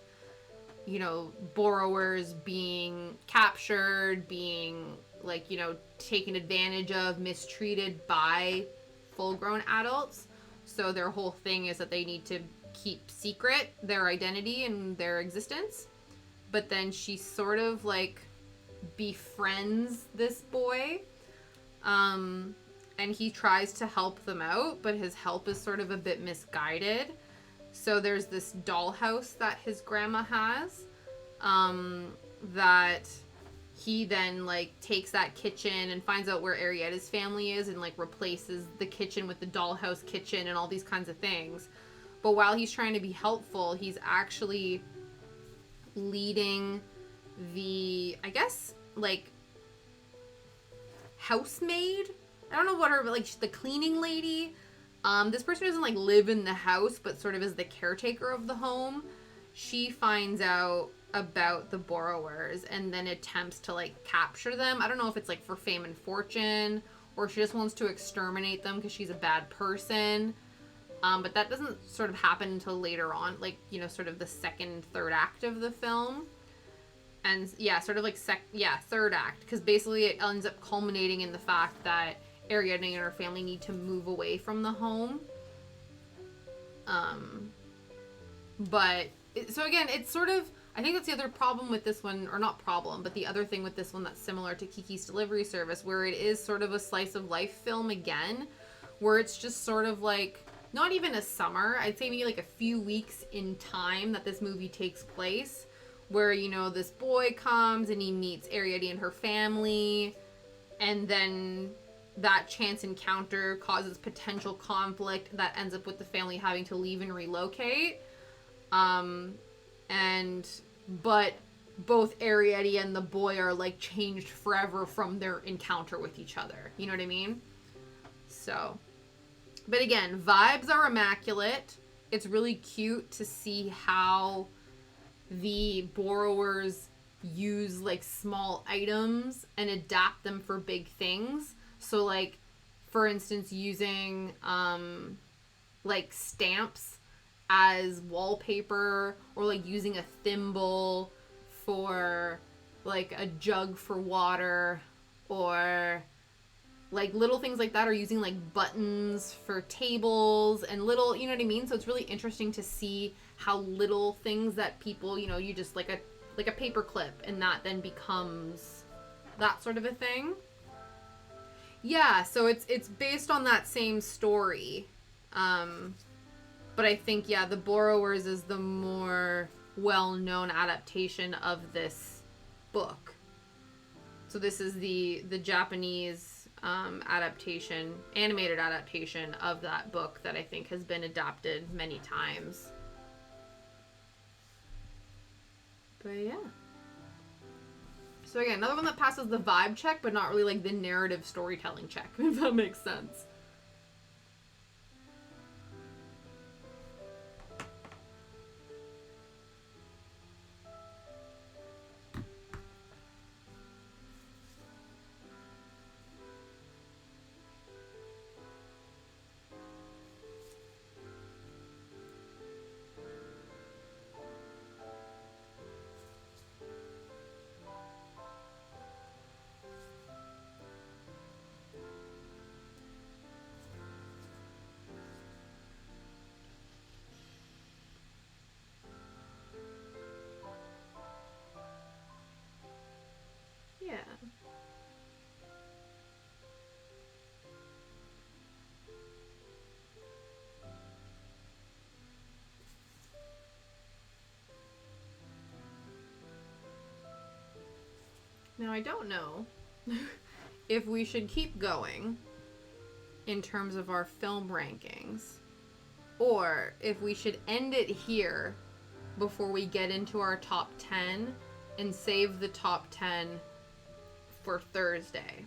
you know, borrowers being captured, being, like, you know, taken advantage of, mistreated by full-grown adults. So their whole thing is that they need to keep secret their identity and their existence. But then she sort of, like, befriends this boy And he tries to help them out, but his help is sort of a bit misguided. So there's this dollhouse that his grandma has, that he then, like, takes that kitchen and finds out where Arietta's family is and, like, replaces the kitchen with the dollhouse kitchen and all these kinds of things. But while he's trying to be helpful, he's actually leading the, I guess, like, housemaid? I don't know what her, like, the cleaning lady. This person doesn't, like, live in the house, but sort of is the caretaker of the home. She finds out about the borrowers and then attempts to, like, capture them. I don't know if it's, like, for fame and fortune, or she just wants to exterminate them because she's a bad person. But that doesn't sort of happen until later on, like, you know, sort of the second, third act of the film. And, yeah, sort of like, third act, because basically it ends up culminating in the fact that Ariadne and her family need to move away from the home. So again, it's sort of, I think that's the other problem with this one, or not problem, but the other thing with this one that's similar to Kiki's Delivery Service, where it is sort of a slice of life film again, where it's just sort of like, not even a summer, I'd say maybe like a few weeks in time that this movie takes place, where, you know, this boy comes and he meets Ariadne and her family, and then that chance encounter causes potential conflict that ends up with the family having to leave and relocate. But both Ariadne and the boy are, like, changed forever from their encounter with each other. You know what I mean? So, but again, vibes are immaculate. It's really cute to see how the borrowers use, like, small items and adapt them for big things. So, like, for instance, using, like, stamps as wallpaper, or, like, using a thimble for, like, a jug for water, or, like, little things like that, or using, like, buttons for tables, and little, you know what I mean? So it's really interesting to see how little things that people, you know, you just, like a paper clip, and that then becomes that sort of a thing. Yeah, so it's based on that same story. But I think, yeah, The Borrowers is the more well-known adaptation of this book. So this is the Japanese adaptation, animated adaptation of that book that I think has been adapted many times. But yeah. So again, another one that passes the vibe check, but not really like the narrative storytelling check, if that makes sense. Yeah. Now, I don't know if we should keep going in terms of our film rankings, or if we should end it here before we get into our top 10 and save the top 10 for Thursday.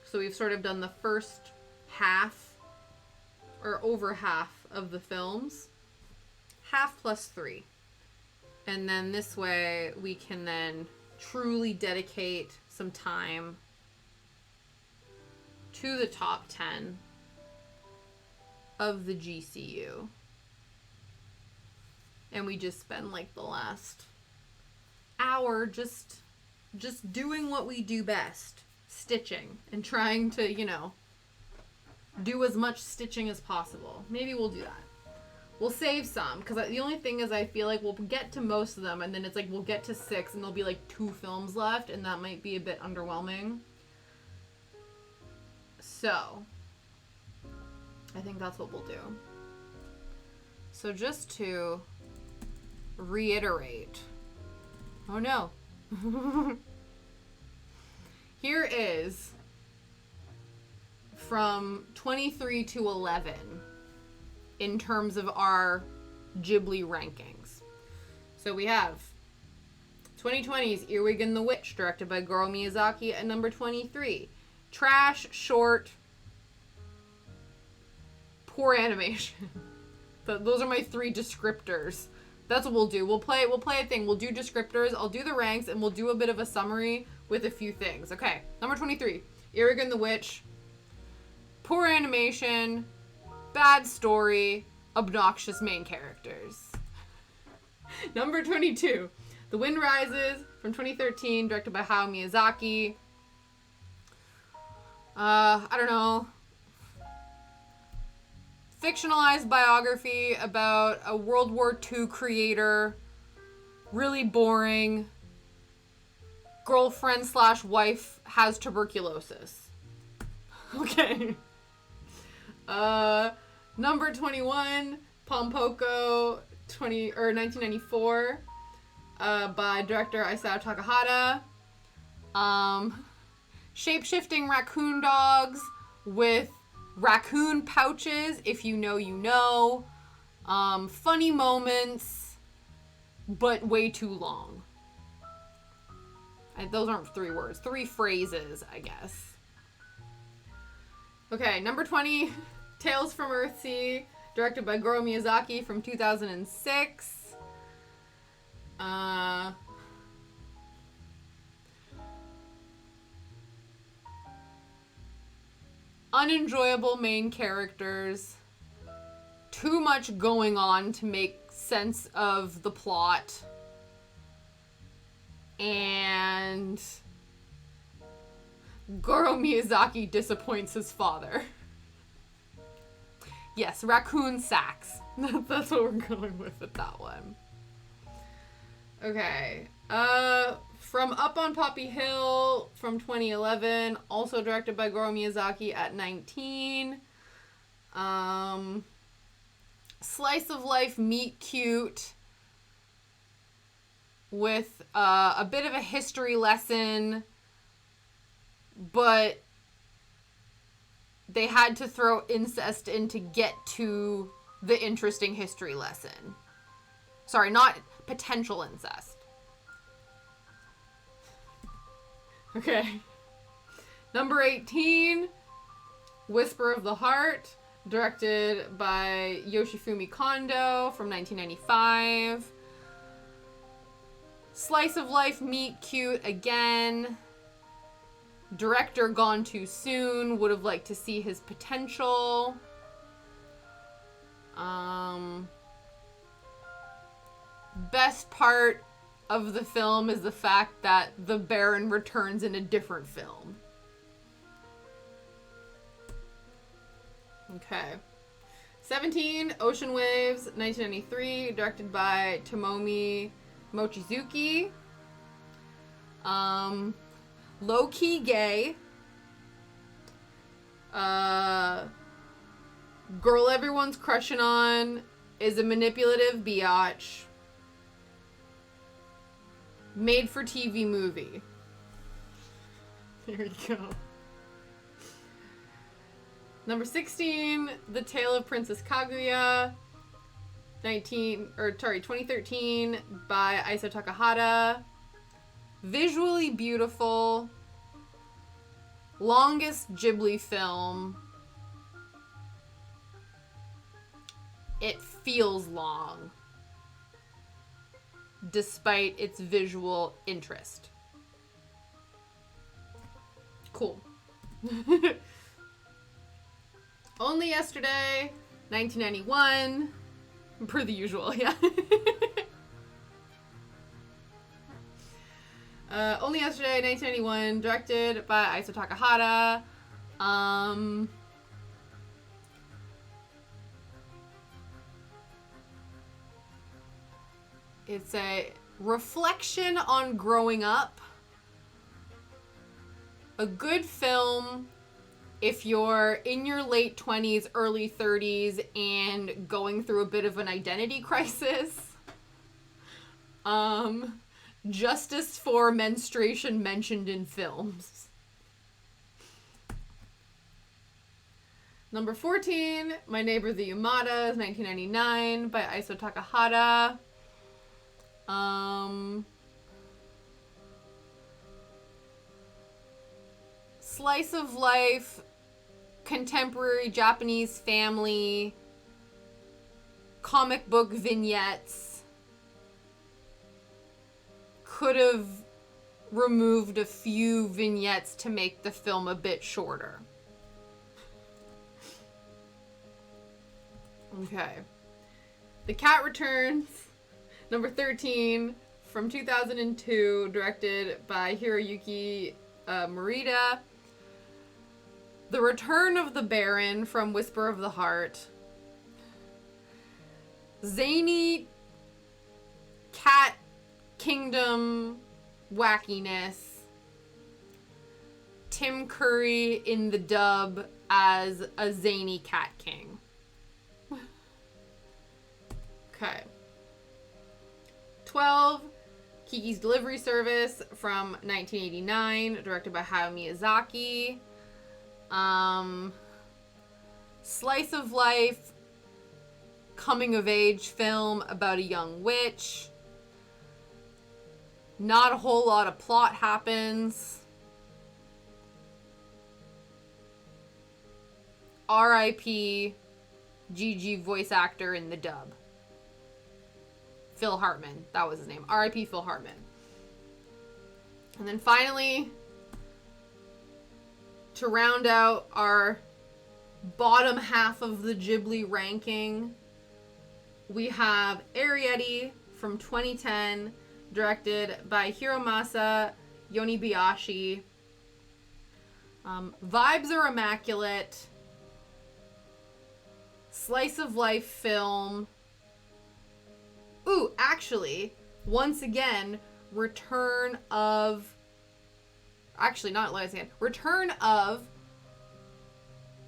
So we've sort of done the first half, or over half of the films, half plus 3. And then this way we can then truly dedicate some time to the top 10 of the GCU. And we just spend like the last hour just doing what we do best, stitching, and trying to, you know, do as much stitching as possible. Maybe we'll do that. We'll save some, because the only thing is I feel like we'll get to most of them, and then it's like we'll get to 6, and there'll be like 2 films left, and that might be a bit underwhelming. So, I think that's what we'll do. So just to reiterate. Oh no. Here is from 23 to 11 in terms of our Ghibli rankings. So we have 2020's Earwig and the Witch, directed by Goro Miyazaki, at number 23. Trash, short, poor animation. Those are my 3 descriptors. That's what we'll do. We'll play a thing. We'll do descriptors. I'll do the ranks, and we'll do a bit of a summary with a few things. Okay, number 23. Earwig and the Witch. Poor animation. Bad story. Obnoxious main characters. Number 22. The Wind Rises, from 2013, directed by Hayao Miyazaki. I don't know. Fictionalized biography about a World War II creator. Really boring. Girlfriend / wife has tuberculosis. Okay. Number 21, Pompoko, 1994, by director Isao Takahata. Shape-shifting raccoon dogs with raccoon pouches, if you know, you know. Funny moments, but way too long. Those aren't 3 words. 3 phrases, I guess. Okay, number 20, Tales from Earthsea, directed by Goro Miyazaki, from 2006. Unenjoyable main characters. Too much going on to make sense of the plot. And Goro Miyazaki disappoints his father. Yes, raccoon sacks. That's what we're going with that one. Okay. From Up on Poppy Hill, from 2011, also directed by Goro Miyazaki, at 19. Slice of life meet cute with a bit of a history lesson, but they had to throw incest in to get to the interesting history lesson. Sorry, not potential incest. Okay. Number 18, Whisper of the Heart, directed by Yoshifumi Kondo, from 1995. Slice of life meet cute again. Director gone too soon. Would have liked to see his potential. Best part of the film is the fact that the Baron returns in a different film. Okay. 17, Ocean Waves, 1993, directed by Tomomi Mochizuki. Low-key gay. Girl everyone's crushing on is a manipulative biatch. Made for TV movie. There you go. Number 16, The Tale of Princess Kaguya, 2013, by Isao Takahata. Visually beautiful. Longest Ghibli film. It feels long, despite its visual interest. Cool. Only Yesterday, 1991, per the usual, yeah. Only Yesterday, 1991, directed by Isao Takahata. It's a reflection on growing up. A good film if you're in your late 20s, early 30s, and going through a bit of an identity crisis, justice for menstruation mentioned in films. Number 14, My Neighbor the Yamadas, 1999, by Aiso Takahata. Slice of life, contemporary Japanese family, comic book vignettes. Could have removed a few vignettes to make the film a bit shorter. Okay. The Cat Returns, number 13, from 2002, directed by Hiroyuki Morita. The Return of the Baron, from Whisper of the Heart. Zany cat kingdom wackiness. Tim Curry in the dub as a zany cat king. Okay. 12, Kiki's Delivery Service, from 1989, directed by Hayao Miyazaki. Slice of life, coming of age film about a young witch. Not a whole lot of plot happens. R.I.P. GG voice actor in the dub. Phil Hartman. That was his name. R.I.P. Phil Hartman. And then finally, to round out our bottom half of the Ghibli ranking, we have Arrietty from 2010, directed by Hiromasa Yonibayashi. Vibes are immaculate. Slice of life film. Ooh, actually, once again, return of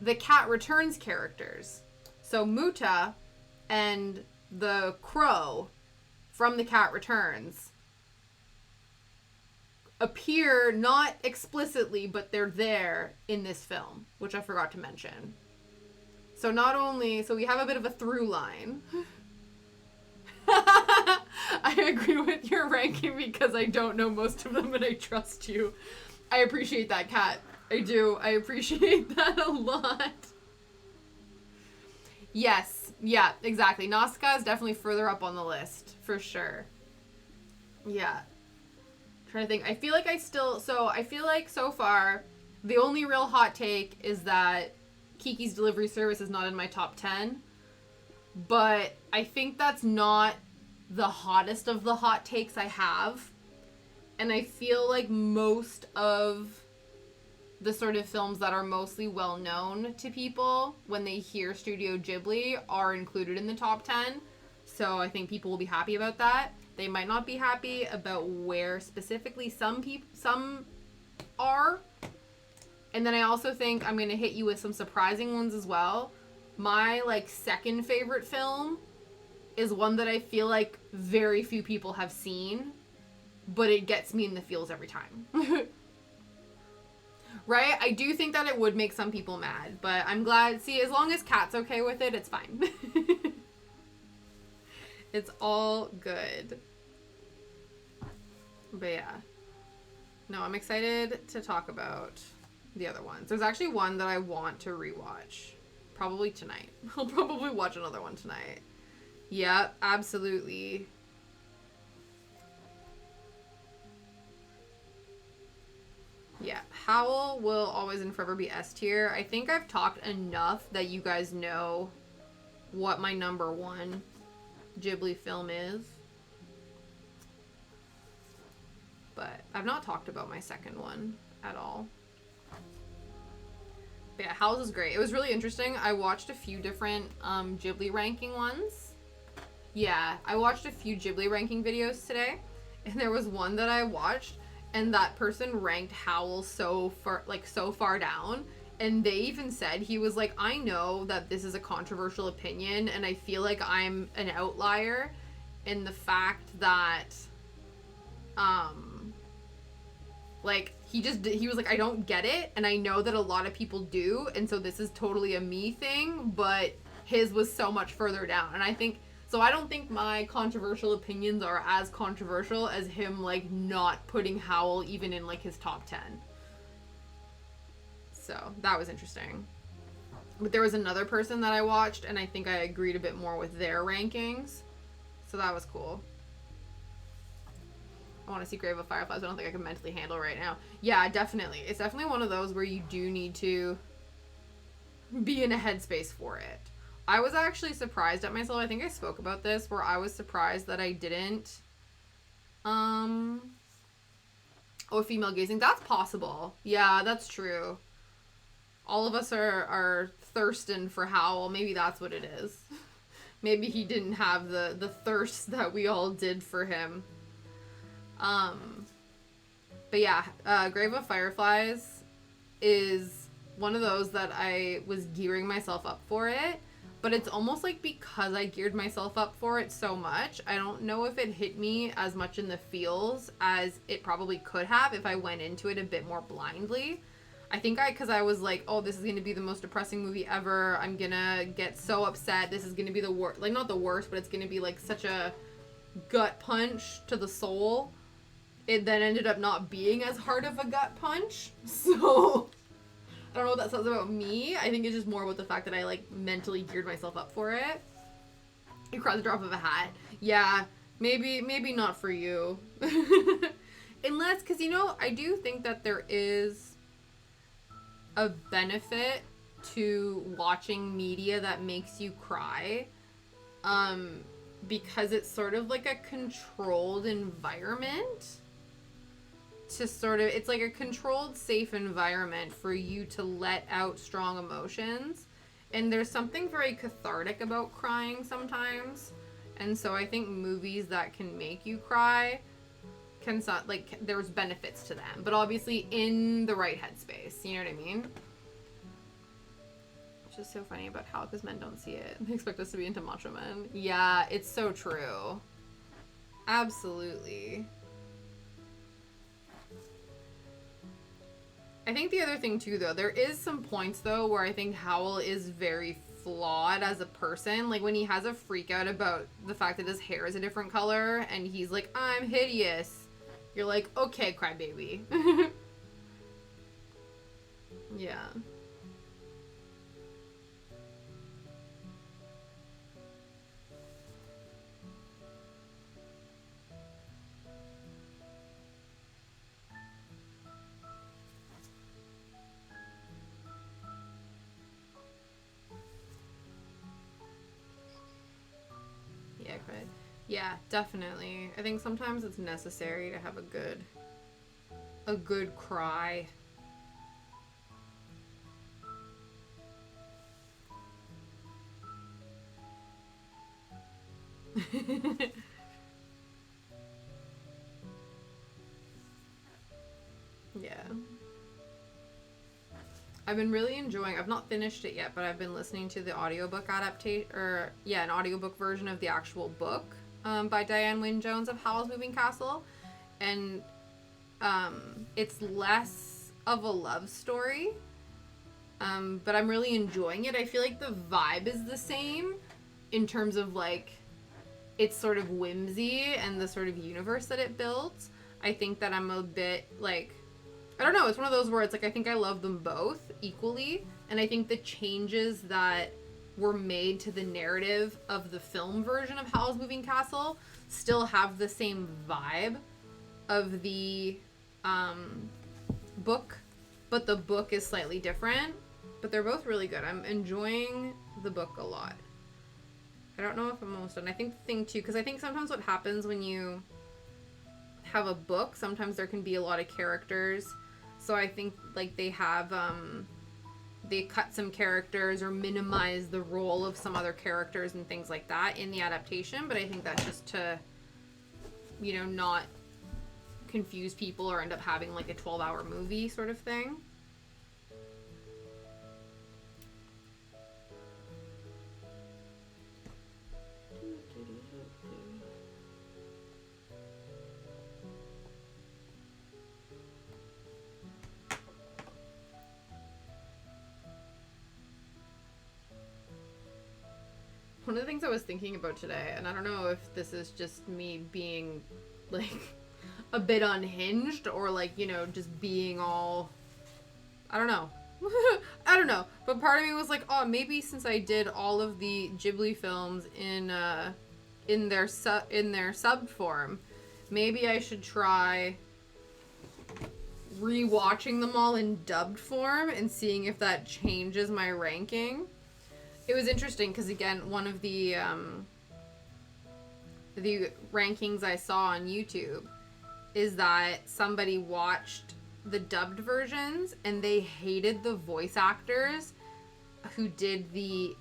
the Cat Returns characters. So Muta and the crow from the Cat Returns appear not explicitly, but they're there in this film, which I forgot to mention. So we have a bit of a through line. I agree with your ranking because I don't know most of them and I trust you. I appreciate that, Kat. I do. I appreciate that a lot. Yes. Yeah, exactly. Nausicaa is definitely further up on the list, for sure. Yeah. Trying to think. I feel like so far, the only real hot take is that Kiki's Delivery Service is not in my top 10. But I think that's not the hottest of the hot takes I have. And I feel like most of the sort of films that are mostly well known to people when they hear Studio Ghibli are included in the top 10. So I think people will be happy about that. They might not be happy about where specifically some are. And then I also think I'm going to hit you with some surprising ones as well. My, second favorite film is one that I feel like very few people have seen, but it gets me in the feels every time. Right? I do think that it would make some people mad, but I'm glad. See, as long as Kat's okay with it, it's fine. It's all good. But yeah. No, I'm excited to talk about the other ones. There's actually one that I want to rewatch. Probably tonight. I'll probably watch another one tonight. Yep, absolutely. Yeah, Howl will always and forever be S tier. I think I've talked enough that you guys know what my number one Ghibli film is. But I've not talked about my second one at all. But yeah, Howl's is great. It was really interesting. I watched a few different Ghibli ranking ones. Yeah, I watched a few Ghibli ranking videos today. And there was one that I watched, and that person ranked Howl so far down. And they even said, he was like, I know that this is a controversial opinion, and I feel like I'm an outlier in the fact that, like, he was like, I don't get it, and I know that a lot of people do, and so this is totally a me thing, but his was so much further down. And I think, so I don't think my controversial opinions are as controversial as him, like, not putting Howl even in, like, his top 10. So that was interesting. But there was another person that I watched, and I think I agreed a bit more with their rankings. So that was cool. I want to see Grave of Fireflies. I don't think I can mentally handle right now. Yeah, definitely. It's definitely one of those where you do need to be in a headspace for it. I was actually surprised at myself. I think I spoke about this, where I was surprised that I didn't. Oh, female gazing. That's possible. Yeah, that's true. All of us are thirsting for Howl. Maybe that's what it is. Maybe he didn't have the thirst that we all did for him. But yeah, Grave of Fireflies is one of those that I was gearing myself up for it. But it's almost like because I geared myself up for it so much, I don't know if it hit me as much in the feels as it probably could have if I went into it a bit more blindly. I think because I was like, oh, this is going to be the most depressing movie ever. I'm going to get so upset. This is going to be the worst. Like, not the worst, but it's going to be, like, such a gut punch to the soul. It then ended up not being as hard of a gut punch. So, I don't know what that says about me. I think it's just more about the fact that I, like, mentally geared myself up for it. You cry the drop of a hat. Yeah, maybe not for you. Unless, because, you know, I do think that there is a benefit to watching media that makes you cry, because it's sort of like a controlled environment to sort of, it's like a controlled, safe environment for you to let out strong emotions, and there's something very cathartic about crying sometimes, and so I think movies that can make you cry can, like, there's benefits to them, but obviously in the right headspace, you know what I mean? Which is so funny about how, because men don't see it. They expect us to be into macho men. Yeah, it's so true. Absolutely. I think the other thing too, though, there is some points, though, where I think Howl is very flawed as a person. Like, when he has a freak out about the fact that his hair is a different color, and he's like, I'm hideous. You're like, okay, crybaby. Yeah. Yeah, cry. Yeah, definitely. I think sometimes it's necessary to have a good cry. Yeah. I've been really enjoying, I've not finished it yet, but I've been listening to the audiobook adaptation, or yeah, an audiobook version of the actual book by Diane Wynne Jones of Howl's Moving Castle. And it's less of a love story, but I'm really enjoying it. I feel like the vibe is the same in terms of, like, it's sort of whimsy and the sort of universe that it builds. I think that I'm a bit, like, I don't know, it's one of those where it's like, I think I love them both equally, and I think the changes that were made to the narrative of the film version of Howl's Moving Castle still have the same vibe of the book, but the book is slightly different, but they're both really good. I'm enjoying the book a lot. I don't know if I'm almost done. I think the thing too, because I think sometimes what happens when you have a book, sometimes there can be a lot of characters. So I think, like, they have, they cut some characters or minimize the role of some other characters and things like that in the adaptation. But I think that's just to, you know, not confuse people or end up having, like, a 12-hour movie sort of thing. One of the things I was thinking about today, and I don't know if this is just me being, like, a bit unhinged, or, like, you know, just being all, I don't know. I don't know. But part of me was like, oh, maybe since I did all of the Ghibli films in their sub form, maybe I should try rewatching them all in dubbed form and seeing if that changes my ranking. It was interesting because, again, one of the rankings I saw on YouTube is that somebody watched the dubbed versions and they hated the voice actors who did the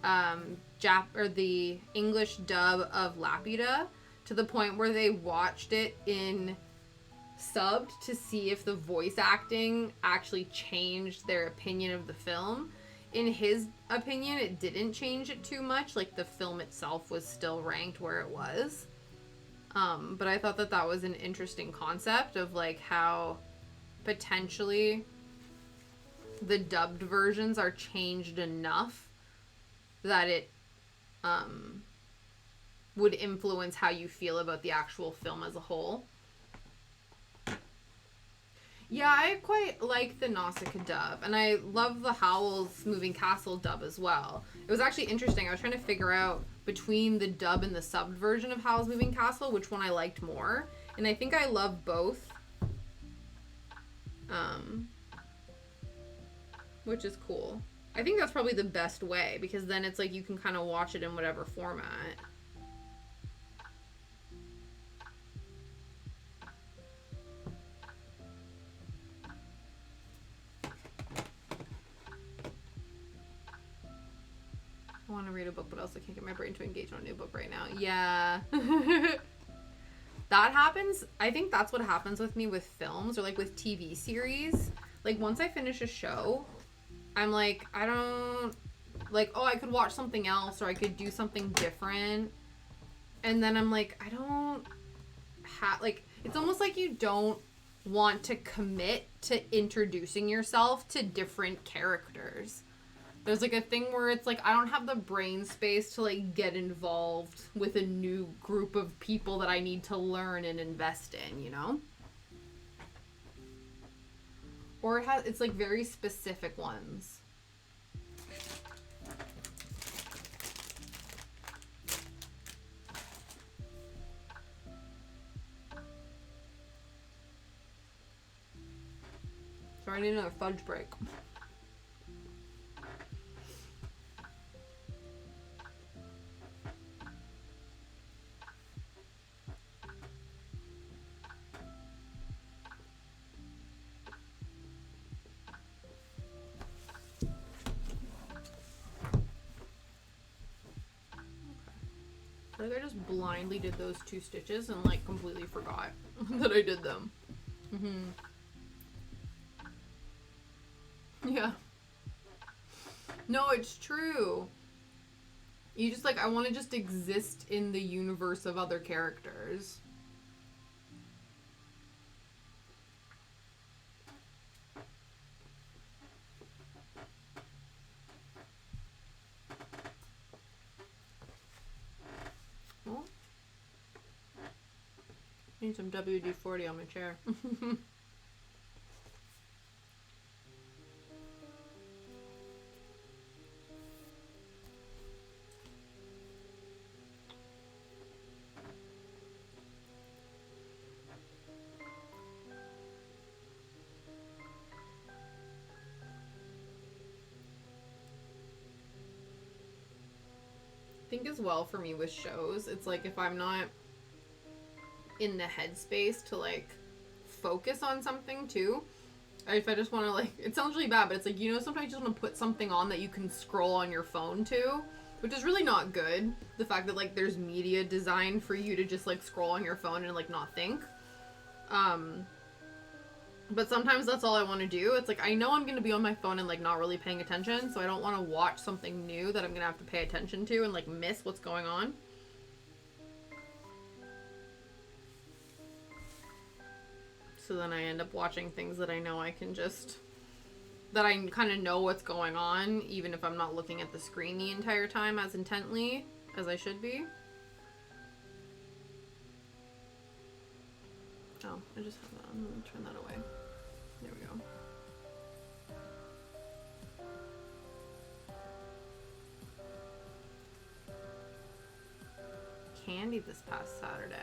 the English dub of Laputa, to the point where they watched it in subbed to see if the voice acting actually changed their opinion of the film. In his opinion, it didn't change it too much. Like, the film itself was still ranked where it was. But I thought that was an interesting concept of, like, how potentially the dubbed versions are changed enough that it would influence how you feel about the actual film as a whole. Yeah, I quite like the Nausicaa dub, and I love the Howl's Moving Castle dub as well. It was actually interesting. I was trying to figure out between the dub and the subbed version of Howl's Moving Castle which one I liked more, and I think I love both. Which is cool. I think that's probably the best way, because then it's like you can kind of watch it in whatever format. I want to read a book, but also can't get my brain to engage on a new book right now. Yeah. That happens. I think that's what happens with me with films, or like with TV series. Like, once I finish a show, I'm like, I don't, like, oh, I could watch something else, or I could do something different. And then I'm like, I don't have, like, it's almost like you don't want to commit to introducing yourself to different characters. There's, like, a thing where it's, like, I don't have the brain space to, like, get involved with a new group of people that I need to learn and invest in, you know? Or it's, like, very specific ones. Sorry, I need another fudge break. I think I just blindly did those 2 stitches and, like, completely forgot that I did them. Yeah. No, it's true. You just, like, I want to just exist in the universe of other characters. Oh. Need some WD-40 on my chair. I think as well for me with shows, it's like if I'm not in the headspace to, like, focus on something too, if I just want to, like, it sounds really bad, but it's like, you know, sometimes you just want to put something on that you can scroll on your phone to, which is really not good. The fact that, like, there's media designed for you to just, like, scroll on your phone and, like, not think. But sometimes that's all I want to do. It's like, I know I'm going to be on my phone and, like, not really paying attention, so I don't want to watch something new that I'm going to have to pay attention to and, like, miss what's going on. So then I end up watching things that I know I can just, that I kind of know what's going on, even if I'm not looking at the screen the entire time as intently. as I should be. Oh, I just have that. I'm gonna turn that away. There we go. Candy this past Saturday.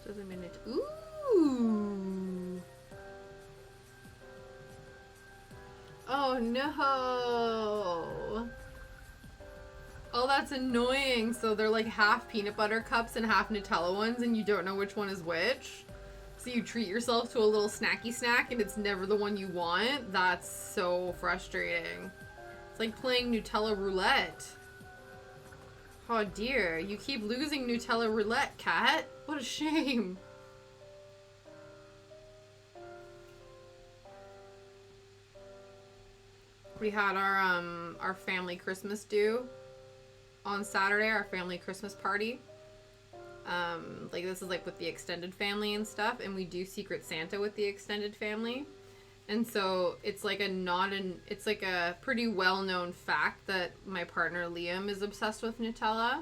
Doesn't mean it. Ooh. Oh no. Oh, that's annoying. So they're like half peanut butter cups and half Nutella ones, and you don't know which one is which. So you treat yourself to a little snacky snack, and it's never the one you want. That's so frustrating. It's like playing Nutella roulette. Oh dear, you keep losing Nutella roulette, cat. What a shame. We had our family Christmas do on Saturday, our family Christmas party. Like this is like with the extended family and stuff, and we do Secret Santa with the extended family. And so it's like it's like a pretty well-known fact that my partner Liam is obsessed with Nutella.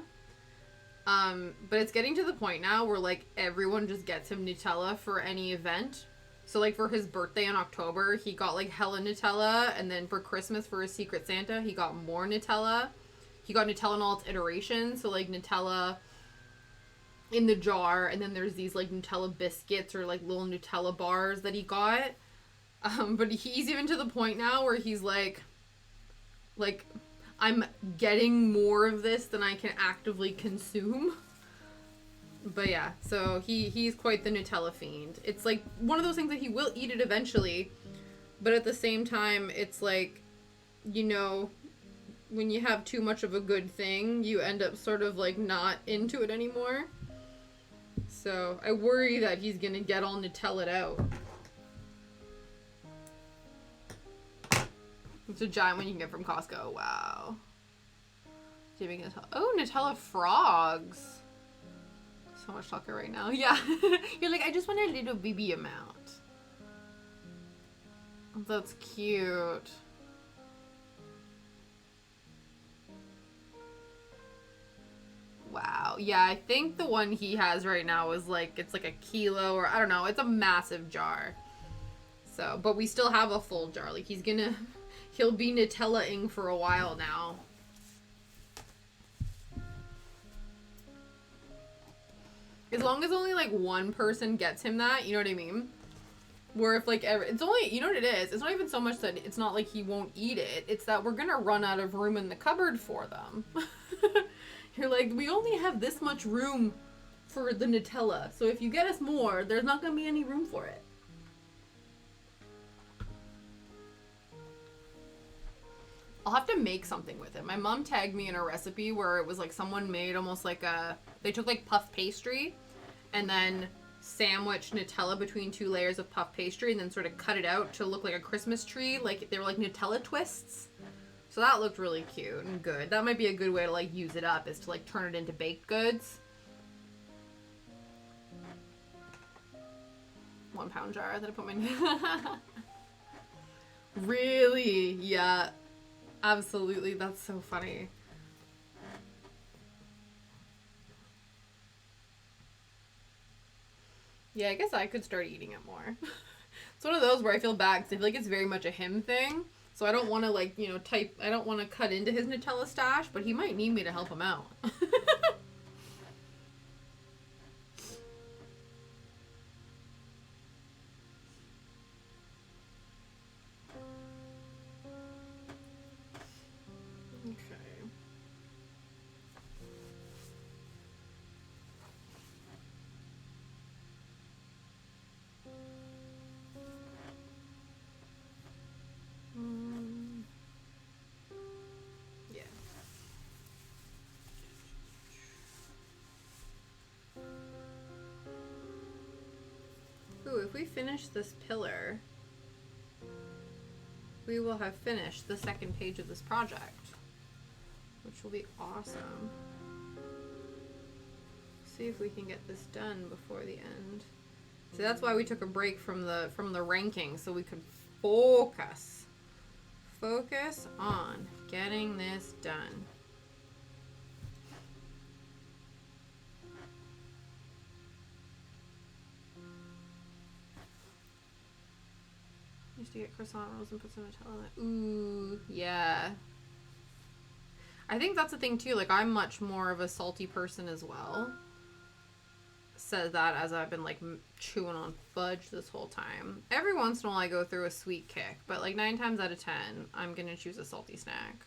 But it's getting to the point now where like everyone just gets him Nutella for any event. So like for his birthday in October, he got like hella Nutella, and then for Christmas for his Secret Santa, he got more Nutella. He got Nutella in all its iterations, so like Nutella in the jar, and then there's these like Nutella biscuits or like little Nutella bars that he got. But he's even to the point now where he's like, I'm getting more of this than I can actively consume. But yeah, so he's quite the Nutella fiend. It's like one of those things that he will eat it eventually, but at the same time, it's like, you know, when you have too much of a good thing, you end up sort of like not into it anymore. So I worry that he's gonna get all Nutella'd out. It's a giant one you can get from Costco. Wow. Oh, Nutella frogs. So much chocolate right now. Yeah. You're like, I just want a little baby amount. That's cute. Wow. Yeah, I think the one he has right now is like, it's like a kilo, or I don't know. It's a massive jar. So, but we still have a full jar. Like he'll be Nutella-ing for a while now. As long as only like one person gets him that, you know what I mean? Where if like it's only, you know what it is? It's not even so much that it's not like he won't eat it. It's that we're gonna run out of room in the cupboard for them. You're like, we only have this much room for the Nutella. So if you get us more, there's not gonna be any room for it. I'll have to make something with it. My mom tagged me in a recipe where it was like someone made almost like they took like puff pastry and then sandwiched Nutella between two layers of puff pastry and then sort of cut it out to look like a Christmas tree. Like they were like Nutella twists. So that looked really cute and good. That might be a good way to like use it up, is to like turn it into baked goods. 1 pound jar that I put my Really? Yeah. Absolutely, that's so funny. Yeah, I guess I could start eating it more. It's one of those where I feel bad because I feel like it's very much a him thing. So I don't want to like, you know, I don't want to cut into his Nutella stash, but he might need me to help him out. Ooh, if we finish this pillar, we will have finished the second page of this project, which will be awesome. See if we can get this done before the end. So that's why we took a break from the ranking, so we could focus on getting this done. used to get croissant rolls and put some Nutella in it. Ooh, yeah. I think that's the thing too. Like, I'm much more of a salty person as well. Says that as I've been like chewing on fudge this whole time. Every once in a while I go through a sweet kick, but like 9 times out of 10, I'm gonna choose a salty snack.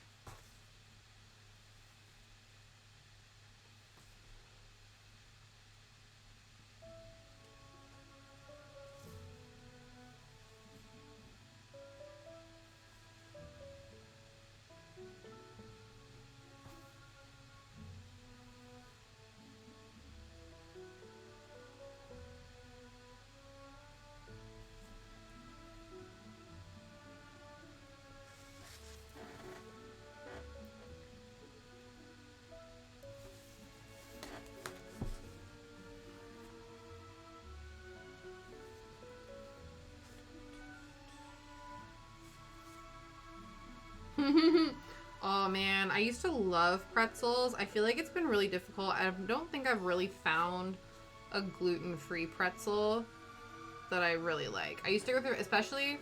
Oh man, I used to love pretzels. I feel like it's been really difficult. I don't think I've really found a gluten-free pretzel that I really like. I used to go through, especially,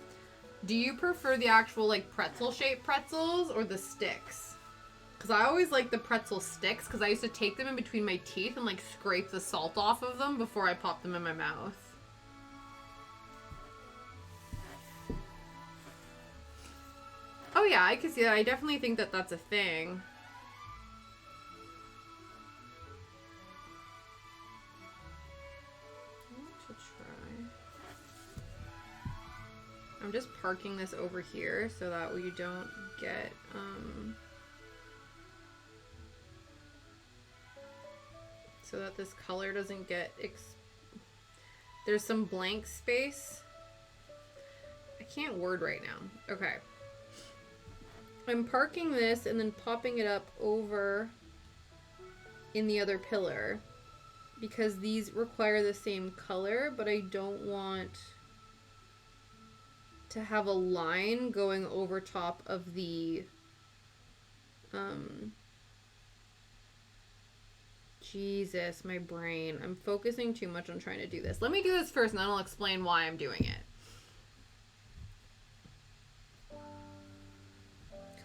do you prefer the actual like pretzel-shaped pretzels or the sticks? Because I always like the pretzel sticks because I used to take them in between my teeth and like scrape the salt off of them before I pop them in my mouth. Oh yeah, I can see that. I definitely think that that's a thing. I want to try. I'm just parking this over here so that you don't get, so that this color doesn't get, there's some blank space. I can't word right now. Okay. I'm parking this and then popping it up over in the other pillar because these require the same color, but I don't want to have a line going over top of the Jesus, my brain. I'm focusing too much on trying to do this. Let me do this first and then I'll explain why I'm doing it.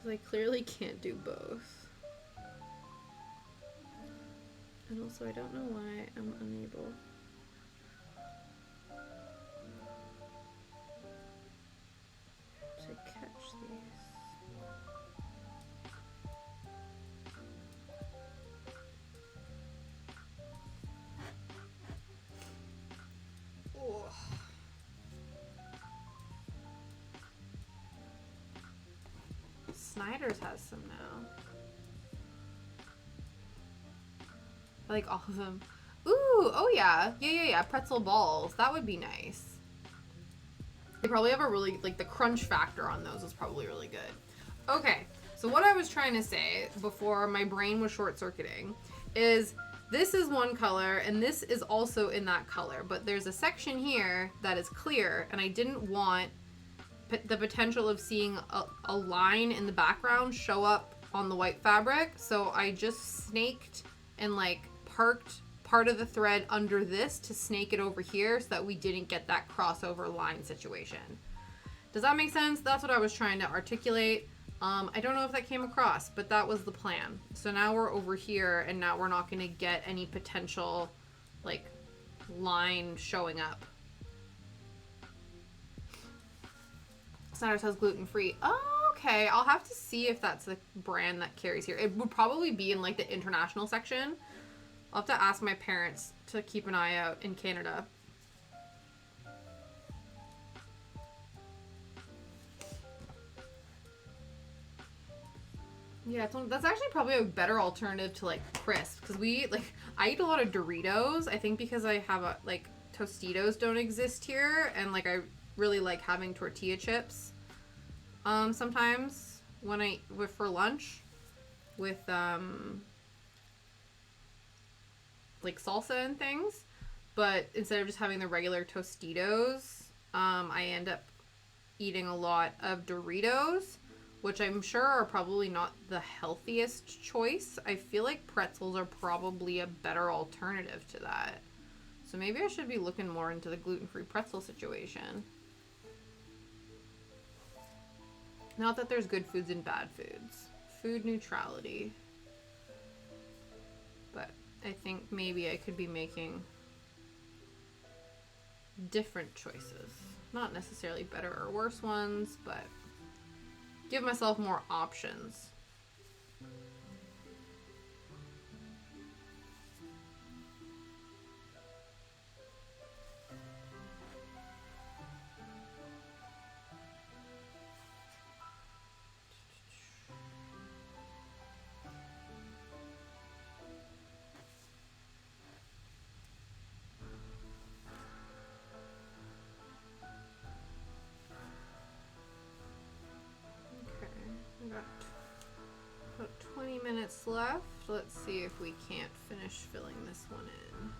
I clearly can't do both. And also I don't know why I'm unable to catch these. Oh. Snyder's has some now. I like all of them. Ooh, oh yeah. Yeah. Pretzel balls. That would be nice. They probably have a really, like, the crunch factor on those is probably really good. Okay, so what I was trying to say before my brain was short-circuiting is this is one color and this is also in that color, but there's a section here that is clear and I didn't want the potential of seeing a line in the background show up on the white fabric, so I just snaked and like parked part of the thread under this to snake it over here so that we didn't get that crossover line situation. Does that make sense? That's what I was trying to articulate. I don't know if that came across, but that was the plan. So now we're over here and now we're not going to get any potential like line showing up. Snyder's has gluten-free. Oh, okay. I'll have to see if that's the brand that carries here. It would probably be in like the international section. I'll have to ask my parents to keep an eye out in Canada. Yeah, that's actually probably a better alternative to like crisp because I eat a lot of Doritos. I think because I have like Tostitos don't exist here and like I really like having tortilla chips sometimes when for lunch with like salsa and things, but instead of just having the regular Tostitos, I end up eating a lot of Doritos, which I'm sure are probably not the healthiest choice. I feel like pretzels are probably a better alternative to that. So maybe I should be looking more into the gluten-free pretzel situation. Not that there's good foods and bad foods. Food neutrality. But I think maybe I could be making different choices. Not necessarily better or worse ones, but give myself more options. Got about 20 minutes left. Let's see if we can't finish filling this one in.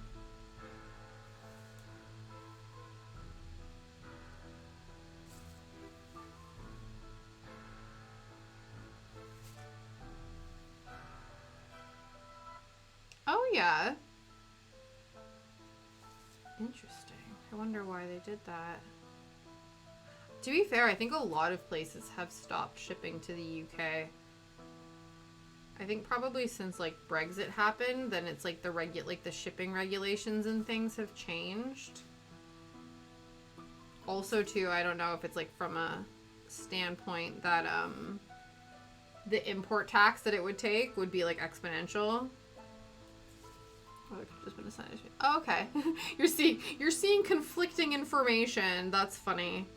Oh yeah. Interesting. I wonder why they did that. To be fair, I think a lot of places have stopped shipping to the UK. I think probably since like Brexit happened, then it's like the shipping regulations and things have changed. Also too, I don't know if it's like from a standpoint that the import tax that it would take would be like exponential. Oh, it just been assigned to me. Oh, okay. You're seeing conflicting information. That's funny.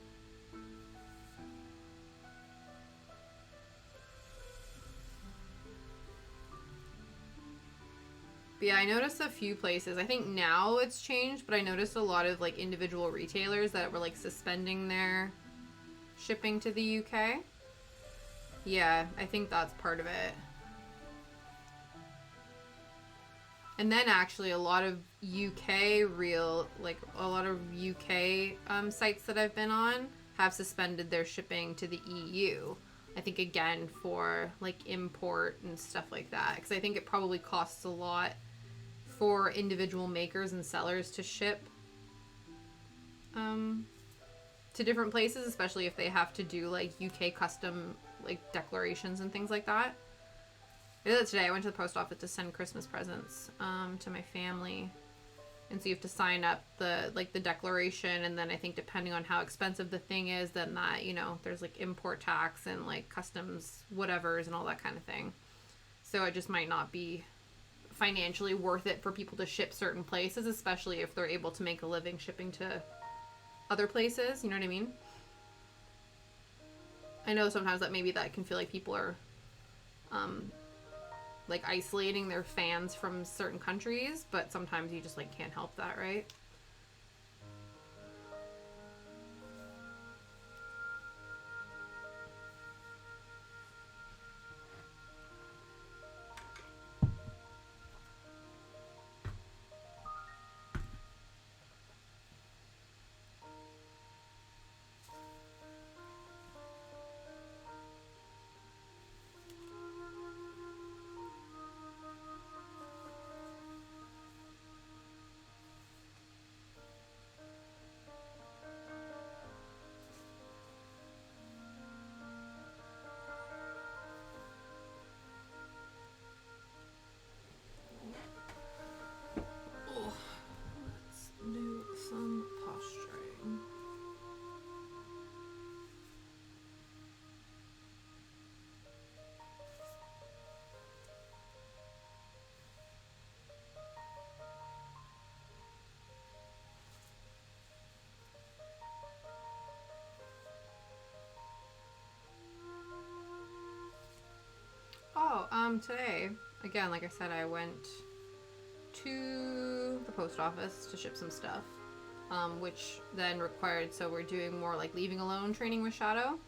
But yeah, I noticed a few places. I think now it's changed, but I noticed a lot of like individual retailers that were like suspending their shipping to the UK. Yeah, I think that's part of it. And then actually a lot of UK sites that I've been on have suspended their shipping to the EU. I think again for like import and stuff like that, because I think it probably costs a lot for individual makers and sellers to ship to different places, especially if they have to do like UK custom like declarations and things like that. I did that today. I went to the post office to send Christmas presents to my family. And so you have to sign up the declaration, and then I think depending on how expensive the thing is, then that, you know, there's like import tax and like customs whatevers and all that kind of thing. So it just might not be financially worth it for people to ship certain places, especially if they're able to make a living shipping to other places, you know what I mean? I know sometimes that maybe that can feel like people are like isolating their fans from certain countries, but sometimes you just like can't help that, right? Do some posturing. Oh, today, again, like I said, I went to the post office to ship some stuff, which then required, so we're doing more like leaving alone training with Shadow.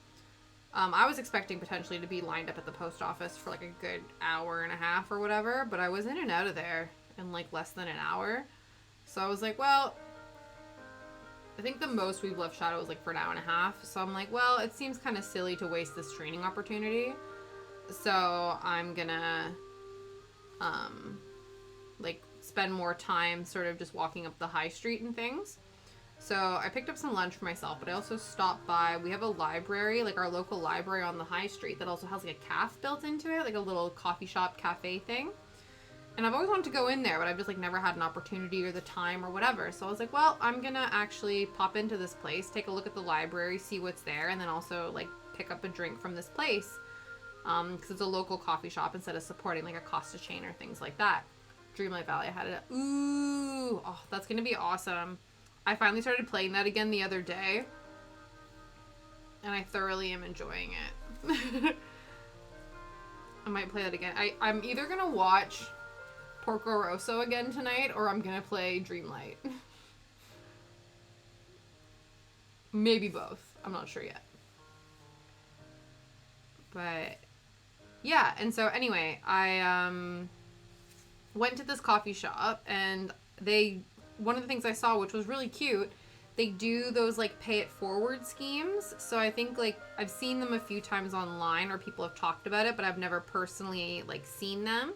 I was expecting potentially to be lined up at the post office for like a good hour and a half or whatever, but I was in and out of there in like less than an hour. So I was like, well, I think the most we've left Shadow was like for an hour and a half. So I'm like, well, it seems kind of silly to waste this training opportunity. So I'm gonna like spend more time sort of just walking up the high street and things. So I picked up some lunch for myself, but I also stopped by. We have a library, like our local library on the high street, that also has like a cafe built into it, like a little coffee shop cafe thing. And I've always wanted to go in there, but I've just like never had an opportunity or the time or whatever. So I was like, well, I'm gonna actually pop into this place, take a look at the library, see what's there, and then also like pick up a drink from this place. Because it's a local coffee shop instead of supporting like a Costa chain or things like that. Dreamlight Valley, I had it. Ooh, oh, that's gonna be awesome. I finally started playing that again the other day, and I thoroughly am enjoying it. I might play that again. I'm either gonna watch Porco Rosso again tonight, or I'm gonna play Dreamlight. Maybe both. I'm not sure yet. But yeah, and so anyway, I went to this coffee shop, and one of the things I saw, which was really cute, they do those like pay it forward schemes. So I think like I've seen them a few times online, or people have talked about it, but I've never personally like seen them,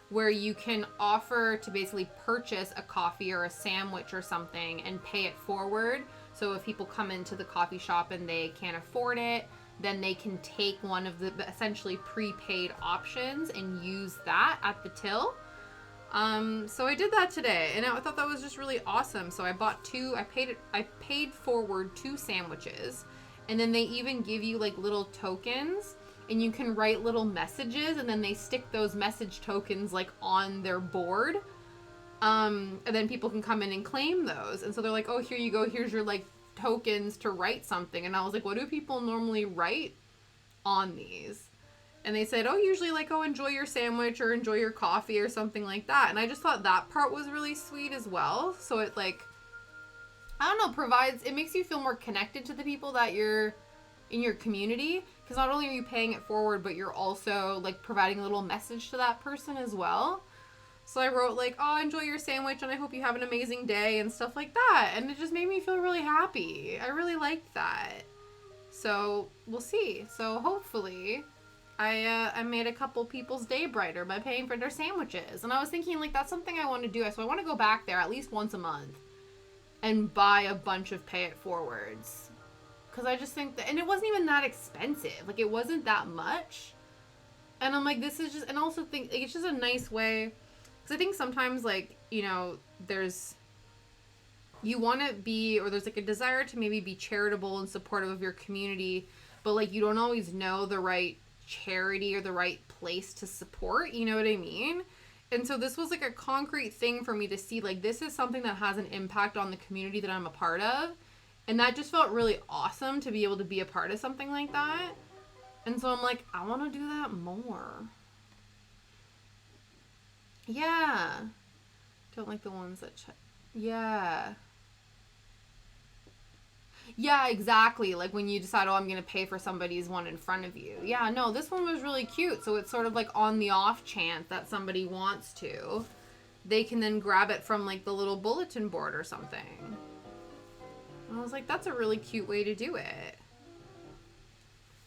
where you can offer to basically purchase a coffee or a sandwich or something and pay it forward. So if people come into the coffee shop and they can't afford it, then they can take one of the essentially prepaid options and use that at the till. So I did that today, and I thought that was just really awesome. So I bought I paid forward 2 sandwiches, and then they even give you like little tokens, and you can write little messages, and then they stick those message tokens like on their board. And then people can come in and claim those. And so they're like, oh, here you go. Here's your like tokens to write something. And I was like, what do people normally write on these? And they said, oh, usually like, oh, enjoy your sandwich or enjoy your coffee or something like that. And I just thought that part was really sweet as well. So it like, I don't know, it makes you feel more connected to the people that you're in your community. Because not only are you paying it forward, but you're also like providing a little message to that person as well. So I wrote like, oh, enjoy your sandwich and I hope you have an amazing day and stuff like that. And it just made me feel really happy. I really liked that. So we'll see. So hopefully I made a couple people's day brighter by paying for their sandwiches. And I was thinking like, that's something I want to do. So I want to go back there at least once a month and buy a bunch of pay it forwards. Because I just think that, and it wasn't even that expensive. Like it wasn't that much. And I'm like, this is just, and I also think like, it's just a nice way. I think sometimes, like, you know, you want to be, or there's, like, a desire to maybe be charitable and supportive of your community, but, like, you don't always know the right charity or the right place to support, you know what I mean? And so this was, like, a concrete thing for me to see, like, this is something that has an impact on the community that I'm a part of, and that just felt really awesome to be able to be a part of something like that. And so I'm like, I want to do that more. Yeah. Don't like the ones that yeah. Yeah, exactly. Like when you decide, oh, I'm going to pay for somebody's one in front of you. Yeah, no, this one was really cute. So it's sort of like on the off chance that somebody wants to, they can then grab it from like the little bulletin board or something. And I was like, that's a really cute way to do it.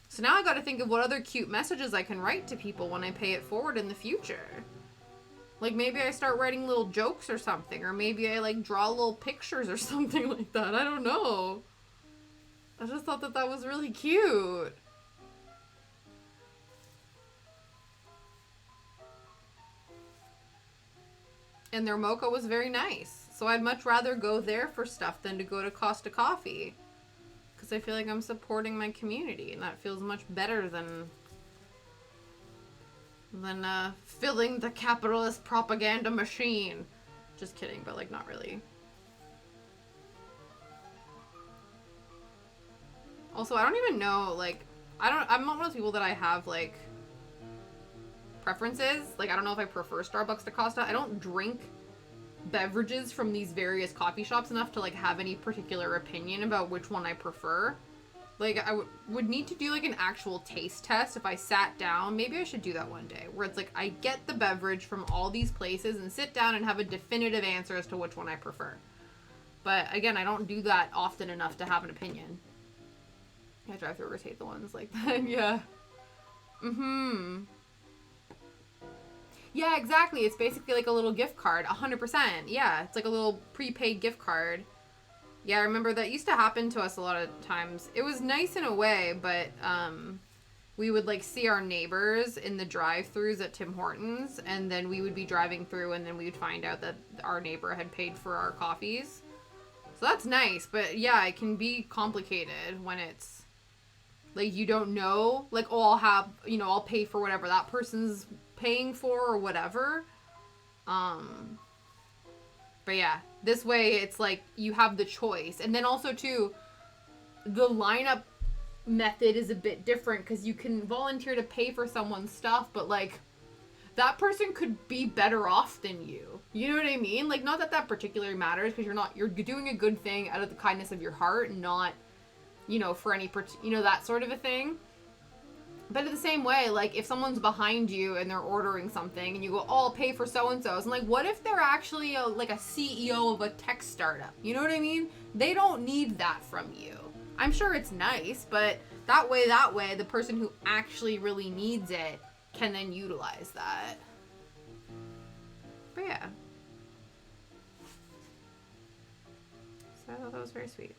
So now I got to think of what other cute messages I can write to people when I pay it forward in the future. Like, maybe I start writing little jokes or something. Or maybe I, like, draw little pictures or something like that. I don't know. I just thought that was really cute. And their mocha was very nice. So I'd much rather go there for stuff than to go to Costa Coffee. Because I feel like I'm supporting my community. And that feels much better than filling the capitalist propaganda machine. Just kidding, but like not really. Also, I don't even know, like, I'm not one of those people that I have like preferences. Like, I don't know if I prefer Starbucks to Costa. I don't drink beverages from these various coffee shops enough to like have any particular opinion about which one I prefer. Like, I would need to do, like, an actual taste test if I sat down. Maybe I should do that one day. Where it's, like, I get the beverage from all these places and sit down and have a definitive answer as to which one I prefer. But, again, I don't do that often enough to have an opinion. I drive-through hate the ones like that. Yeah. Mm-hmm. Yeah, exactly. It's basically like a little gift card. 100%. Yeah, it's like a little prepaid gift card. Yeah, I remember that used to happen to us a lot of times. It was nice in a way, but we would like see our neighbors in the drive-throughs at Tim Hortons, and then we would be driving through, and then we would find out that our neighbor had paid for our coffees. So that's nice, but yeah, it can be complicated when it's like you don't know, like, oh, I'll have, you know, I'll pay for whatever that person's paying for or whatever. But yeah, this way it's like you have the choice. And then also too, the lineup method is a bit different because you can volunteer to pay for someone's stuff, but like that person could be better off than you. You know what I mean? Like, not that that particularly matters because you're doing a good thing out of the kindness of your heart and not, you know, for any, you know, that sort of a thing. But in the same way, like, if someone's behind you and they're ordering something and you go, oh, I'll pay for so-and-so's. And, like, what if they're actually, a CEO of a tech startup? You know what I mean? They don't need that from you. I'm sure it's nice, but that way, the person who actually really needs it can then utilize that. But, yeah. So, I thought that was very sweet.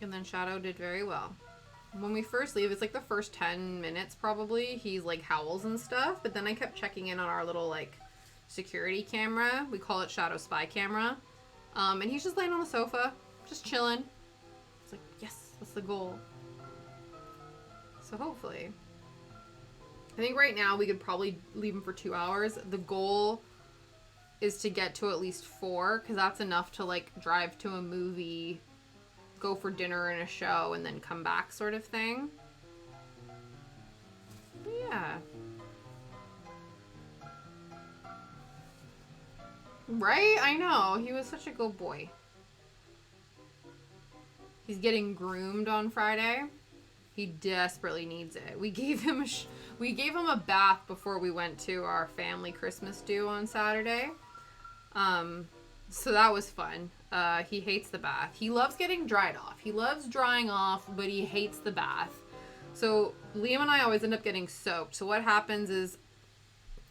And then Shadow did very well. When we first leave, it's like the first 10 minutes probably, he's like howls and stuff, but then I kept checking in on our little like security camera. We call it Shadow Spy Camera. And he's just laying on the sofa, just chilling. It's like, yes, that's the goal. So hopefully. I think right now we could probably leave him for 2 hours. The goal is to get to at least 4, because that's enough to like drive to a movie, go for dinner and a show, and then come back sort of thing. But yeah. Right? I know. He was such a good boy. He's getting groomed on Friday. He desperately needs it. We gave him a bath before we went to our family Christmas do on Saturday. So that was fun. He hates the bath. He loves getting dried off. He loves drying off, but he hates the bath. So Liam and I always end up getting soaked. So what happens is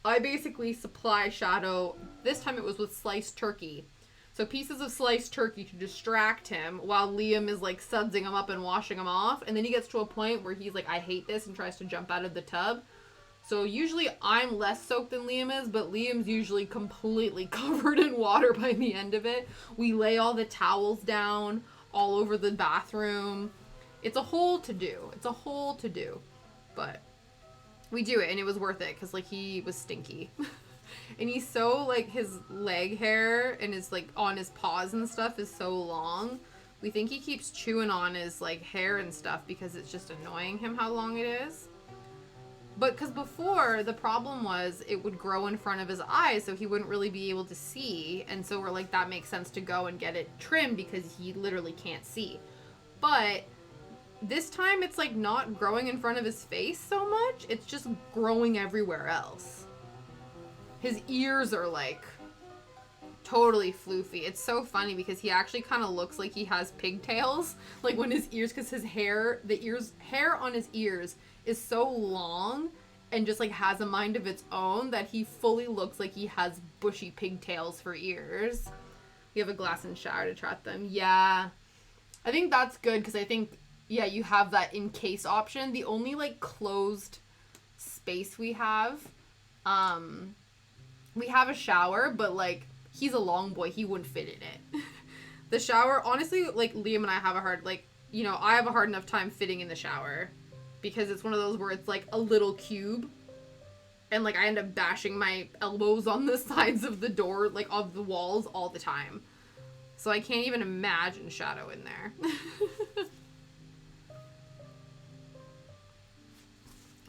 I basically supply Shadow, this time it was with sliced turkey. So pieces of sliced turkey to distract him while Liam is like sudsing him up and washing him off. And then he gets to a point where he's like, I hate this, and tries to jump out of the tub. So usually I'm less soaked than Liam is, but Liam's usually completely covered in water by the end of it. We lay all the towels down all over the bathroom. It's a whole to-do. But we do it, and it was worth it, because, like, he was stinky. And he's so, like, his leg hair and his, like, on his paws and stuff is so long. We think he keeps chewing on his, like, hair and stuff because it's just annoying him how long it is. But because before, the problem was it would grow in front of his eyes, so he wouldn't really be able to see. And so we're like, that makes sense to go and get it trimmed because he literally can't see. But this time, it's like not growing in front of his face so much. It's just growing everywhere else. His ears are like totally floofy. It's so funny because he actually kind of looks like he has pigtails. Like when his ears, because his hair, hair on his ears is so long and just like has a mind of its own that he fully looks like he has bushy pigtails for ears. You have a glass and shower to trap them. Yeah. I think that's good because I think, yeah, you have that in case option. The only like closed space we have a shower, but like he's a long boy. He wouldn't fit in it. The shower, honestly, like Liam and I have a hard, like, you know, I have a hard enough time fitting in the shower. Because it's one of those where it's like a little cube. And like I end up bashing my elbows on the sides of the door, like of the walls all the time. So I can't even imagine Shadow in there.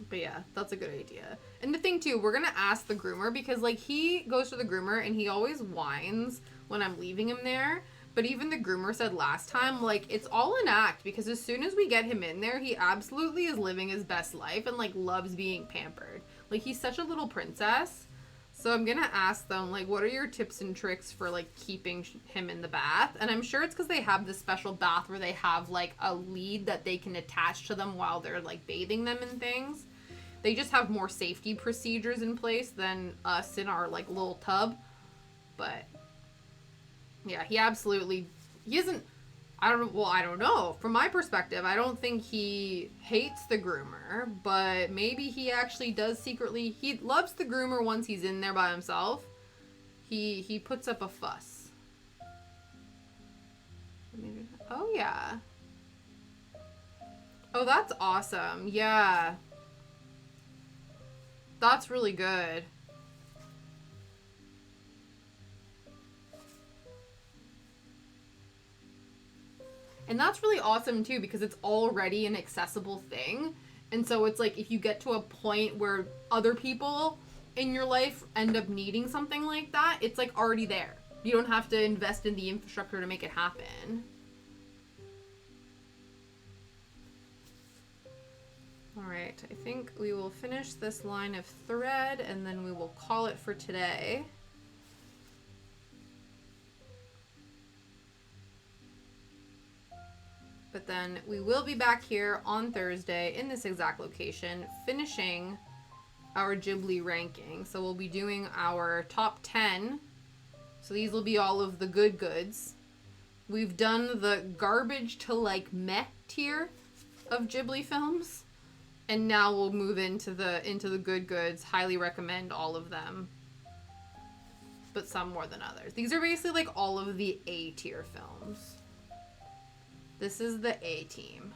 But yeah, that's a good idea. And the thing too, we're gonna ask the groomer because like he goes to the groomer and he always whines when I'm leaving him there. But even the groomer said last time, like, it's all an act because as soon as we get him in there, he absolutely is living his best life and, like, loves being pampered. Like, he's such a little princess. So I'm going to ask them, like, what are your tips and tricks for, like, keeping him in the bath? And I'm sure it's because they have this special bath where they have, like, a lead that they can attach to them while they're, like, bathing them and things. They just have more safety procedures in place than us in our like little tub. But yeah, he isn't. I don't know. From my perspective, I don't think he hates the groomer, but maybe he actually does secretly. He loves the groomer once he's in there by himself. He puts up a fuss. Oh yeah. Oh, that's awesome. Yeah. That's really good. And that's really awesome too, because it's already an accessible thing. And so it's like if you get to a point where other people in your life end up needing something like that, it's like already there. You don't have to invest in the infrastructure to make it happen. Alright, I think we will finish this line of thread and then we will call it for today. But then we will be back here on Thursday in this exact location, finishing our Ghibli ranking. So we'll be doing our top 10. So these will be all of the good goods. We've done the garbage to like meh tier of Ghibli films. And now we'll move into the good goods. Highly recommend all of them. But some more than others. These are basically like all of the A tier films. This is the A team.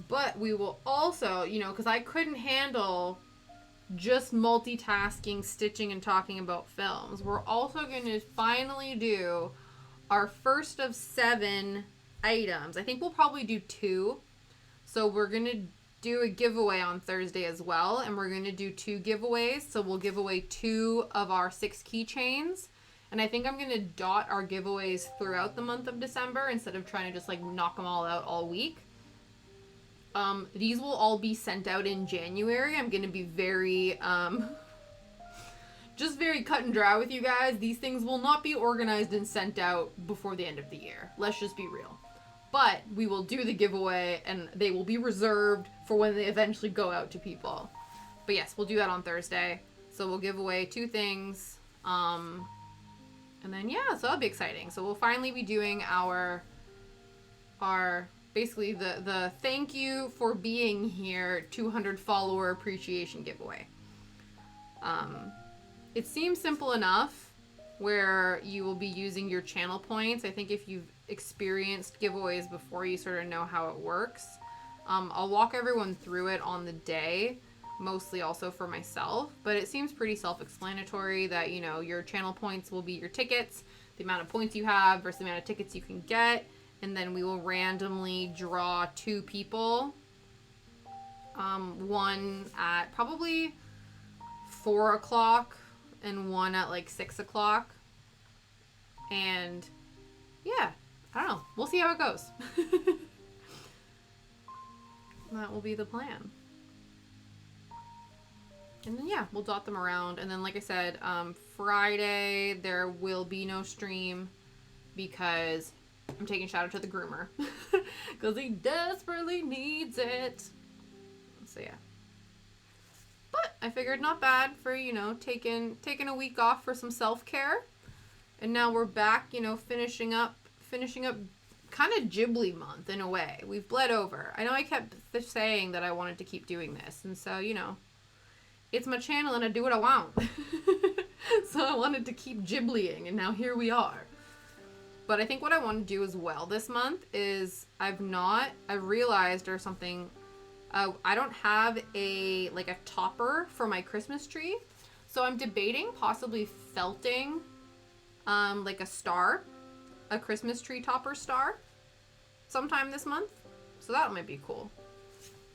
But we will also, you know, because I couldn't handle just multitasking, stitching, and talking about films. We're also going to finally do our first of 7 items. I think we'll probably do 2. So we're going to do a giveaway on Thursday as well. And we're going to do 2 giveaways. So we'll give away 2 of our 6 keychains. And I think I'm going to dot our giveaways throughout the month of December instead of trying to just like knock them all out all week. These will all be sent out in January. I'm going to be very, just very cut and dry with you guys. These things will not be organized and sent out before the end of the year. Let's just be real. But we will do the giveaway and they will be reserved for when they eventually go out to people. But yes, we'll do that on Thursday. So we'll give away 2 things. And then, yeah, so that'll be exciting. So we'll finally be doing our basically the thank you for being here 200 follower appreciation giveaway. It seems simple enough where you will be using your channel points. I think if you've experienced giveaways before, you sort of know how it works. I'll walk everyone through it on the day. Mostly also for myself, but it seems pretty self-explanatory that, you know, your channel points will be your tickets, the amount of points you have versus the amount of tickets you can get, and then we will randomly draw 2 people, one at probably 4 o'clock and one at like 6 o'clock, and yeah, I don't know, we'll see how it goes. That will be the plan. And then, yeah, we'll dot them around. And then, like I said, Friday, there will be no stream because I'm taking a shout out to the groomer. Because he desperately needs it. So, yeah. But I figured not bad for, you know, taking a week off for some self-care. And now we're back, you know, finishing up kind of Ghibli month in a way. We've bled over. I know I kept saying that I wanted to keep doing this. And so, you know, it's my channel and I do what I want. So I wanted to keep Ghibli-ing and now here we are. But I think what I want to do as well this month is I've realized or something, I don't have a topper for my Christmas tree. So I'm debating possibly felting like a star, a Christmas tree topper star sometime this month. So that might be cool.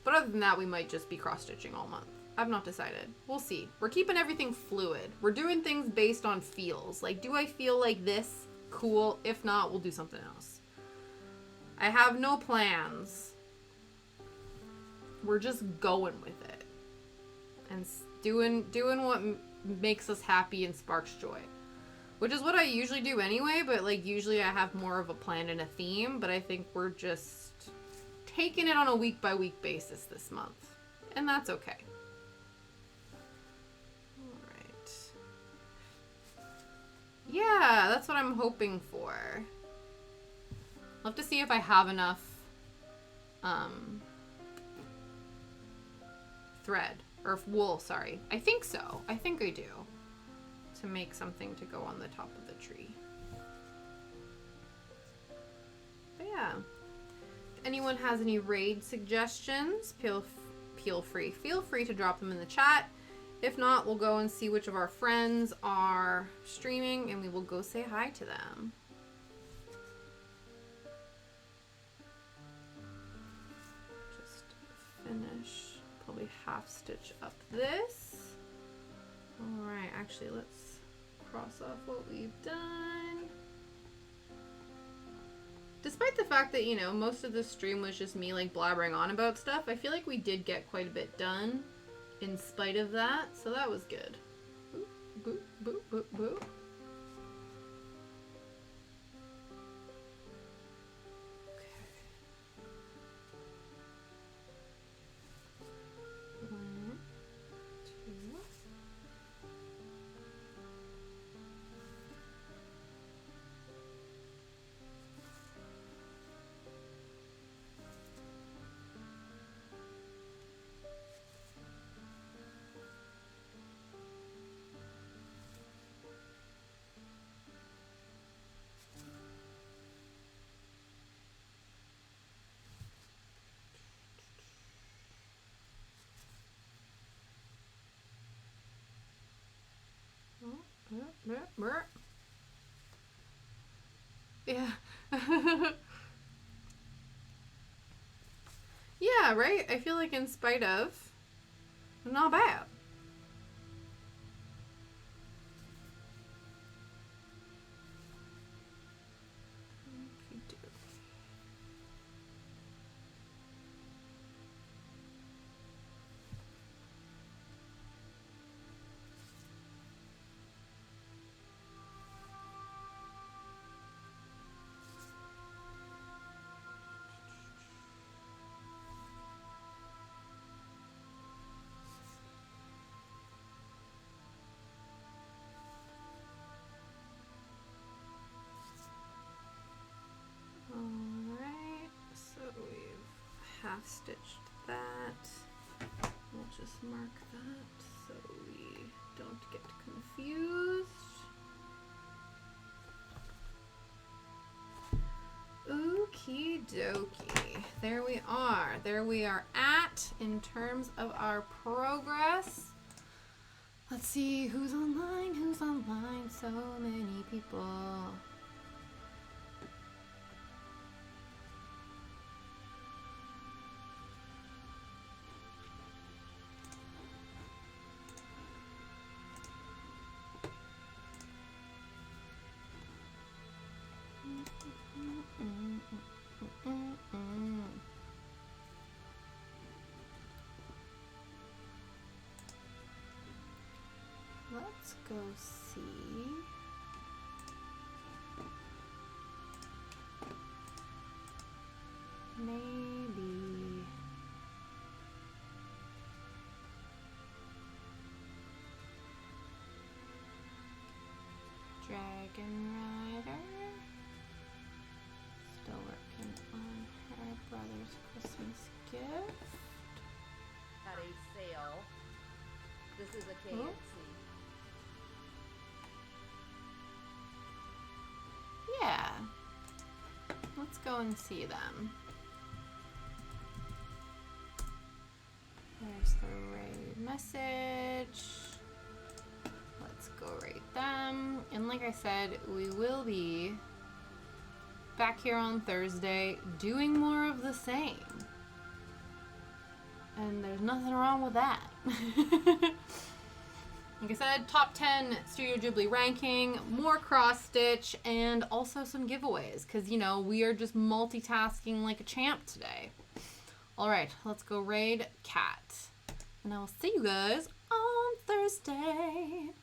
But other than that, we might just be cross-stitching all month. I've not decided. We'll see. We're keeping everything fluid. We're doing things based on feels. Like, do I feel like this? Cool. If not, we'll do something else. I have no plans. We're just going with it. And doing what makes us happy and sparks joy. Which is what I usually do anyway, but like usually I have more of a plan and a theme, but I think we're just taking it on a week-by-week basis this month, and that's okay. All right. Yeah, that's what I'm hoping for. I'll have to see if I have enough thread, or wool, sorry. I think so. I think I do. To make something to go on the top of the tree. But yeah. If anyone has any raid suggestions, feel free to drop them in the chat. If not, we'll go and see which of our friends are streaming and we will go say hi to them. Just finish, probably half stitch up this. All right, actually let's cross off what we've done. Despite the fact that, you know, most of this stream was just me like blabbering on about stuff, I feel like we did get quite a bit done in spite of that, so that was good. Boop, boop, boop, boop, boop. Yeah. Yeah, right? I feel like in spite of, not bad. Half stitched that. We'll just mark that so we don't get confused. Okie dokie. There we are. There we are at in terms of our progress. Let's see who's online. Who's online? So many people. Let's go see. Maybe. Dragon Rider. Still working on her brother's Christmas gift. At a sale. This is a KNC. Yeah. Let's go and see them. There's the raid message. Let's go rate them. And like I said, we will be back here on Thursday doing more of the same. And there's nothing wrong with that. Like I said, top 10 Studio Ghibli ranking, more cross-stitch, and also some giveaways. Because, you know, we are just multitasking like a champ today. Alright, let's go raid Cat. And I will see you guys on Thursday.